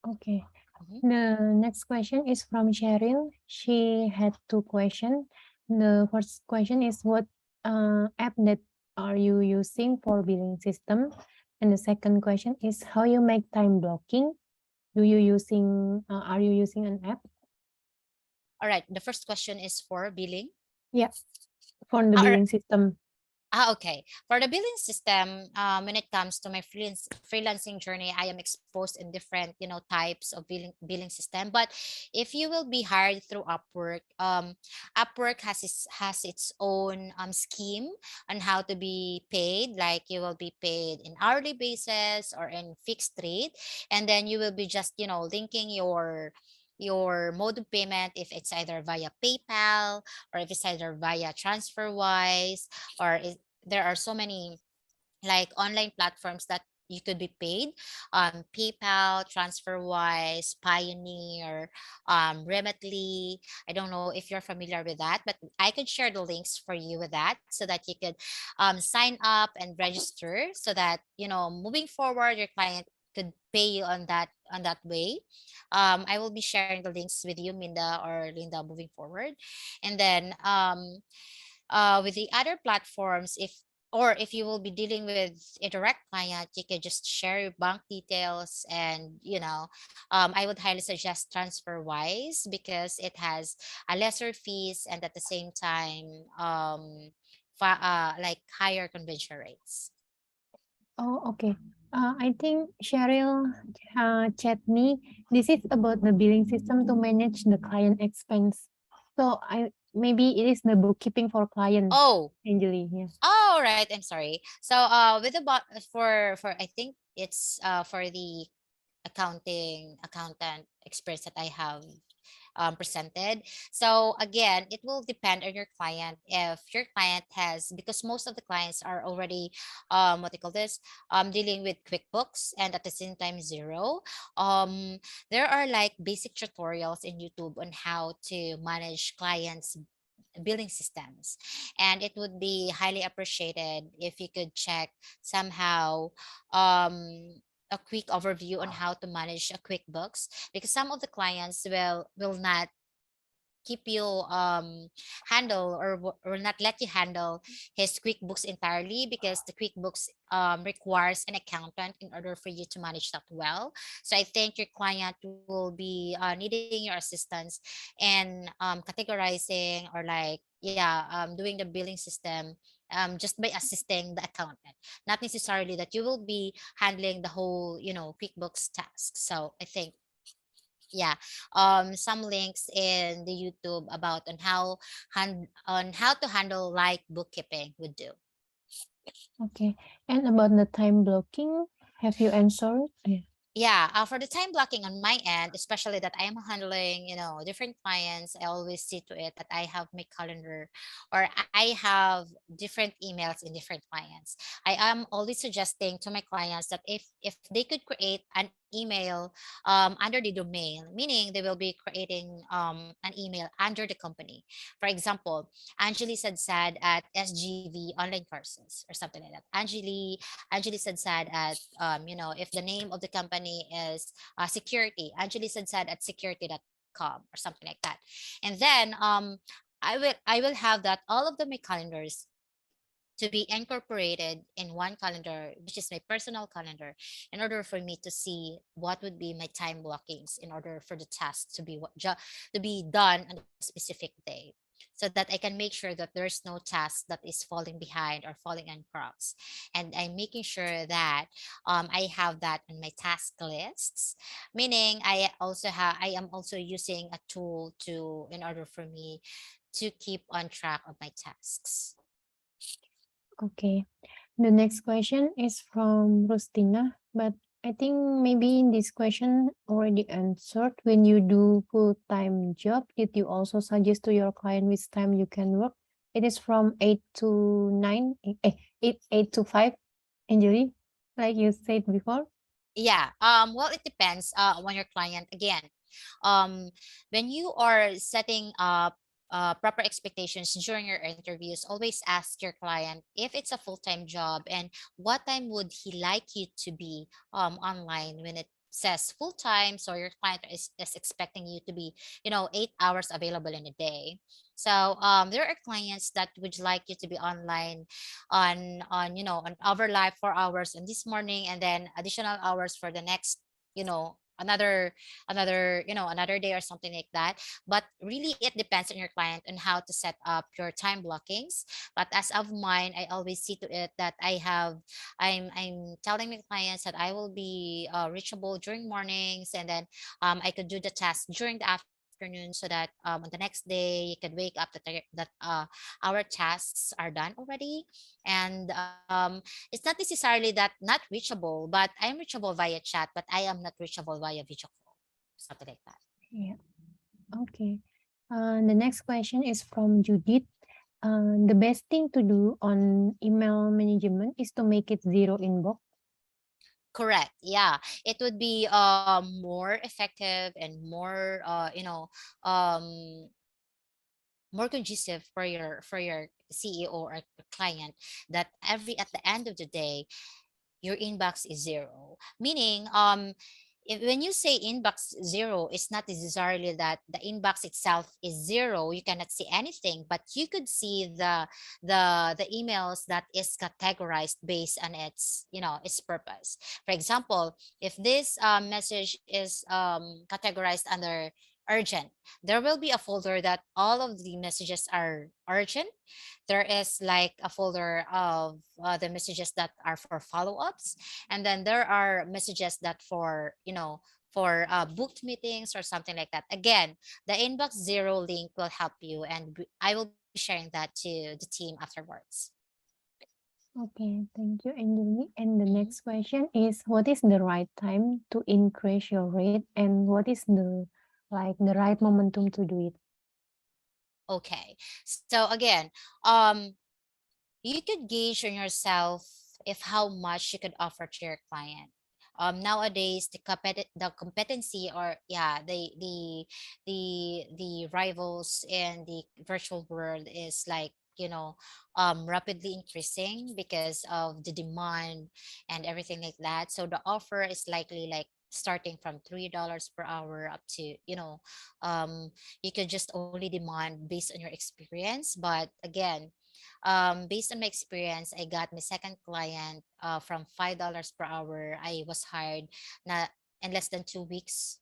Okay. Mhm. The next question is from Cheryl. She had two questions. The first question is what app that are you using for billing system? And the second question is how you make time blocking? Are you using an app? All right. The first question is for billing. Yeah, for the All right. billing system. Okay. For the billing system, when it comes to my freelancing journey, I am exposed in different, types of billing system. But if you will be hired through Upwork, Upwork has its own scheme on how to be paid. Like you will be paid in hourly basis or in fixed rate, and then you will be just, linking your mode of payment, if it's either via PayPal or if it's either via TransferWise, or there are so many like online platforms that you could be paid, PayPal, TransferWise, Pioneer, Remitly. I don't know if you're familiar with that, but I could share the links for you with that so that you could sign up and register, so that moving forward your client could pay you on that way. I will be sharing the links with you, Minda or Linda, moving forward. And then with the other platforms, if you will be dealing with a direct client, you could just share your bank details, and I would highly suggest TransferWise because it has a lesser fees, and at the same time like higher conversion rates. Oh, okay. I think Cheryl chat me. This is about the billing system to manage the client expense. So maybe it is the bookkeeping for client, Oh, Angeli. Yes. oh, right. I'm sorry. So with the for I think it's for the accountant experience that I have presented. So again, it will depend on your client. If your client has, because most of the clients are already what they call this, dealing with QuickBooks and at the same time Zero. There are like basic tutorials in YouTube on how to manage clients billing systems, and it would be highly appreciated if you could check somehow a quick overview on how to manage a QuickBooks, because some of the clients will not keep you handle, or will not let you handle his QuickBooks entirely, because the QuickBooks requires an accountant in order for you to manage that well. So I think your client will be needing your assistance in categorizing, or like, yeah, doing the billing system, just by assisting the accountant, not necessarily that you will be handling the whole QuickBooks task. So I think, yeah, some links in the YouTube about on how to handle like bookkeeping would do. Okay. And about the time blocking, have you answered? Yeah. Yeah, for the time blocking on my end, especially that I am handling different clients, I always see to it that I have my calendar, or I have different emails in different clients. I am always suggesting to my clients that if they could create an email under the domain, meaning they will be creating an email under the company. For example, Anjali Sadsad at SGV online courses, or something like that. Anjali Sadsad at if the name of the company is security, Anjali Sadsad at security.com, or something like that. And then I will have that all of my calendars to be incorporated in one calendar, which is my personal calendar, in order for me to see what would be my time blockings in order for the task to be to be done on a specific day, so that I can make sure that there's no task that is falling behind or falling on cracks. And I'm making sure that I have that on my task lists, meaning I am also using a tool to in order for me to keep on track of my tasks. Okay. The next question is from Rustina, but I think maybe in this question already answered. When you do full-time job, did you also suggest to your client which time you can work? It is from 8 to 9, 8 to 5, Anjali, like you said before. Yeah. Well, it depends on your client again. When you are setting up proper expectations during your interviews, always ask your client if it's a full-time job, and what time would he like you to be online when it says full-time. So your client is expecting you to be 8 hours available in a day. So there are clients that would like you to be online on overlap 4 hours in this morning, and then additional hours for the next another day, or something like that. But really it depends on your client on how to set up your time blockings. But as of mine, I always see to it that I'm telling my clients that I will be reachable during mornings, and then I could do the task during the afternoon, so that on the next day you could wake up that our tasks are done already. And it's not necessarily that not reachable, but I'm reachable via chat, but I am not reachable via video call, something like that. Yeah. Okay. The next question is from Judith. The best thing to do on email management is to make it zero inbox. Correct. Yeah, it would be more effective and more more conducive for your CEO or client, that every at the end of the day your inbox is zero, meaning when you say inbox zero, it's not necessarily that the inbox itself is zero, you cannot see anything, but you could see the emails that is categorized based on its, its purpose. For example, if this message is categorized under urgent, there will be a folder that all of the messages are urgent. There is like a folder of the messages that are for follow-ups, and then there are messages that for, for booked meetings or something like that. Again, the inbox zero link will help you, and I will be sharing that to the team afterwards. Okay, thank you, Anjali. And the Mhm. next question is, what is the right time to increase your rate, and what is the right momentum to do it? Okay, so again, um you could gauge on yourself if how much you could offer to your client. Nowadays the competency, or yeah, the rivals in the virtual world is like, rapidly increasing because of the demand and everything like that. So the offer is likely like starting from $3 per hour up to, you could just only demand based on your experience. But again, based on my experience, I got my second client from $5 per hour. I was hired na in less than 2 weeks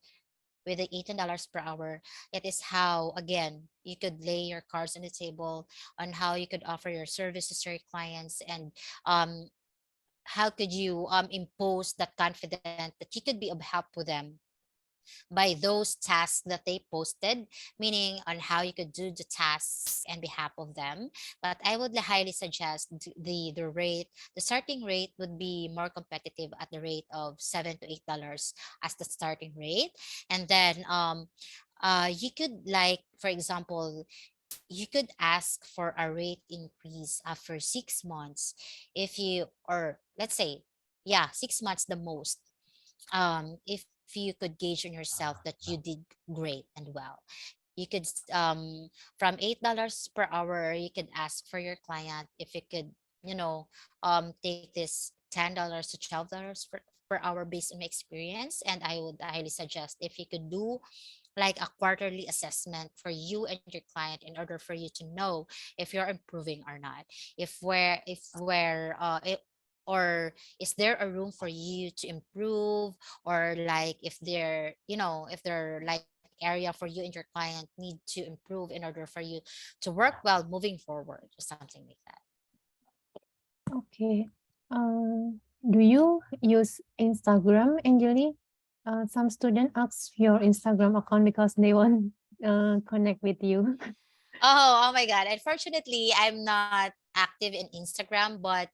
with the $18 per hour. It is how, again, you could lay your cards on the table on how you could offer your services to your clients, and um, how could you impose that confidence that you could be of help with them by those tasks that they posted, meaning on how you could do the tasks on behalf of them. But I would highly suggest the rate, the starting rate would be more competitive at the rate of $7 to $8 as the starting rate. And then you could, like, for example, you could ask for a rate increase after 6 months, if you, or let's say, yeah, 6 months the most, if you could gauge on yourself that you did great and well. You could from $8 per hour, you could ask for your client if you could, take this $10 to $12 per hour based on my experience. And I would highly suggest if you could do like a quarterly assessment for you and your client in order for you to know if you're improving or not, or is there a room for you to improve, or like if there, if there like area for you and your client need to improve in order for you to work well moving forward, or something like that. Okay. Do you use Instagram, Anjali? Some student ask your Instagram account because they want connect with you. Oh my God. Unfortunately, I'm not active in Instagram, but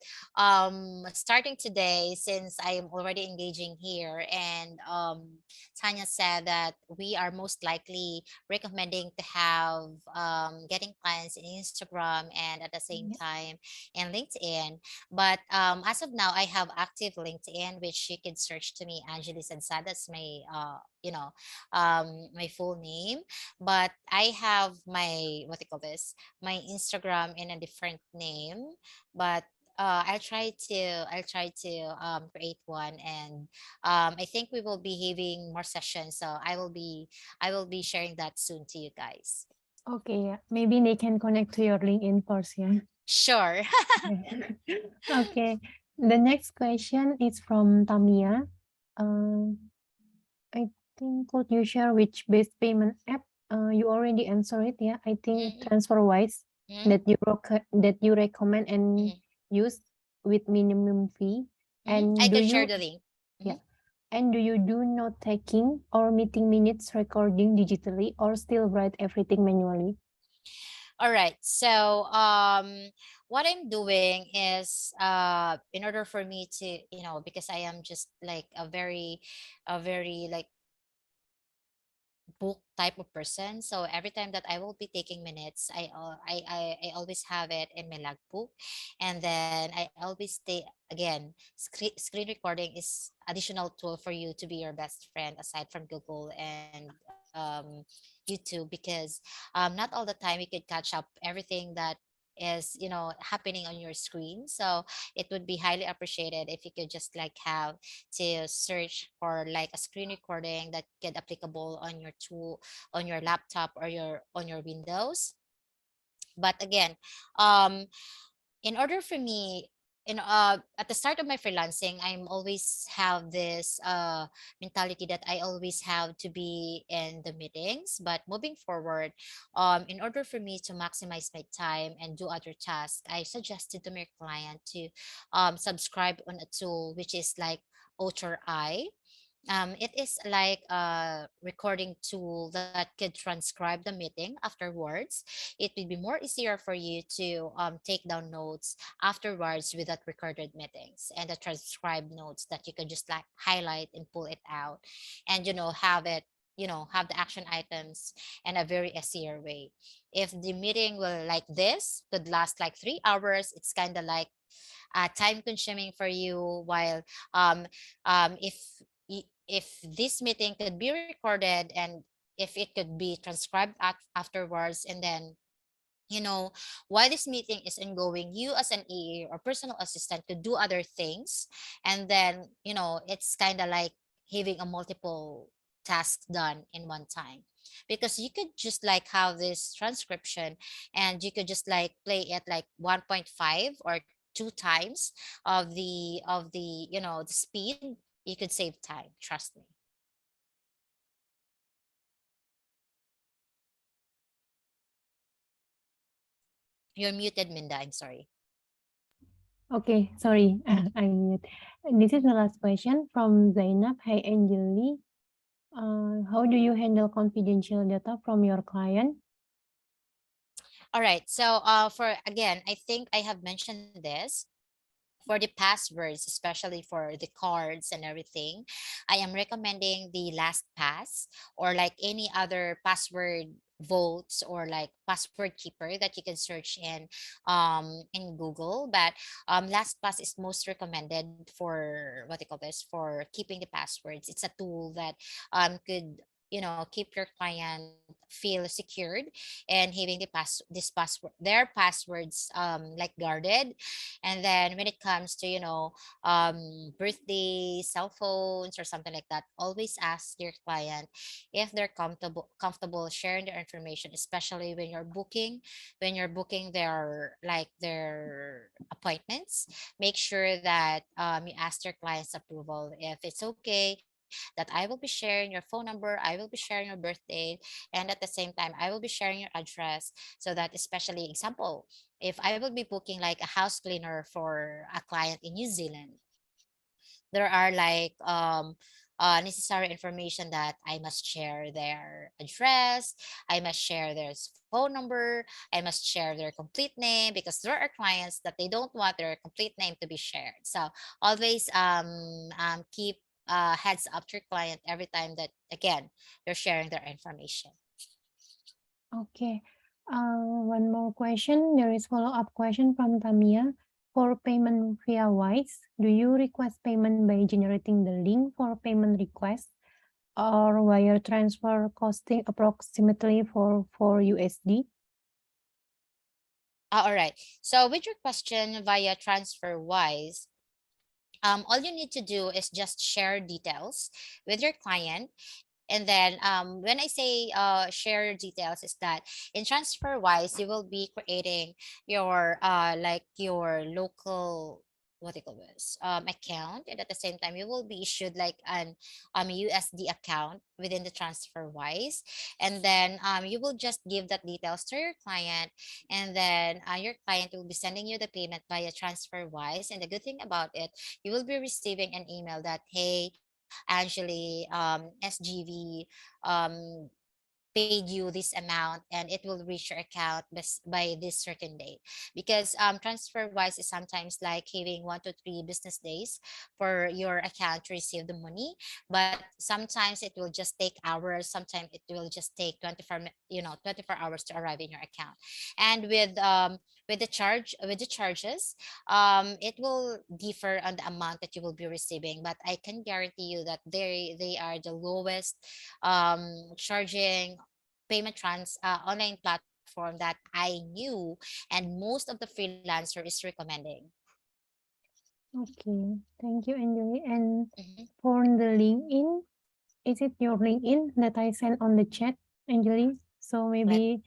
starting today, since I am already engaging here, and Tanya said that we are most likely recommending to have getting clients in Instagram and at the same Yeah. time in LinkedIn. But as of now, I have active LinkedIn, which you can search to me, Angeli Sansad. That's my my full name. But I have my, what do you call this, my Instagram in a different name. But I'll try to create one, and I think we will be having more sessions, so I will be sharing that soon to you guys. Okay, yeah. Maybe they can connect to your LinkedIn first, yeah. Sure. Okay. The next question is from Tamia. Uh, I think could you share which best payment app? You already answered it, yeah. I think Mhm, TransferWise mhm, that you recommend and mhm, use with minimum fee. mhm. I And do could share you, the link. yeah, Mhm. and do you do note taking or meeting minutes recording digitally or still write everything manually? All right. So what I'm doing is in order for me to, because I am just like a very like book type of person. So every time that I will be taking minutes, I always have it in my logbook, and then I always stay again. Screen recording is additional tool for you to be your best friend aside from Google and YouTube, because not all the time you can catch up everything that is happening on your screen. So it would be highly appreciated if you could just like have to search for like a screen recording that get applicable on your tool, on your laptop, or your on your Windows. But again, um in order for me, at the start of my freelancing, I'm always have this mentality that I always have to be in the meetings. But moving forward, in order for me to maximize my time and do other tasks, I suggested to my client to subscribe on a tool which is like Author Eye. It is like a recording tool that could transcribe the meeting afterwards. It will be more easier for you to take down notes afterwards with that recorded meetings, and the transcribed notes that you can just like highlight and pull it out, and have it, have the action items in a very easier way. If the meeting will like this could last like 3 hours, it's kind of like time consuming for you. While um, if if this meeting could be recorded, and if it could be transcribed afterwards, and then while this meeting is ongoing, you as an EA or personal assistant could do other things, and then it's kind of like having a multiple tasks done in one time, because you could just like have this transcription, and you could just like play it like 1.5 or 2 times of the speed. You could save time, trust me. You're muted, Minda, I'm sorry. Okay, sorry, I mute. This is the last question from Zainab. Hi, Angeli. How do you handle confidential data from your client? All right. So for again, I think I have mentioned this. For the passwords, especially for the cards and everything, I am recommending the LastPass, or like any other password votes, or like password keeper that you can search in Google. But LastPass is most recommended for what they call this, for keeping the passwords. It's a tool that could keep your client feel secured, and having this password, their passwords like guarded. And then when it comes to birthday, cell phones, or something like that, always ask your client if they're comfortable sharing their information, especially when you're booking their appointments. Make sure that you ask your client's approval if it's okay that I will be sharing your phone number, I will be sharing your birthday, and at the same time I will be sharing your address, so that, especially example, if I will be booking like a house cleaner for a client in New Zealand, there are like necessary information that I must share their address, I must share their phone number, I must share their complete name, because there are clients that they don't want their complete name to be shared. So always keep heads up to your client every time that, again, you're sharing their information. Okay. One more question. There is follow-up question from Tamia. For payment via Wise, do you request payment by generating the link for payment request or wire transfer costing approximately for USD? All right. So with your question via TransferWise, all you need to do is just share details with your client. And then when I say share details, is that in TransferWise, you will be creating your like your local, what do you call this, account, and at the same time you will be issued like an USD account within the TransferWise. And then you will just give that details to your client, and then your client will be sending you the payment via TransferWise. And the good thing about it, you will be receiving an email that, hey, Angeli, SGV, paid you this amount and it will reach your account by this certain date. Because transfer wise is sometimes like having 1 to 3 business days for your account to receive the money, but sometimes it will just take hours, sometimes it will just take 24 hours to arrive in your account. And with the charges, it will differ on the amount that you will be receiving, but I can guarantee you that they are the lowest charging payment online platform that I knew and most of the freelancer is recommending. Okay, thank you, Anjali. And Mhm. for the LinkedIn, is it your LinkedIn that I sent on the chat, Anjali? So Let maybe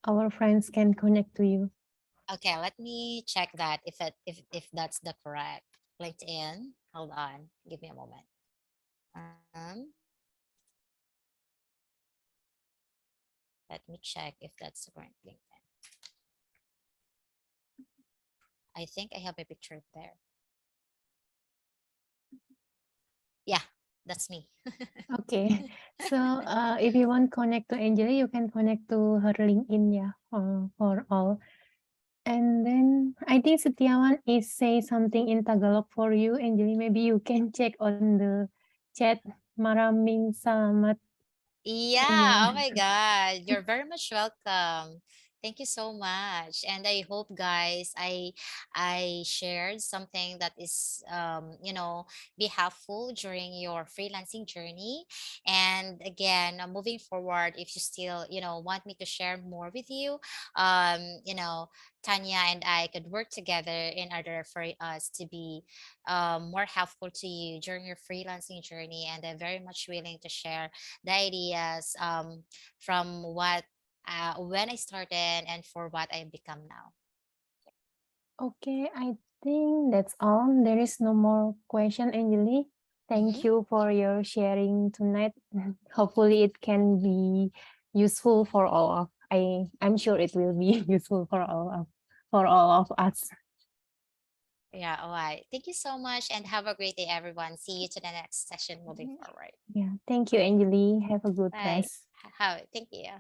our friends can connect to you. Okay, let me check that if that's the correct LinkedIn. Hold on, give me a moment. Let me check if that's the correct LinkedIn. I think I have a picture there. Yeah, that's me. Okay, so if you want connect to Anjali, you can connect to her LinkedIn, yeah, for all. And then I think Setiawan is say something in Tagalog for you, Anjali. Maybe you can check on the chat. Maraming salamat. Yeah, oh my God. You're very much welcome. Thank you so much. And I hope guys I shared something that is be helpful during your freelancing journey. And again, moving forward, if you still, want me to share more with you, Tanya and I could work together in order for us to be more helpful to you during your freelancing journey. And I'm very much willing to share the ideas from what when I started and for what I've become now. Okay, I think that's all. There is no more question, Anjali. Thank Mhm. you for your sharing tonight. Hopefully it can be useful for all of I'm sure it will be useful for all of us. Yeah, all right. Thank you so much and have a great day, everyone. See you to the next session moving forward. Yeah, thank you, Anjali. Have a good Bye. rest. Thank you.